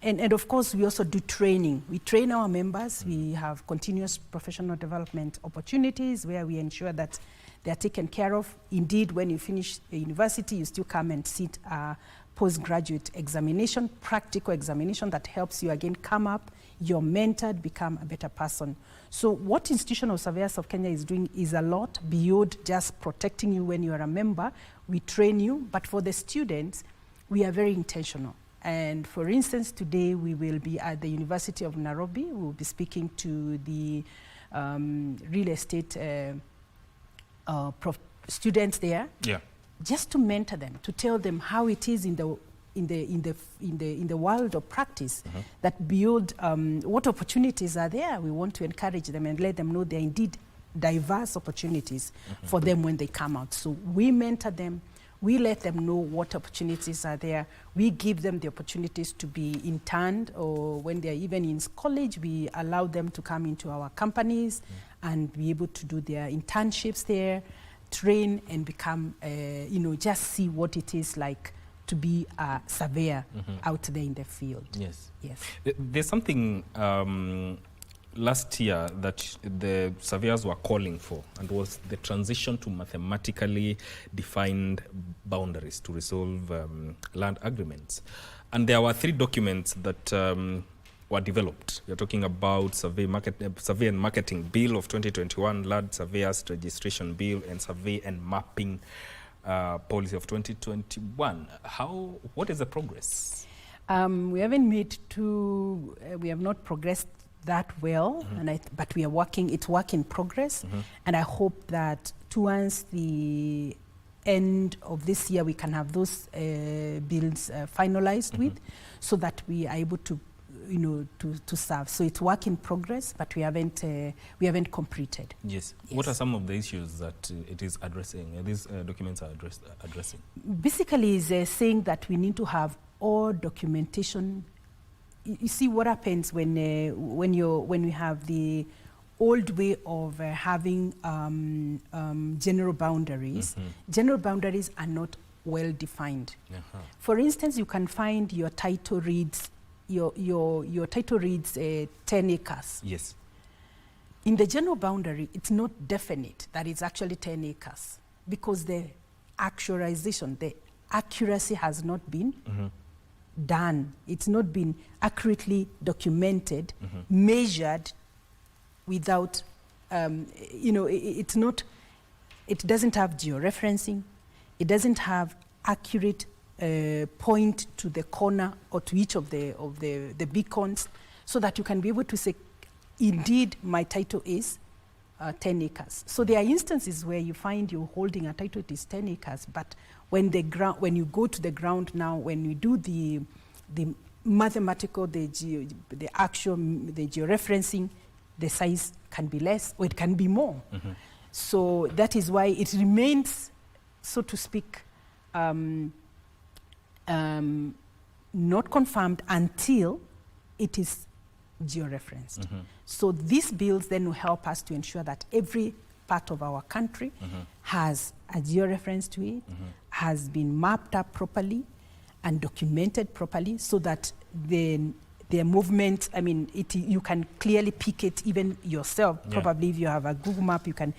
and of course we also do training. We train our members, we have continuous professional development opportunities where we ensure that they are taken care of. Indeed, when you finish the university, you still come and sit a postgraduate examination, practical examination that helps you again come up, you're mentored, become a better person. So what Institution of Surveyors of Kenya is doing is a lot beyond just protecting you when you are a member. We train you, but for the students, we are very intentional. And for instance, today we will be at the University of Nairobi. We'll be speaking to the real estate students there, just to mentor them, to tell them how it is in the world of practice, that build what opportunities are there. We want to encourage them and let them know there are indeed diverse opportunities for them when they come out. So we mentor them. We let them know what opportunities are there. We give them the opportunities to be interned, or when they're even in college, we allow them to come into our companies and be able to do their internships there, train and become, just see what it is like to be a surveyor out there in the field. Yes. Yes. There's something last year that the surveyors were calling for, and was the transition to mathematically defined boundaries to resolve land agreements. And there were 3 documents that were developed. We're talking about Survey and Marketing Bill of 2021, Land Surveyors Registration Bill, and Survey and Mapping Policy of 2021. What is the progress? We haven't made we have not progressed that well, but we are working, it's work in progress, and I hope that towards the end of this year we can have those bills finalized with, so that we are able to serve. So it's work in progress, but we haven't completed. Yes. What are some of the issues that it is addressing? These documents are addressing. Basically, is saying that we need to have all documentation. You see what happens when we have the old way of having general boundaries. General boundaries are not well defined. For instance, you can find your title reads your title reads 10 acres. Yes. In the general boundary, it's not definite that it's actually 10 acres because the actualization, the accuracy has not been done. It's not been accurately documented, measured without, it doesn't have georeferencing, it doesn't have accurate point to the corner or to each of the beacons, so that you can be able to say, indeed, my title is 10 acres. So there are instances where you find you're holding a title, it is 10 acres, but when you go to the ground now, when you do the mathematical, the georeferencing, the size can be less or it can be more. So that is why it remains, so to speak, not confirmed until it is georeferenced. So these bills then will help us to ensure that every part of our country has a georeference to it, has been mapped up properly and documented properly, so that their movement, I mean, you can clearly pick it even yourself. Yeah. Probably if you have a Google map, you can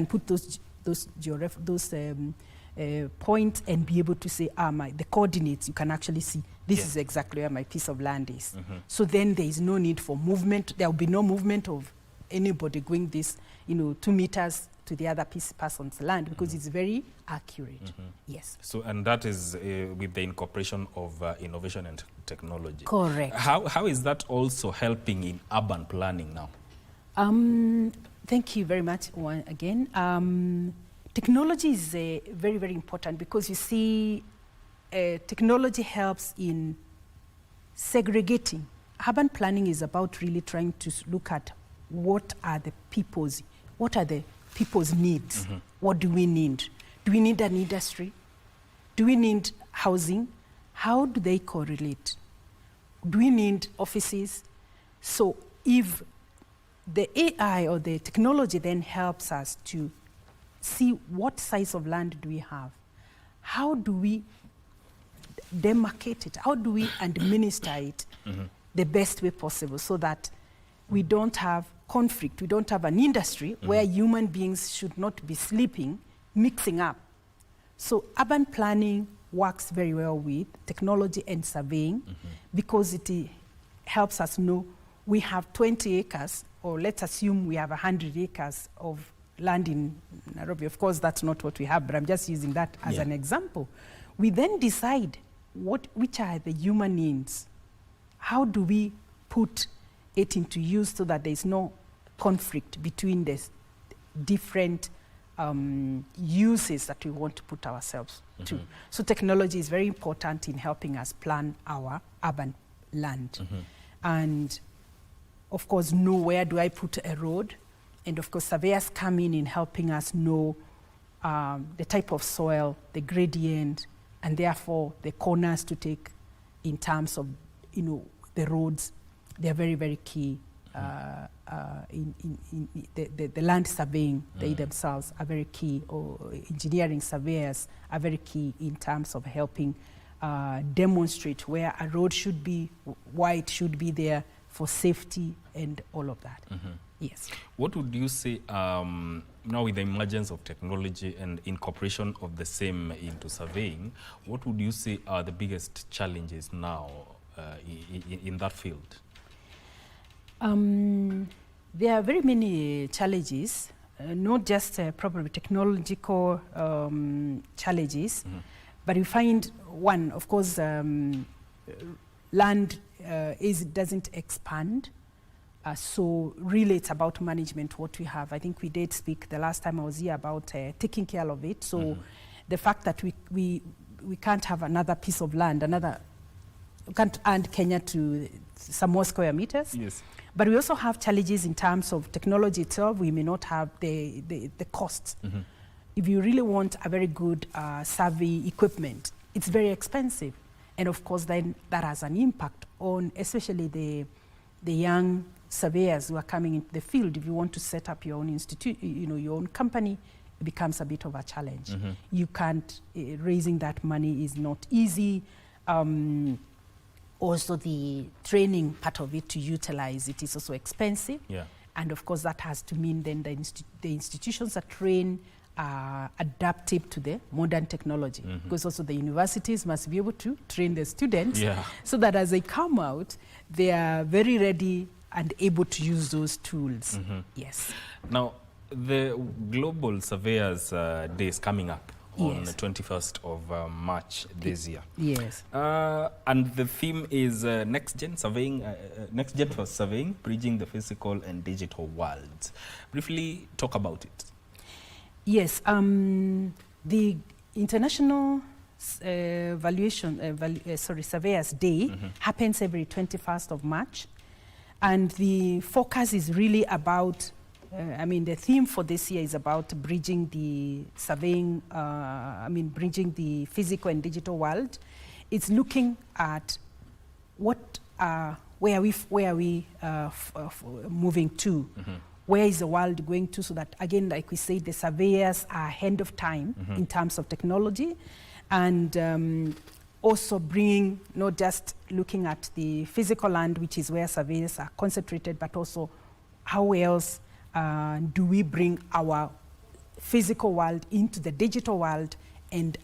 put those points and be able to say, the coordinates, you can actually see this is exactly where my piece of land is. So then there is no need for movement. There will be no movement of anybody going this, 2 meters to the other person's land, because it's very accurate. Yes. So, and that is with the incorporation of innovation and technology. Correct. How is that also helping in urban planning now? Thank you very much again. Technology is very, very important, because you see, technology helps in segregating. Urban planning is about really trying to look at what are the people's needs. What do we need? Do we need an industry? Do we need housing? How do they correlate? Do we need offices? So if the AI or the technology then helps us to see what size of land do we have, how do we demarcate it? How do we administer it the best way possible, so that we don't have conflict, we don't have an industry where human beings should not be sleeping, mixing up. So urban planning works very well with technology and surveying, because it helps us know we have 20 acres, or let's assume we have 100 acres of land in Nairobi. Of course, that's not what we have, but I'm just using that as an example. We then decide which are the human needs. How do we put it into use so that there is no conflict between the different uses that we want to put ourselves to. So technology is very important in helping us plan our urban land. And of course, know where do I put a road. And of course, surveyors come in helping us know the type of soil, the gradient, and therefore the corners to take in terms of, the roads. They are very, very key. In the land surveying, they themselves are very key, or engineering surveyors are very key in terms of helping demonstrate where a road should be, why it should be there for safety and all of that. Yes. What would you say, now with the emergence of technology and incorporation of the same into surveying, what would you say are the biggest challenges now in that field? There are very many challenges, not just probably technological challenges, but you find one, of course, land doesn't expand. So really it's about management, what we have. I think we did speak the last time I was here about taking care of it. So the fact that we can't have another piece of land, we can't add Kenya to some more square meters. Yes. But we also have challenges in terms of technology itself. We may not have the costs. If you really want a very good survey equipment, it's very expensive. And of course, then that has an impact on especially the young surveyors who are coming into the field. If you want to set up your own institute, your own company, it becomes a bit of a challenge. You can't, raising that money is not easy. Also, the training part of it to utilize it is also expensive. And of course, that has to mean then the institutions that train are adaptive to the modern technology. Because also the universities must be able to train the students so that as they come out, they are very ready and able to use those tools. Yes. Now, the Global Surveyors Day is coming up on the 21st of March this year. Yes. And the theme is next-gen surveying, next-gen for surveying, bridging the physical and digital worlds. Briefly talk about it. Yes. The International Surveyors Day happens every 21st of March. And the focus is really about the theme for this year is about bridging the surveying, bridging the physical and digital world. It's looking at where are we moving to? Where is the world going to, so that, again, like we said, the surveyors are ahead of time in terms of technology, and also bringing, not just looking at the physical land, which is where surveyors are concentrated, but also how else do we bring our physical world into the digital world and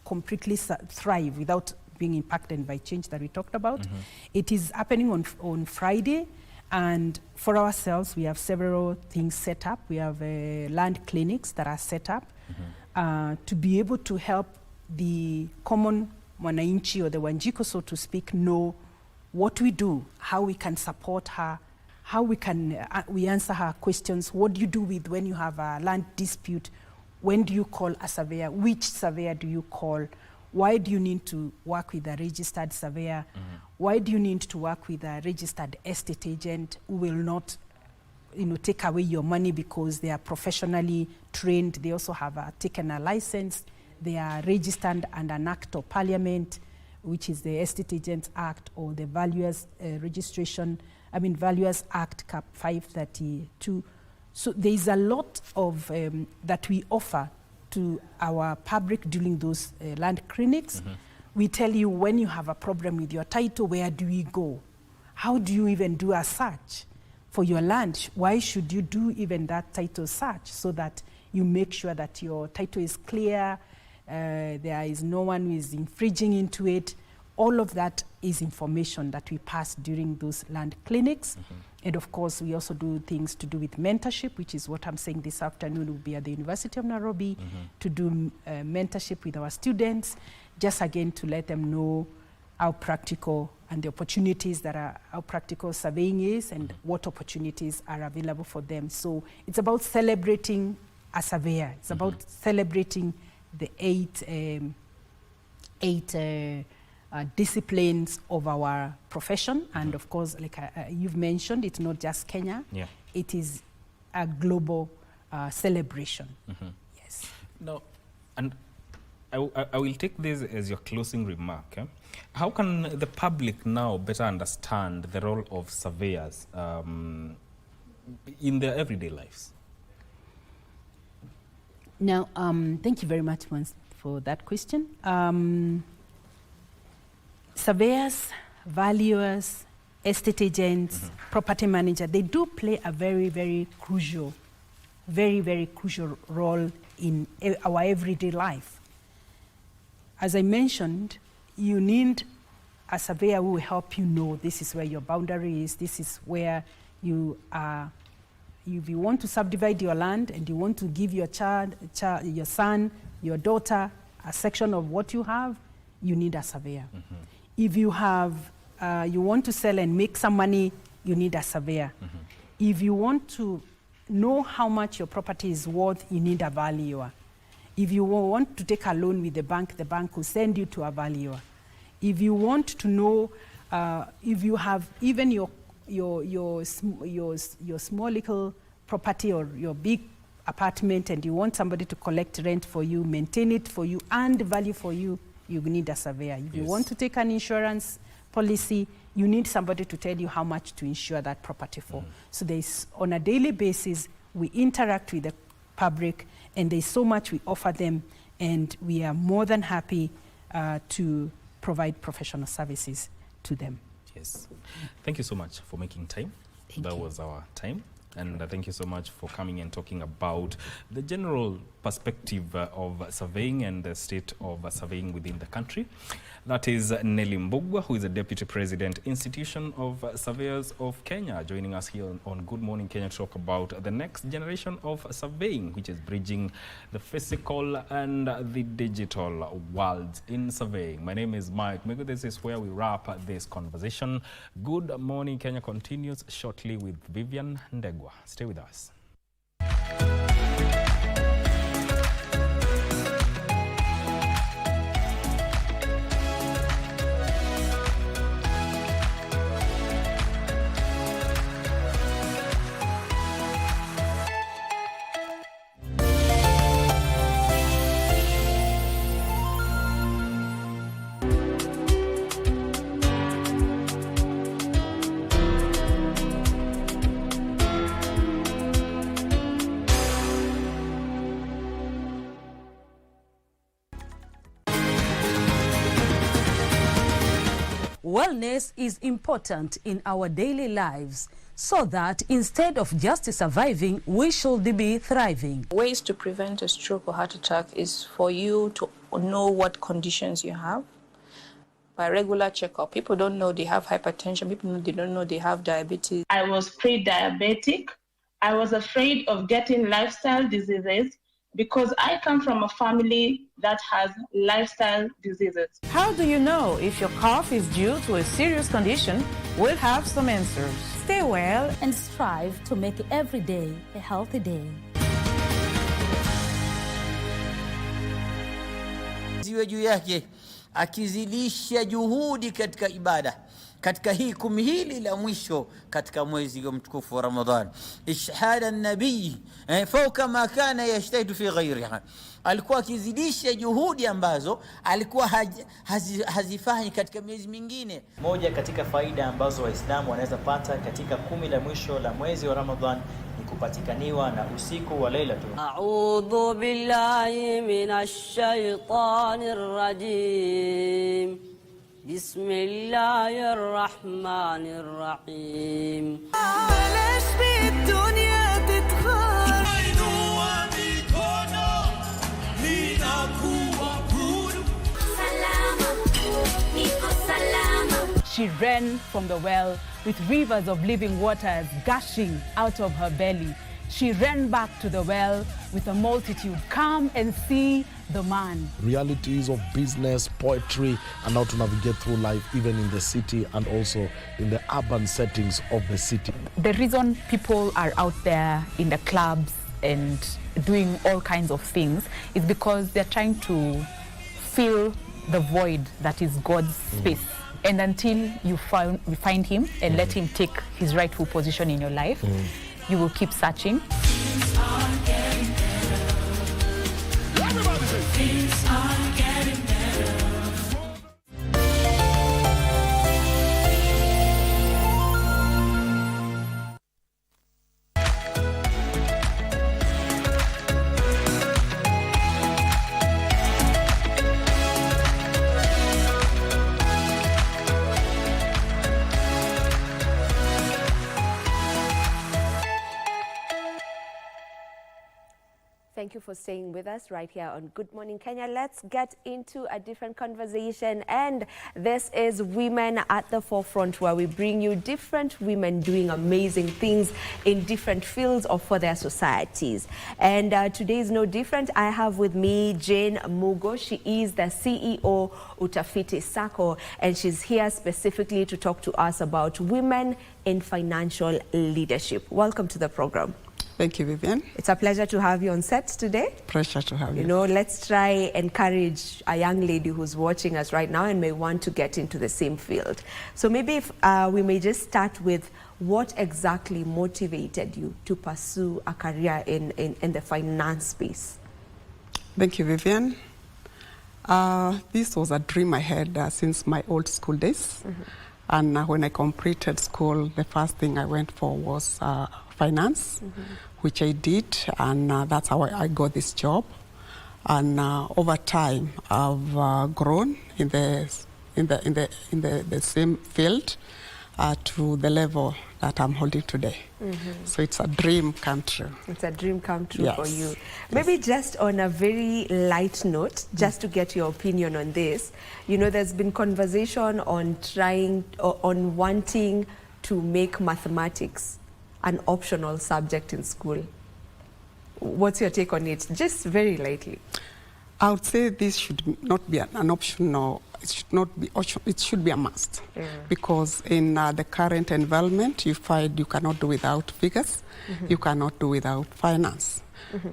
completely thrive without being impacted by change that we talked about. It is happening on Friday. And for ourselves, we have several things set up. We have land clinics that are set up to be able to help the common mwananchi, or the Wanjiko, so to speak, know what we do, how we can support her, how we can we answer her questions. What do you do with when you have a land dispute? When do you call a surveyor? Which surveyor do you call? Why do you need to work with a registered surveyor? Why do you need to work with a registered estate agent who will not, take away your money because they are professionally trained? They also have taken a license. They are registered under an act of parliament, which is the Estate Agents Act, or the Valuers Valuers Act Cap 532. So there is a lot of that we offer to our public during those land clinics. We tell you, when you have a problem with your title, where do we go? How do you even do a search for your land? Why should you do even that title search, so that you make sure that your title is clear, there is no one who is infringing into it? All of that is information that we pass during those land clinics. And of course, we also do things to do with mentorship, which is what I'm saying this afternoon. We'll be at the University of Nairobi to do mentorship with our students, just again to let them know how practical and the opportunities that are, how practical surveying is, and what opportunities are available for them. So it's about celebrating a surveyor. It's about celebrating the eight disciplines of our profession. And of course, like you've mentioned, it's not just Kenya. It is a global celebration. Yes. Now, and I will take this as your closing remark. How can the public now better understand the role of surveyors in their everyday lives? Now, thank you very much for that question. Surveyors, valuers, estate agents, property manager, they do play a very, very crucial role in our everyday life. As I mentioned, you need a surveyor who will help you know this is where your boundary is, this is where you are. If you want to subdivide your land and you want to give your your son, your daughter, a section of what you have, you need a surveyor. If you have, you want to sell and make some money, you need a surveyor. If you want to know how much your property is worth, you need a valuer. If you want to take a loan with the bank will send you to a valuer. If you want to know, if you have even your small little property or your big apartment, and you want somebody to collect rent for you, maintain it for you, and value for you, you need a surveyor. If you want to take an insurance policy, you need somebody to tell you how much to insure that property for. So there's, on a daily basis, we interact with the public, and there's so much we offer them, and we are more than happy to provide professional services to them. Yes. Thank you so much for making time. That was our time. And thank you so much for coming and talking about the general perspective of surveying and the state of surveying within the country. That is Nelly Mbugwa, who is the Deputy President, Institution of Surveyors of Kenya, joining us here on Good Morning Kenya to talk about the next generation of surveying, which is bridging the physical and the digital worlds in surveying. My name is Mike. Maybe this is where we wrap this conversation. Good Morning Kenya continues shortly with Vivian Ndegwa. Stay with us. wellness is important in our daily lives, so that instead of just surviving, we should be thriving. Ways to prevent a stroke or heart attack is for you to know what conditions you have by regular checkup. People don't know they have hypertension. They don't know they have diabetes. I was pre-diabetic. I was afraid of getting lifestyle diseases because I come from a family that has lifestyle diseases. How do you know if your cough is due to a serious condition? We'll have some answers. Stay well and strive to make every day a healthy day. Ziwe juu yake akizidisha juhudi katika ibada katika hii kumi hili la mwisho katika mwezi mtukufu wa Ramadhan. Ishhada nabii fauka ma kana yashtahidu fi ghayriha, alikuwa akizidisha juhudi ambazo alikuwa hazifanyi katika miezi mingine. Moja katika faida ambazo Waislamu wanaweza pata katika kumi la mwisho la mwezi wa Ramadhan ni kupatikaniwa na usiku wa Lailatul Qadr. A'udhu billahi minash shaitanir rajim. Bismillahir rahmanir rahim. She ran from the well with rivers of living waters gushing out of her belly. She ran back to the well with a multitude. Come and see the man. Realities of business, poetry, and how to navigate through life, even in the city and also in the urban settings of the city. The reason people are out there in the clubs and doing all kinds of things is because they're trying to fill the void that is God's space. And until you find him and let him take his rightful position in your life, you will keep searching. Things are getting better. Everybody say, things are getting better. Thank you for staying with us right here on Good Morning Kenya. Let's get into a different conversation. And this is Women at the Forefront, where we bring you different women doing amazing things in different fields or for their societies. And today is no different. I have with me Jane Mugo. She is the CEO Utafiti Sacco, and she's here specifically to talk to us about women in financial leadership. Welcome to the program. Thank you, Vivian. It's a pleasure to have you on set today. Pleasure to have you. You know, let's try encourage a young lady who's watching us right now and may want to get into the same field. So maybe if we may just start with what exactly motivated you to pursue a career in the finance space? Thank you, Vivian. This was a dream I had since my old school days. And when I completed school, the first thing I went for was finance, which I did, and that's how I got this job. And over time, I've grown in the same field to the level that I'm holding today. So it's a dream come true. It's a dream come true Yes. for you. Maybe just on a very light note, just to get your opinion on this, you know, there's been conversation on on wanting to make mathematics an optional subject in school. What's your take on it? Just very lightly. I would say this should not be an optional. It should not be. It should be a must, because in the current environment, you find you cannot do without figures. You cannot do without finance.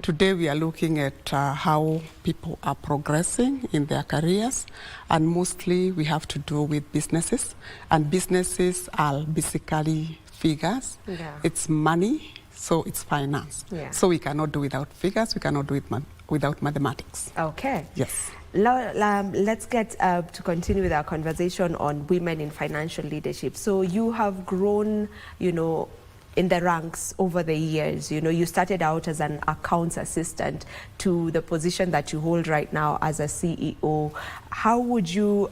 Today we are looking at how people are progressing in their careers, and mostly we have to do with businesses, and businesses are basically figures. It's money, so it's finance. So we cannot do without figures. We cannot do it without mathematics. Okay. Yes. Let's get to continue with our conversation on women in financial leadership. So you have grown, you know, in the ranks over the years. You know, you started out as an accounts assistant to the position that you hold right now as a CEO. How would you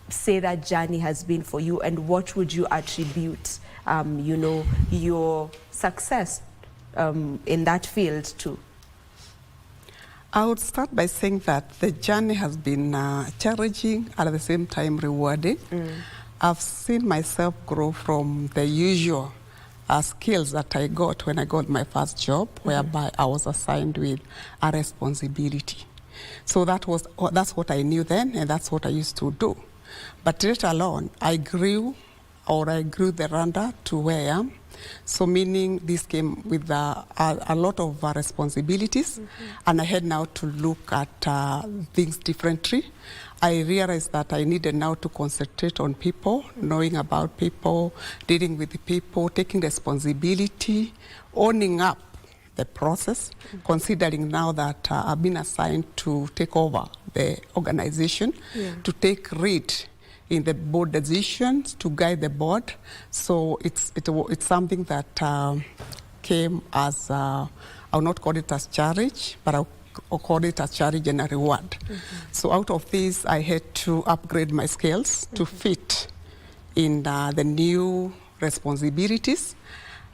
say that journey has been for you, and what would you attribute, you know, your success in that field to? I would start by saying that the journey has been challenging and at the same time rewarding. I've seen myself grow from the usual skills that I got when I got my first job, whereby I was assigned with a responsibility. So that's what I knew then, and that's what I used to do. But later on, I grew the randa to where I am. So meaning this came with a lot of responsibilities, and I had now to look at things differently. I realized that I needed now to concentrate on people, knowing about people, dealing with the people, taking responsibility, owning up the process, considering now that I've been assigned to take over the organization, to take lead in the board decisions, to guide the board. So it's something that came as, I will not call it as challenge, but I'll call it a challenge and a reward. So out of this, I had to upgrade my skills to fit in the new responsibilities.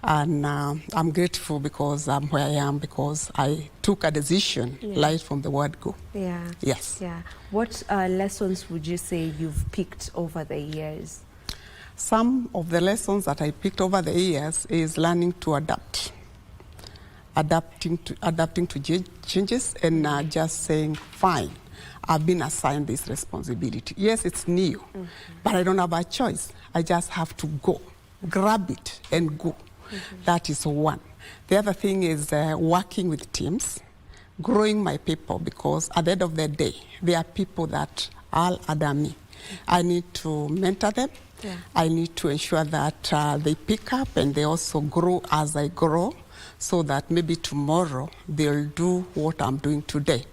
And I'm grateful because I'm where I am, because I took a decision right from the word go. Yeah. Yes. Yeah. What lessons would you say you've picked over the years? Some of the lessons that I picked over the years is learning to adapt. Adapting to changes, and just saying, fine, I've been assigned this responsibility. Yes, it's new, but I don't have a choice. I just have to go, grab it and go. That is one. The other thing is working with teams, growing my people, because at the end of the day, they are people that are under me. I need to mentor them. I need to ensure that they pick up and they also grow as I grow, so that maybe tomorrow they'll do what I'm doing today.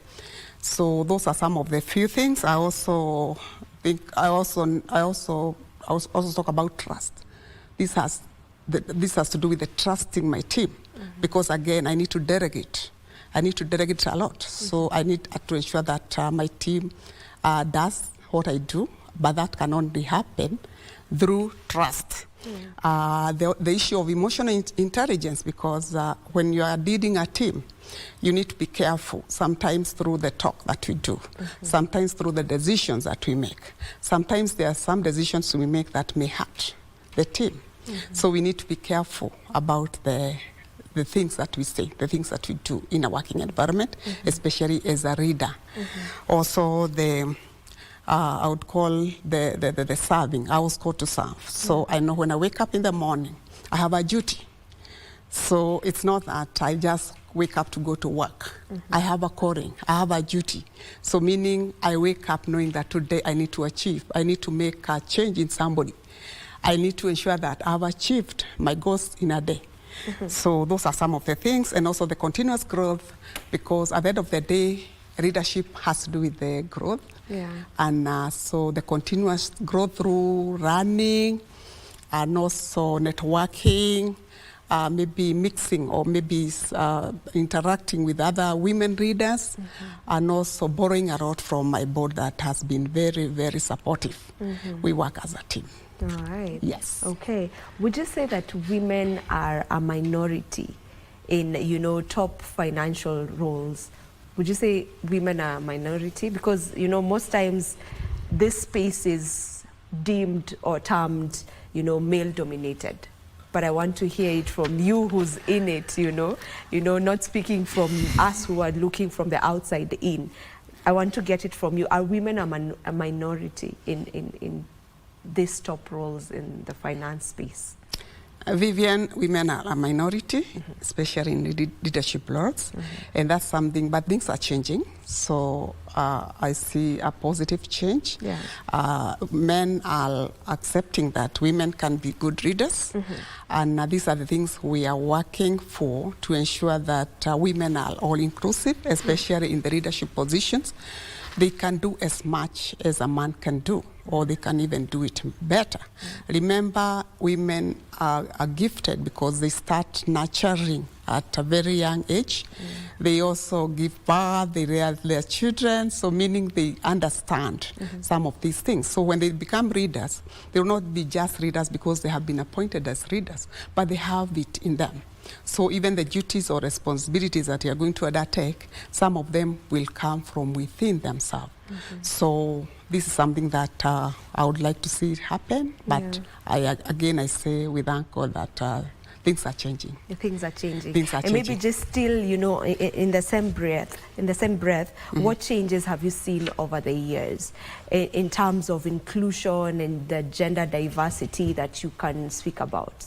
So those are some of the few things. I also talk about trust. This has to do with the trusting my team, because again, I need to delegate. I need to delegate a lot. So I need to ensure that my team does what I do, but that can only happen through trust. The issue of emotional intelligence, because when you are leading a team, you need to be careful, sometimes through the talk that we do, sometimes through the decisions that we make. Sometimes there are some decisions we make that may hurt the team. So we need to be careful about the things that we say, the things that we do in a working environment, especially as a leader. Also, I would call the serving. I was called to serve. So I know when I wake up in the morning, I have a duty. So it's not that I just wake up to go to work. I have a calling. I have a duty. So meaning I wake up knowing that today I need to achieve. I need to make a change in somebody. I need to ensure that I've achieved my goals in a day. So those are some of the things, and also the continuous growth, because at the end of the day, leadership has to do with the growth. And so the continuous growth through running, and also networking, maybe mixing or maybe interacting with other women leaders, and also borrowing a lot from my board that has been very, very supportive. We work as a team. All right. Yes. Okay. Would you say that women are a minority in, you know, top financial roles? Would you say women are a minority? Because, you know, most times this space is deemed or termed, you know, male-dominated. But I want to hear it from you who's in it, you know, not speaking from us who are looking from the outside in. I want to get it from you. Are women a minority in these top roles in the finance space? Vivian, women are a minority, especially in leadership roles, and that's something, but things are changing. So I see a positive change. Men are accepting that women can be good leaders, and these are the things we are working for, to ensure that women are all inclusive, especially in the leadership positions. They can do as much as a man can do. or they can even do it better. Remember, women are gifted because they start nurturing at a very young age. They also give birth, they rear their children, so meaning they understand some of these things. So when they become readers, they will not be just readers because they have been appointed as readers, but they have it in them. So even the duties or responsibilities that you are going to undertake, some of them will come from within themselves. So this is something that I would like to see it happen, but I say we thank God that things are changing. Things are changing. Things are and maybe just still, you know, in the same breath, what changes have you seen over the years in terms of inclusion and the gender diversity that you can speak about?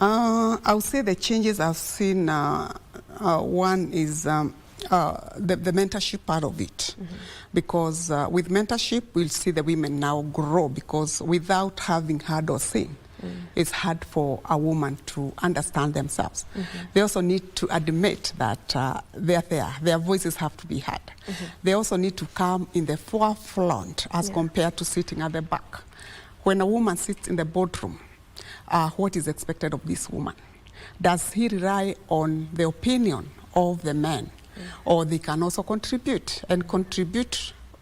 I would say the changes I've seen, one is the mentorship part of it. Because with mentorship, we'll see the women now grow, because without having heard or seen, it's hard for a woman to understand themselves. They also need to admit that they're there. Their voices have to be heard. They also need to come in the forefront as compared to sitting at the back. When a woman sits in the boardroom, what is expected of this woman? Does he rely on the opinion of the man? Or they can also contribute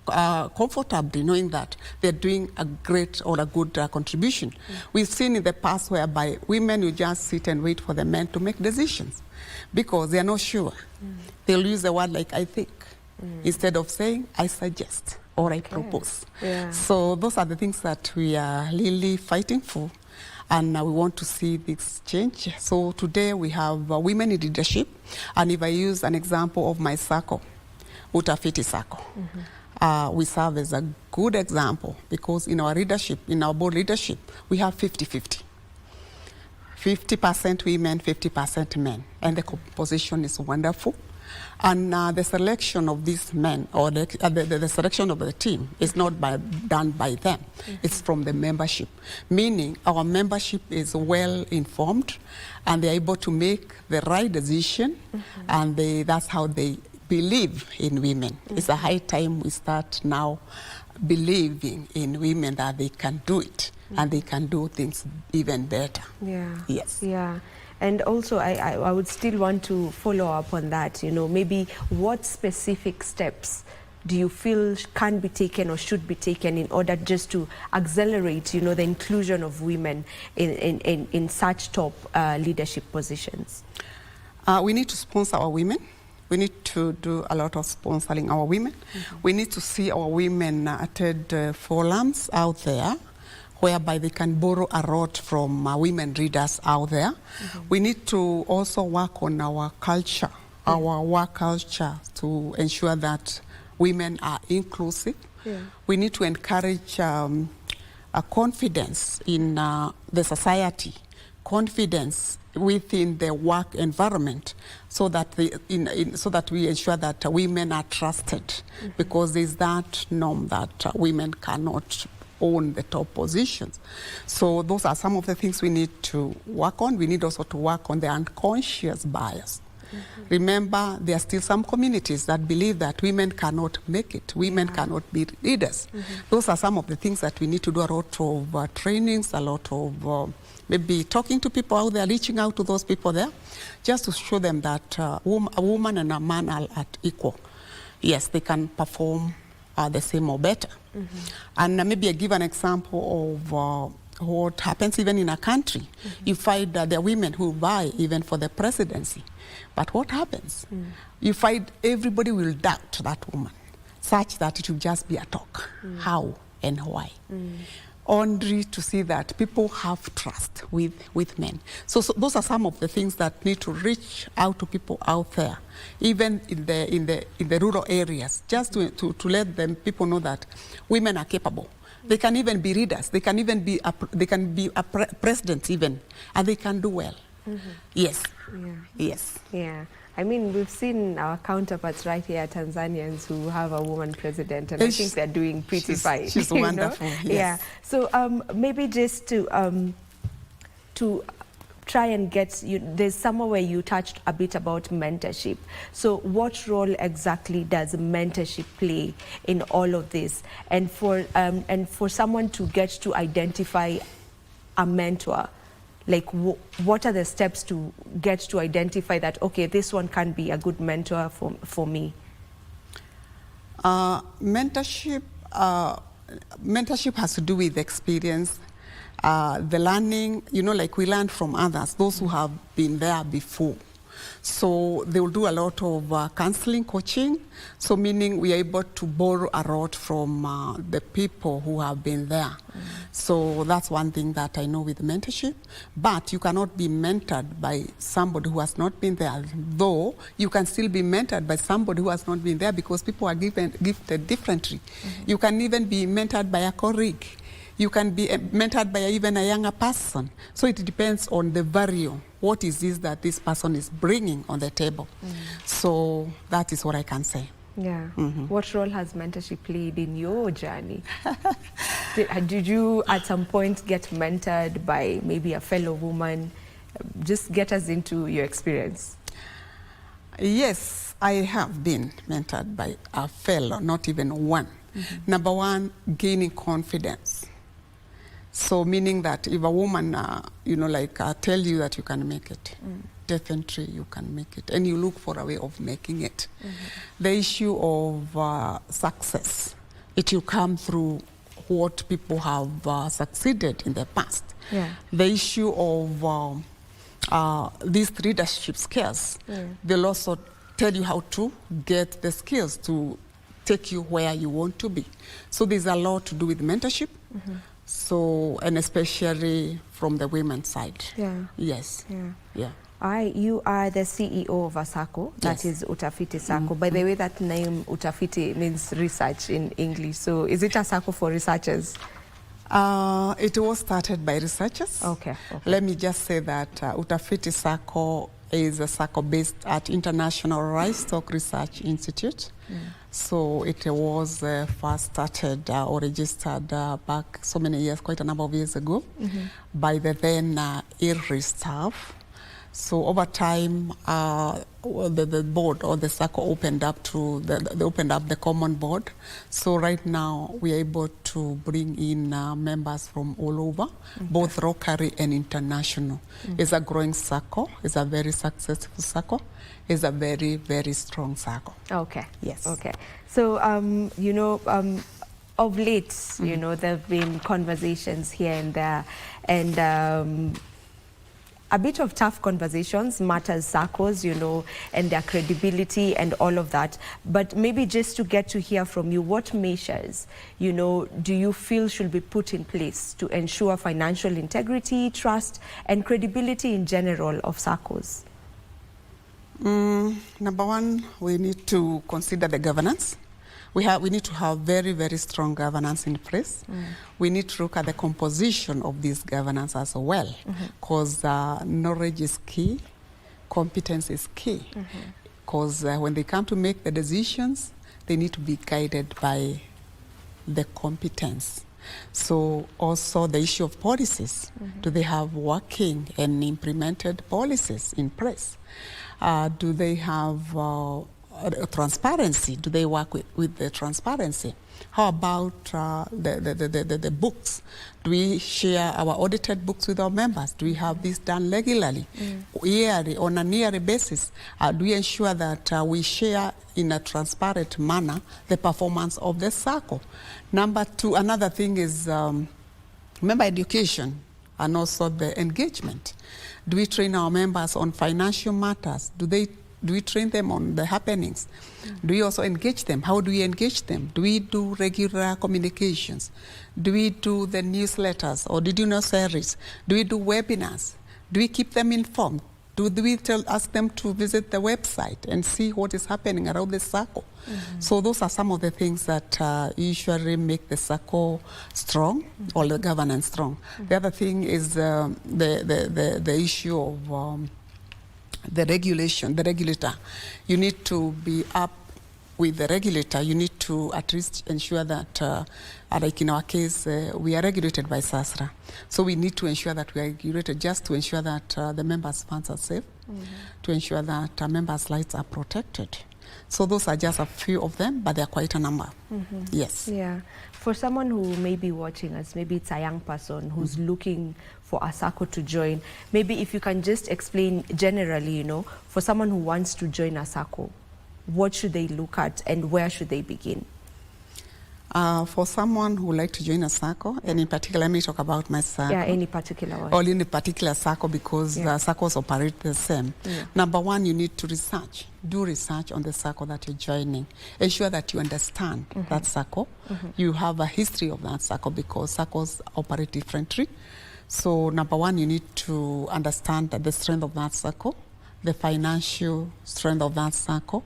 comfortably, knowing that they're doing a great or a good contribution. We've seen in the past whereby women will just sit and wait for the men to make decisions because they're not sure. They'll use the word like, I think, instead of saying, I suggest or I propose. So those are the things that we are really fighting for. And we want to see this change. So today we have women in leadership. And if I use an example of my circle, Utafiti Circle, we serve as a good example because in our leadership, in our board leadership, we have 50-50. 50% women, 50% men. And the composition is wonderful. And the selection of these men, or the selection of the team, is not done by them. It's from the membership. Meaning our membership is well informed and they're able to make the right decision, and that's how they believe in women. It's a high time we start now believing in women that they can do it and they can do things even better. Yes. And also, I would still want to follow up on that, you know, maybe what specific steps do you feel can be taken or should be taken in order just to accelerate, you know, the inclusion of women in such top leadership positions? We need to sponsor our women. We need to do a lot of sponsoring our women. We need to see our women attend forums out there, whereby they can borrow a lot from women readers out there. We need to also work on our culture, our work culture, to ensure that women are inclusive. We need to encourage a confidence in the society, confidence within the work environment, so that so that we ensure that women are trusted, because there's that norm that women cannot own the top positions. So those are some of the things we need to work on. We need also to work on the unconscious bias. Remember, there are still some communities that believe that women cannot make it, women cannot be leaders. Those are some of the things that we need to do, a lot of trainings, a lot of maybe talking to people out there, reaching out to those people there, just to show them that a woman and a man are at equal. Yes, they can perform the same or better. And maybe I give an example of what happens even in a country. You find that there are women who vie even for the presidency. But what happens? You find everybody will doubt that woman, such that it will just be a talk. How and why? Only to see that people have trust with men. So those are some of the things that need to reach out to people out there, even in the rural areas, just to let people know that women are capable. They can even be leaders. They can even be presidents even, and they can do well. Yes. Yes. I mean, we've seen our counterparts right here, Tanzanians, who have a woman president, and I think they're doing pretty fine. She's wonderful. Yes. So maybe just to try and get you. There's somewhere where you touched a bit about mentorship. So what role exactly does mentorship play in all of this? And for someone to get to identify a mentor, like what are the steps to get to identify that, okay, this one can be a good mentor for me? Mentorship has to do with experience, the learning, like we learn from others, those who have been there before. So they will do a lot of counseling, coaching. So meaning we are able to borrow a lot from the people who have been there. So that's one thing that I know with mentorship. But you cannot be mentored by somebody who has not been there, though you can still be mentored by somebody who has not been there, because people are gifted differently. You can even be mentored by a colleague. You can be mentored by even a younger person. So it depends on the value. What is this that this person is bringing on the table? So that is what I can say. Yeah. What role has mentorship played in your journey? Did you at some point get mentored by maybe a fellow woman? Just get us into your experience. Yes, I have been mentored by a fellow, not even one. Number one, gaining confidence. So meaning that if a woman, tell you that you can make it, definitely you can make it, and you look for a way of making it. The issue of success, it will come through what people have succeeded in the past. The issue of these leadership skills, they'll also tell you how to get the skills to take you where you want to be. So there's a lot to do with mentorship. So, and especially from the women's side. Yes. You are the CEO of a SACCO, that is Utafiti SACCO. By the way, that name Utafiti means research in English. So is it a SACCO for researchers? It was started by researchers. Okay. Let me just say that Utafiti SACCO is a SACCO based at International Livestock Research Institute. So it was first started or registered back so many years, quite a number of years ago, by the then IRRI staff. So over time, the board or the SACCO opened up to they opened up the common board. So right now we are able to bring in members from all over, both locally and international. It's a growing SACCO. It's a very successful SACCO. It's a very, very strong SACCO. Okay. Yes. Okay. So of late, there have been conversations here and there, and a bit of tough conversations matters SACCOs, and their credibility and all of that. But maybe just to get to hear from you, what measures, do you feel should be put in place to ensure financial integrity, trust, and credibility in general of SACCOs? Number one, we need to consider the governance. We need to have very, very strong governance in place. We need to look at the composition of this governance as well, because knowledge is key, competence is key. Because when they come to make the decisions, they need to be guided by the competence. So also the issue of policies. Do they have working and implemented policies in place? Do they have transparency? Do they work with the transparency? How about the books? Do we share our audited books with our members? Do we have this done regularly, yearly, on a yearly basis? Do we ensure that we share in a transparent manner the performance of the SACCO? Number two, another thing is member education and also the engagement. Do we train our members on financial matters? Do we train them on the happenings? Do we also engage them? How do we engage them? Do we do regular communications? Do we do the newsletters or the series? Do we do webinars? Do we keep them informed? Do we ask them to visit the website and see what is happening around the SACCO? So those are some of the things that usually make the SACCO strong, or the governance strong. The other thing is the issue of the regulation, the regulator. You need to be up with the regulator, you need to at least ensure that, like in our case, we are regulated by SASRA. So we need to ensure that we are regulated just to ensure that the members' funds are safe, to ensure that members' rights are protected. So those are just a few of them, but they are quite a number. Yes. Yeah. For someone who may be watching us, maybe it's a young person who's looking for a SACCO to join, maybe if you can just explain generally, you know, for someone who wants to join a SACCO, what should they look at and where should they begin? For someone who would like to join a SACCO, and in particular, let me talk about my SACCO. Yeah, any particular one. Or in a particular SACCO, because the SACCOs operate the same. Number one, you need to research. Do research on the SACCO that you're joining. Ensure that you understand that SACCO. You have a history of that SACCO, because SACCOs operate differently. So number one, you need to understand the strength of that SACCO, the financial strength of that SACCO,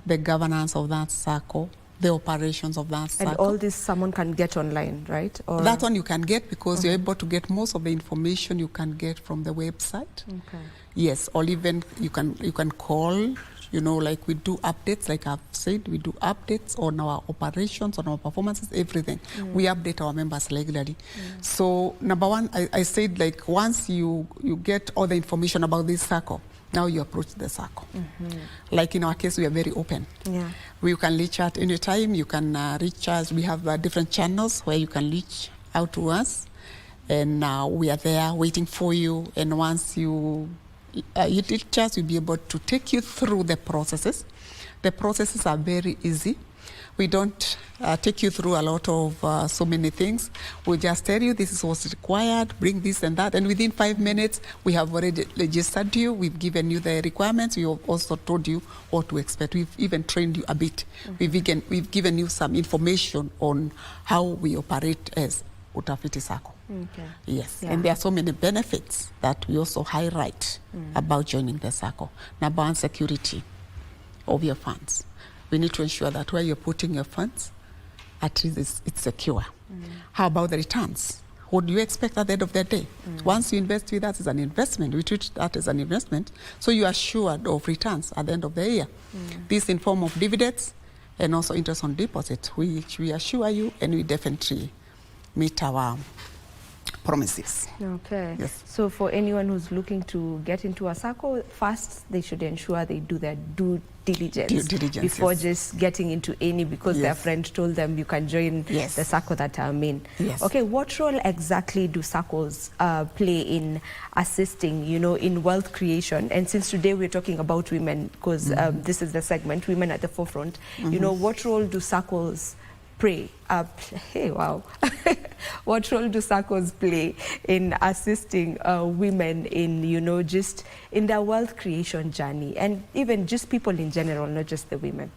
the governance of that SACCO, the operations of that SACCO. And all this someone can get online, right? Or that one you can get, because you're able to get most of the information you can get from the website. Okay. Yes, or even you can call, you know, like we do updates, like I've said, we do updates on our operations, on our performances, everything. We update our members regularly. So number one, I said, like, once you get all the information about this SACCO, now you approach the SACCO. Like in our case, we are very open. Yeah. You can reach out anytime. You can reach us. We have different channels where you can reach out to us. And we are there waiting for you. And once you reach us, we'll be able to take you through the processes. The processes are very easy. We don't take you through a lot of so many things. We just tell you this is what's required, bring this and that, and within 5 minutes, we have already registered you, we've given you the requirements, we have also told you what to expect. We've even trained you a bit. We've given you some information on how we operate as Utafiti SACCO. Okay. Yes, and there are so many benefits that we also highlight about joining the SACCO. Number one, security of your funds. We need to ensure that where you're putting your funds, at least it's secure. How about the returns? What do you expect at the end of the day? Once you invest with us, it's an investment. We treat that as an investment. So you are assured of returns at the end of the year. This in form of dividends and also interest on deposit, which we assure you, and we definitely meet our promises. Okay. Yes. So for anyone who's looking to get into a SACCO, first they should ensure they do their due diligence before just getting into any, because their friend told them you can join the SACCO that I'm in. Okay, what role exactly do SACCOs play in assisting, you know, in wealth creation? And since today we're talking about women, because this is the segment, Women at the Forefront, you know, what role do SACCOs play? What role do SACCOs play in assisting women in, you know, just in their wealth creation journey, and even just people in general, not just the women?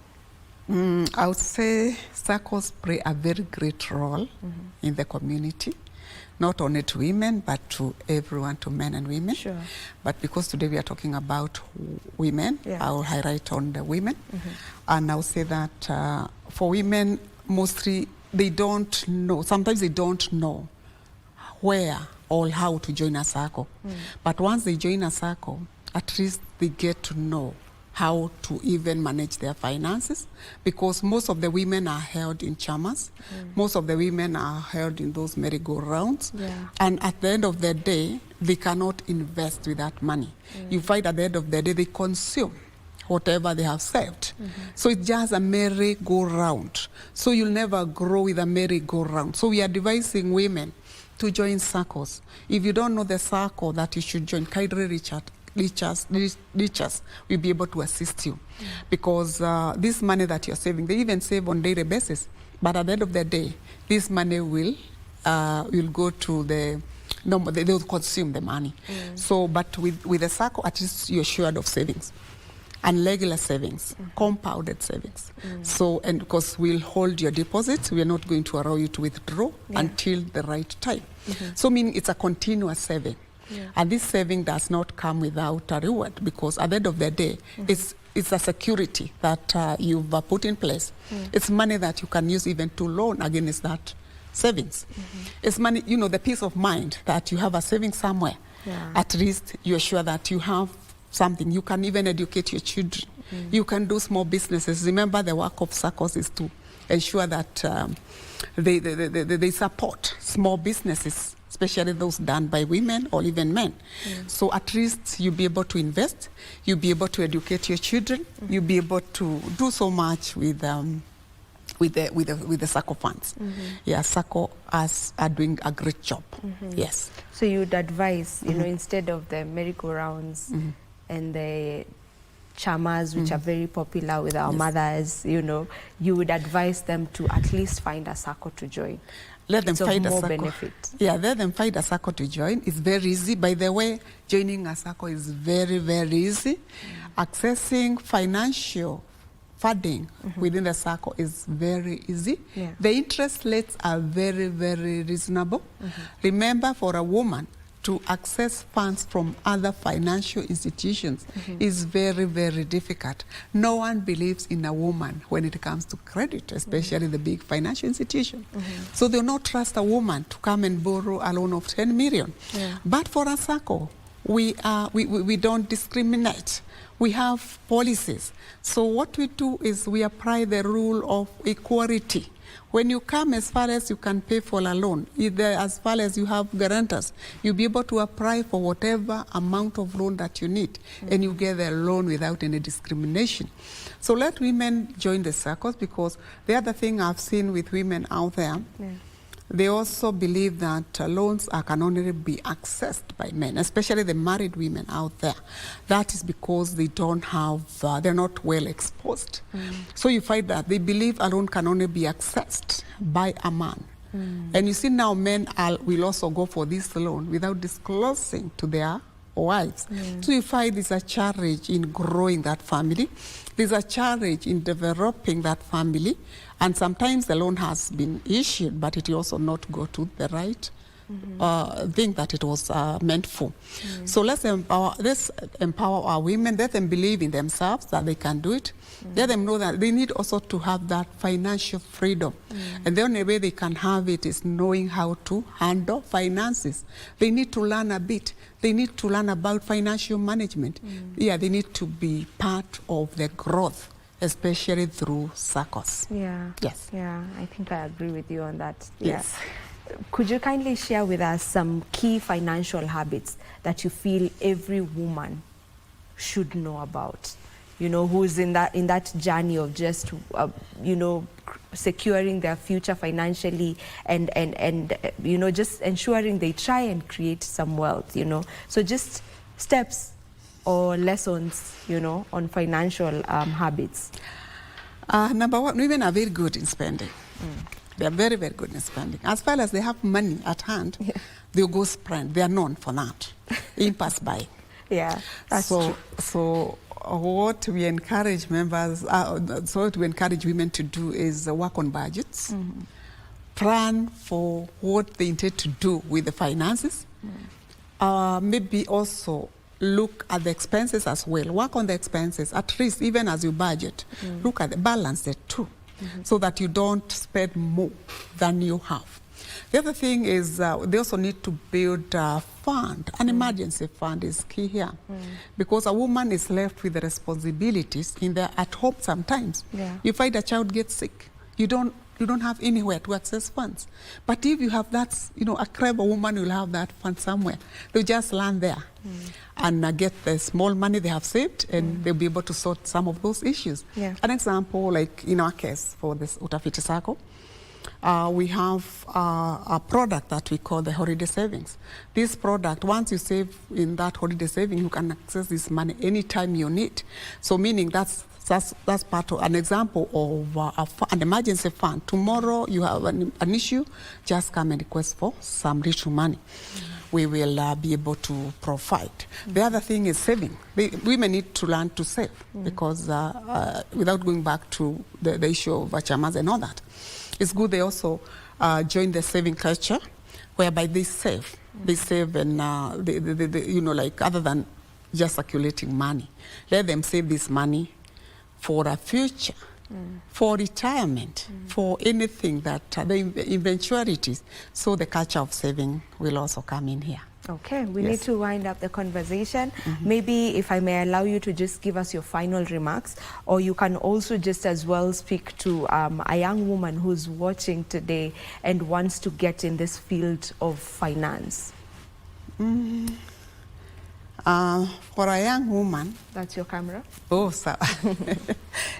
I would say SACCOs play a very great role in the community, not only to women, but to everyone, to men and women. Sure. But because today we are talking about women, I will highlight on the women. And I will say that for women, mostly they don't know, sometimes they don't know where or how to join a SACCO. But once they join a SACCO, at least they get to know how to even manage their finances, because most of the women are held in chamas. Most of the women are held in those merry-go-rounds. And at the end of the day, they cannot invest with that money. You find at the end of the day, they consume whatever they have saved. So it's just a merry-go-round. So you'll never grow with a merry-go-round. So we are advising women to join SACCOs. If you don't know the SACCO that you should join, kindly reach us. We'll be able to assist you. Because this money that you're saving, they even save on daily basis. But at the end of the day, this money will go to the, no, they'll consume the money. So, but with the SACCO, at least you're assured of savings. And regular savings, compounded savings. So, and because we'll hold your deposits, we're not going to allow you to withdraw until the right time. So meaning it's a continuous saving. And this saving does not come without a reward, because at the end of the day, it's a security that you've put in place. It's money that you can use even to loan against that savings. It's money, you know, the peace of mind that you have a saving somewhere. At least you're sure that you have something. You can even educate your children You can do small businesses. Remember, the work of SACCOs is to ensure that they support small businesses, especially those done by women or even men. So at least you'll be able to invest, you'll be able to educate your children, you'll be able to do so much with the SACCO funds. Yeah, SACCO are doing a great job. Yes. So you would advise, you know, instead of the merry-go-rounds and the chamas, which are very popular with our mothers, you know, you would advise them to at least find a SACCO to join. Let them It's of find a more SACCO. benefit. Yeah, let them find a SACCO to join. It's very easy. By the way, joining a SACCO is very, very easy. Accessing financial funding within the SACCO is very easy. The interest rates are very, very reasonable. Remember, for a woman to access funds from other financial institutions is very, very difficult. No one believes in a woman when it comes to credit, especially the big financial institution. So they'll not trust a woman to come and borrow a loan of 10 million. But for a SACCO, we don't discriminate. We have policies. So what we do is we apply the rule of equality. When you come, as far as you can pay for a loan, either as far as you have guarantors, you'll be able to apply for whatever amount of loan that you need, and you get the loan without any discrimination. So let women join the SACCOs, because the other thing I've seen with women out there, they also believe that loans can only be accessed by men, especially the married women out there. That is because they don't have, they're not well exposed. So you find that they believe a loan can only be accessed by a man. And you see now men will also go for this loan without disclosing to their wives. So you find there's a challenge in growing that family. There's a challenge in developing that family. And sometimes the loan has been issued, but it also not go to the right thing that it was meant for. So let's empower our women, let them believe in themselves that they can do it. Let them know that they need also to have that financial freedom. And the only way they can have it is knowing how to handle finances. They need to learn a bit. They need to learn about financial management. Yeah, they need to be part of the growth, especially through SACCOs. Yes. Yeah, I think I agree with you on that. Yes. Could you kindly share with us some key financial habits that you feel every woman should know about? You know, who's in that journey of just, you know, securing their future financially and you know, just ensuring they try and create some wealth, you know. So just steps or lessons, you know, on financial habits. Number one, women are very good in spending. They are very, very good in spending. As far as they have money at hand, they'll go spend. They are known for that. Impulse buying. Yeah, that's true. So what we encourage members, so what we encourage women to do is work on budgets, plan for what they intend to do with the finances, maybe also look at the expenses as well. Work on the expenses, at least even as you budget. Look at the balance, the two, so that you don't spend more than you have. The other thing is they also need to build a fund. An emergency fund is key here, because a woman is left with the responsibilities at home sometimes. You find a child gets sick. You don't have anywhere to access funds. But if you have that, you know, a clever woman will have that fund somewhere. They'll just land there and get the small money they have saved, and they'll be able to sort some of those issues. An example, like in our case for this Utafiti Sacco, we have a product that we call the holiday savings. This product, once you save in that holiday saving, you can access this money anytime you need. So meaning that's part of an example of an emergency fund. Tomorrow you have an issue, just come and request for some little money. We will be able to provide. The other thing is saving. Women need to learn to save, because without going back to the issue of chamas and all that, it's good they also join the saving culture, whereby they save. They save and, you know, like other than just circulating money. Let them save this money for a future for retirement, for anything that the eventualities. So the culture of saving will also come in here. Okay, we need to wind up the conversation. Maybe if I may allow you to just give us your final remarks, or you can also just as well speak to a young woman who's watching today and wants to get in this field of finance. For a young woman. That's your camera. Oh, so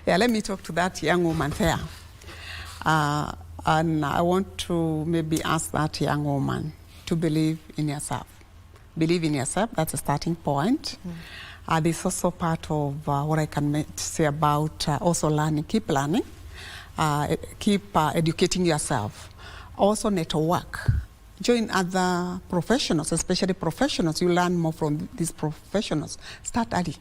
yeah, let me talk to that young woman there. And I want to maybe ask that young woman to believe in yourself. Believe in yourself, that's a starting point. There's also part of what I can say about also learning, keep learning, keep educating yourself. Also network. Join other professionals, especially professionals. You learn more from these professionals. Start early.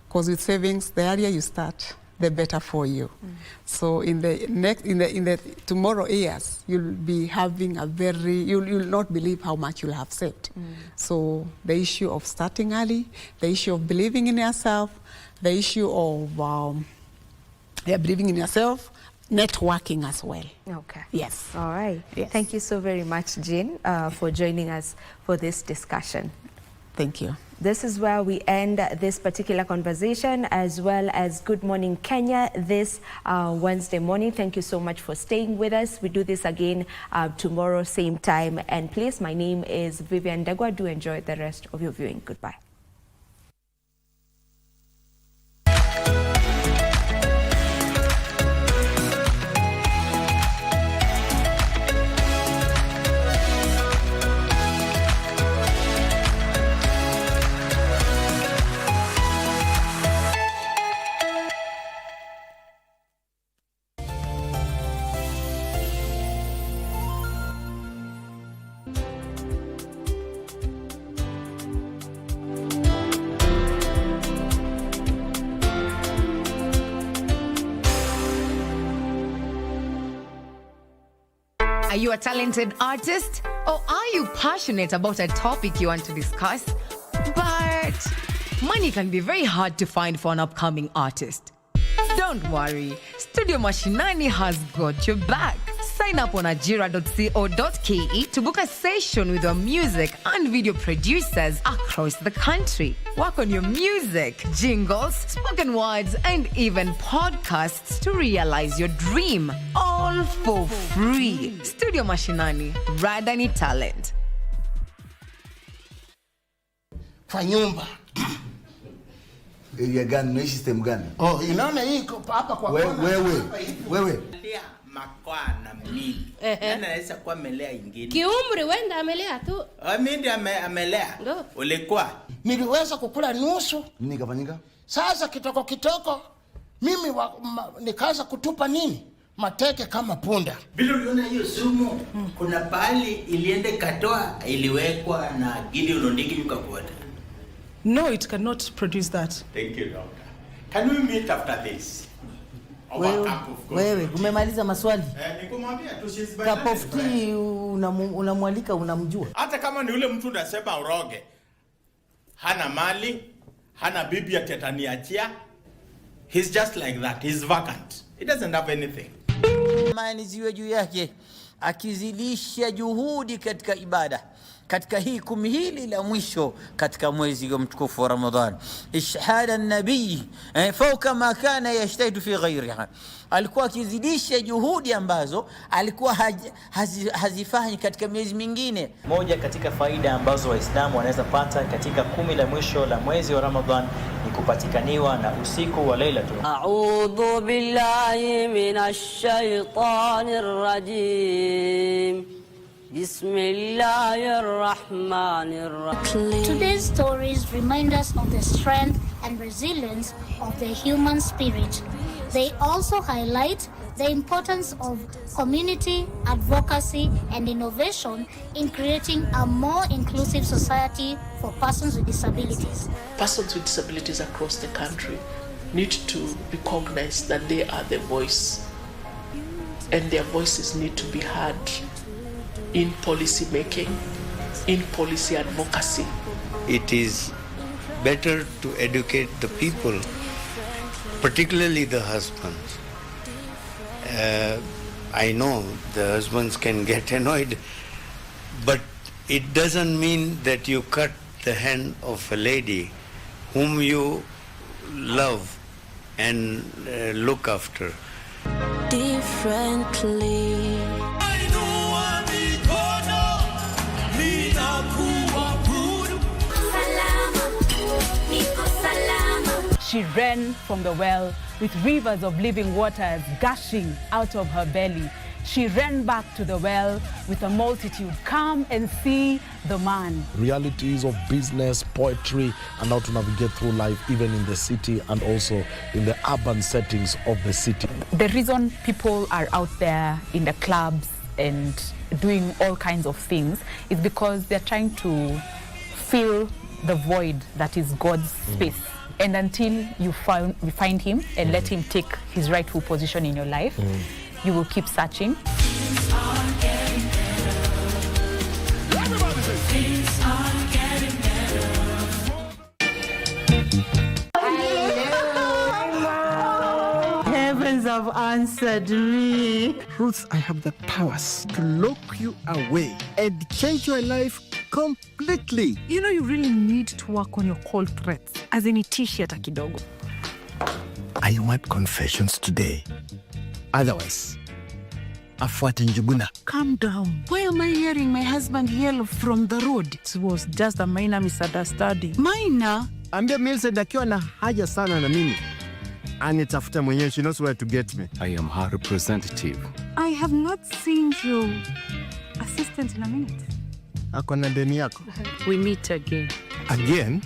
Because with savings, the earlier you start, the better for you. So in the tomorrow years, you'll be having a you'll not believe how much you'll have saved. So the issue of starting early, the issue of believing in yourself, the issue of believing in yourself, networking as well. Okay. Yes. All right. Yes. Thank you so very much, Jean, for joining us for this discussion. Thank you. This is where we end this particular conversation, as well as Good Morning Kenya this Wednesday morning. Thank you so much for staying with us. We do this again tomorrow, same time and place. My name is Vivian Degwa. Do enjoy the rest of your viewing. Goodbye. Are you a talented artist? Or are you passionate about a topic you want to discuss? But money can be very hard to find for an upcoming artist. Don't worry, Studio Mashinani has got your back. Sign up on ajira.co.ke to book a session with your music and video producers across the country. Work on your music, jingles, spoken words, and even podcasts to realize your dream. All for free. Studio Mashinani, Radani Talent. Fanyumba. Area gani, naishi system gani? Oh, inaona hii hapa kwa kona. Wewe. Makwa na mimi. Nani anaweza kuwa amelea ingine? Kiumri wenda amelea tu. Mimi ndiye amelea. Ulikuwa? Niliweza kukula nusu. Nini kafanyika? Sasa kitoko mimi nikaanza kutupa nini? Mateke kama punda. Bila uliona hiyo sumu, kuna pali iliende katoa iliwekwa na Gideon Ondiki yukakuota. No, it cannot produce that. Thank you, doctor. Can we meet after this? Wewe umemaliza maswali? Nikumwambia tu she's by cup of tea unamwalika unamjua. Hata kama ni ule mtu unasema uroge. Hana mali, hana bibi ataniachia. He's just like that. He's vacant. He doesn't have anything. Imani ziwe juu yake, akizidisha juhudi katika ibada katika hii kumi hili la mwisho katika mwezi mtukufu wa Ramadhan. Ishhada nabii fauka ma kana yashtahidu fi ghayriha, alikuwa akizidisha juhudi ambazo alikuwa hazifanyi katika miezi mingine. Moja katika faida ambazo Waislamu wanaweza pata katika kumi la mwisho la mwezi wa Ramadhan ni kupatikaniwa na usiku wa Lailatul. A'udhu billahi minash shaitanir rajim. Today's stories remind us of the strength and resilience of the human spirit. They also highlight the importance of community, advocacy, and innovation in creating a more inclusive society for persons with disabilities. Persons with disabilities across the country need to recognize that they are the voice, and their voices need to be heard in policy making, in policy advocacy. It is better to educate the people, particularly the husbands, I know the husbands can get annoyed, but it doesn't mean that you cut the hand of a lady whom you love and look after. Differently. She ran from the well with rivers of living waters gushing out of her belly. She ran back to the well with a multitude. Come and see the man. Realities of business, poetry, and how to navigate through life, even in the city and also in the urban settings of the city. The reason people are out there in the clubs and doing all kinds of things is because they're trying to fill the void that is God's space. And until you find him and let him take his rightful position in your life, you will keep searching. Heavens have answered me. Ruth, I have the powers to lock you away and change your life completely. You know, you really need to work on your cold threats. As in itishi hata kidogo. I want confessions today. Otherwise, afuate Njuguna. Calm down. Why am I hearing my husband yell from the road? It was just a minor misunderstanding. Minor? Ambia Milsed akiwa na haja sana na mimi. Anitafuta mwenyewe, she knows where to get me. I am her representative. I have not seen your assistant in a minute. Ako na deni yako. We meet again. Again?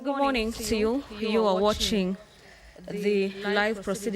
Good morning to you. You are watching the live proceedings